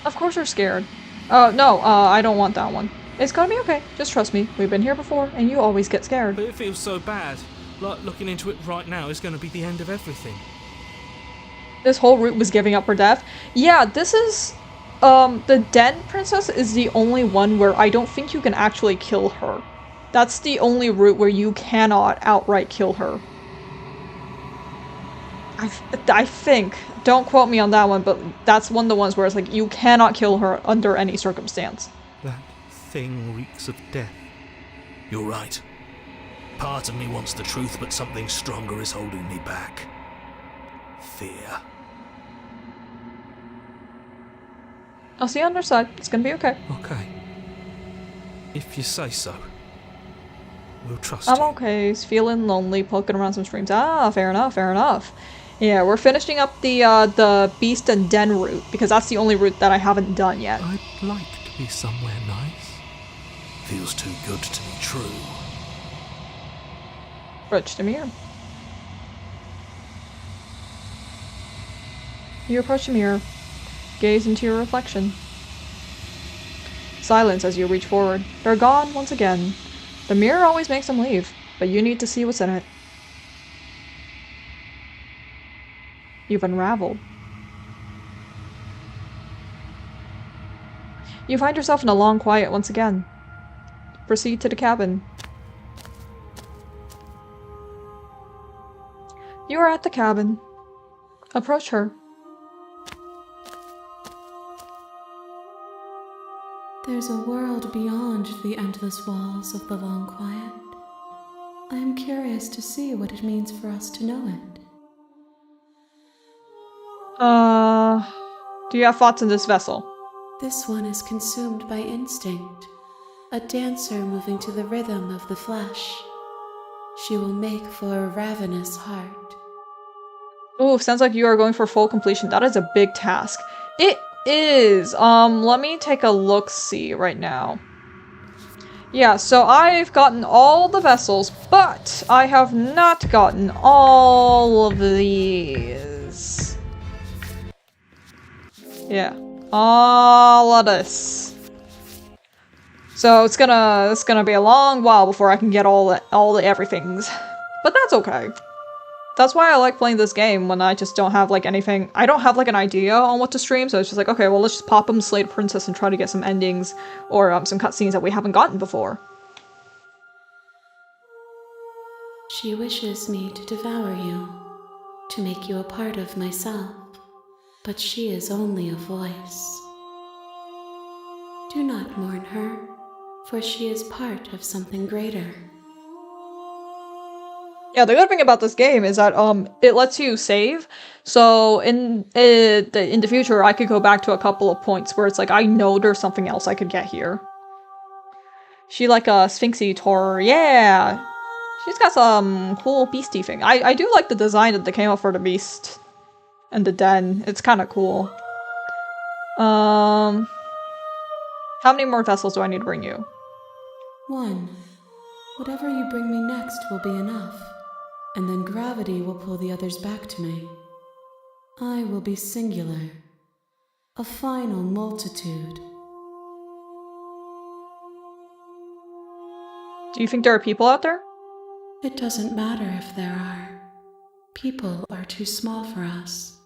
Of course you're scared. No, I don't want that one. It's gonna be okay. Just trust me. We've been here before, and you always get scared. But it feels so bad. Like, looking into it right now is going to be the end of everything. This whole route was giving up her death. Yeah, this is... the Den Princess is the only one where I don't think you can actually kill her. That's the only route where you cannot outright kill her. I think. Don't quote me on that one, but that's one of the ones where it's like, you cannot kill her under any circumstance. That thing reeks of death. You're right. part of me wants the truth, but something stronger is holding me back. Fear. I'll see you on their side. It's gonna be okay. Okay. If you say so. We'll trust you. I'm okay. He's feeling lonely, poking around some streams. Ah, fair enough, fair enough. Yeah, we're finishing up the Beast and Den route, because that's the only route that I haven't done yet. I'd like to be somewhere nice. Feels too good to be true. Approach the mirror. You approach the mirror. Gaze into your reflection. Silence as you reach forward. They're gone once again. The mirror always makes them leave, but you need to see what's in it. You've unraveled. You find yourself in a long quiet once again. Proceed to the cabin. You are at the cabin. Approach her. There's a world beyond the endless walls of the long quiet. I am curious to see what it means for us to know it. Do you have thoughts in this vessel? This one is consumed by instinct, a dancer moving to the rhythm of the flesh. She will make for a ravenous heart. Ooh, sounds like you are going for full completion. That is a big task. It is. Let me take a look-see right now. Yeah, so I've gotten all the vessels, but I have not gotten all of these. Yeah, all of this. So it's gonna be a long while before I can get all the everythings, but that's okay. That's why I like playing this game when I just don't have like anything. I don't have like an idea on what to stream, so it's just like, okay, well, let's just pop them Slate Princess and try to get some endings or some cutscenes that we haven't gotten before. She wishes me to devour you, to make you a part of myself, but she is only a voice. Do not mourn her, for she is part of something greater. Yeah, the good thing about this game is that it lets you save. So in the future, I could go back to a couple of points where it's like I know there's something else I could get here. She like a Sphinxy Tor, yeah. She's got some cool beastie thing. I do like the design that they came up for the beast and the den. It's kind of cool. How many more vessels do I need to bring you? 1. Whatever you bring me next will be enough. And then gravity will pull the others back to me. I will be singular, a final multitude. Do you think there are people out there? It doesn't matter if there are. People are too small for us.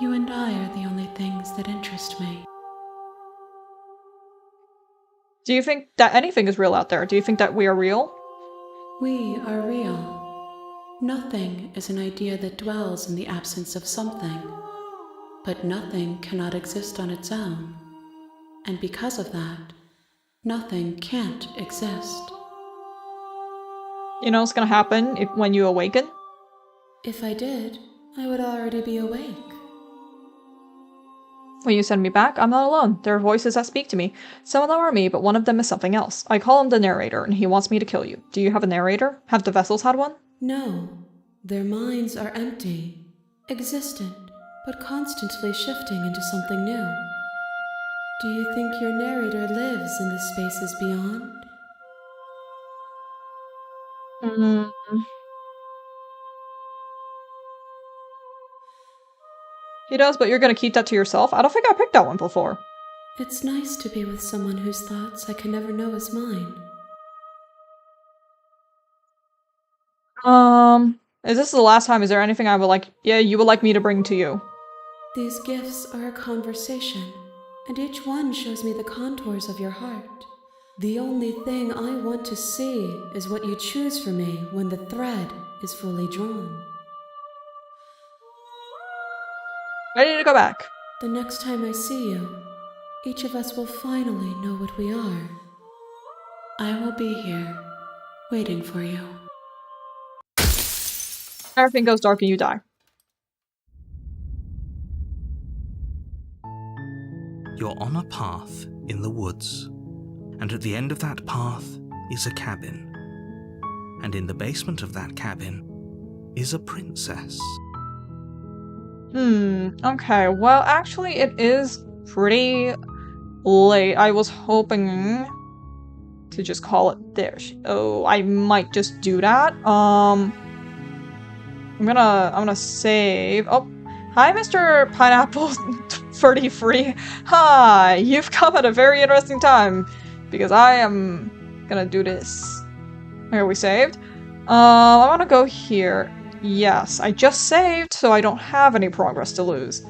You and I are the only things that interest me. Do you think that anything is real out there? Do you think that we are real? We are real. Nothing is an idea that dwells in the absence of something. But nothing cannot exist on its own. And because of that, nothing can't exist. You know what's gonna happen when you awaken? If I did, I would already be awake. When you send me back, I'm not alone. There are voices that speak to me. Some of them are me, but one of them is something else. I call him the narrator, and he wants me to kill you. Do you have a narrator? Have the vessels had one? No, their minds are empty, existent, but constantly shifting into something new. Do you think your narrator lives in the spaces beyond? He does, but you're gonna keep that to yourself? I don't think I picked that one before. It's nice to be with someone whose thoughts I can never know as mine. Is this the last time? Is there anything I would like, you would like me to bring to you? These gifts are a conversation, and each one shows me the contours of your heart. The only thing I want to see is what you choose for me when the thread is fully drawn. Ready to go back. The next time I see you, each of us will finally know what we are. I will be here, waiting for you. Everything goes dark and you die. You're on a path in the woods, and at the end of that path is a cabin. And in the basement of that cabin is a princess. Okay, well, actually, it is pretty late. I was hoping to just call it there. Oh, I might just do that. I'm gonna save. Oh, hi, Mr. Pineapple 33. Hi, you've come at a very interesting time because I am gonna do this. Here, we saved. I want to go here. Yes, I just saved, so I don't have any progress to lose.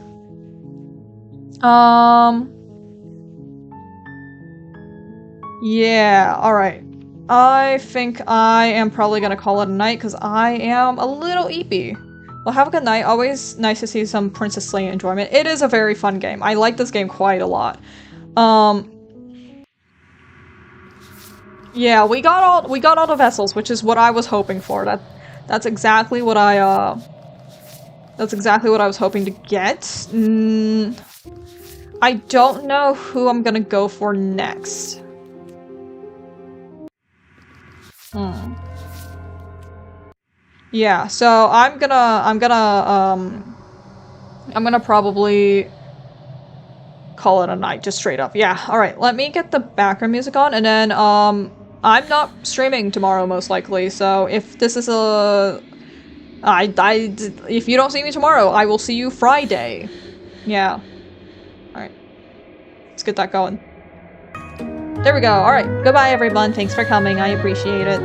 Yeah, alright. I think I am probably gonna call it a night, because I am a little eepy. Well, have a good night. Always nice to see some Princess Slay enjoyment. It is a very fun game. I like this game quite a lot. Yeah, we got all the vessels, which is what I was hoping for. That's exactly what I was hoping to get. I don't know who I'm gonna go for next. Yeah, so I'm gonna probably call it a night, just straight up. Yeah, alright, let me get the background music on, and then, I'm not streaming tomorrow, most likely, so if this is if you don't see me tomorrow, I will see you Friday. Yeah. Alright. Let's get that going. There we go. Alright, goodbye everyone, thanks for coming, I appreciate it.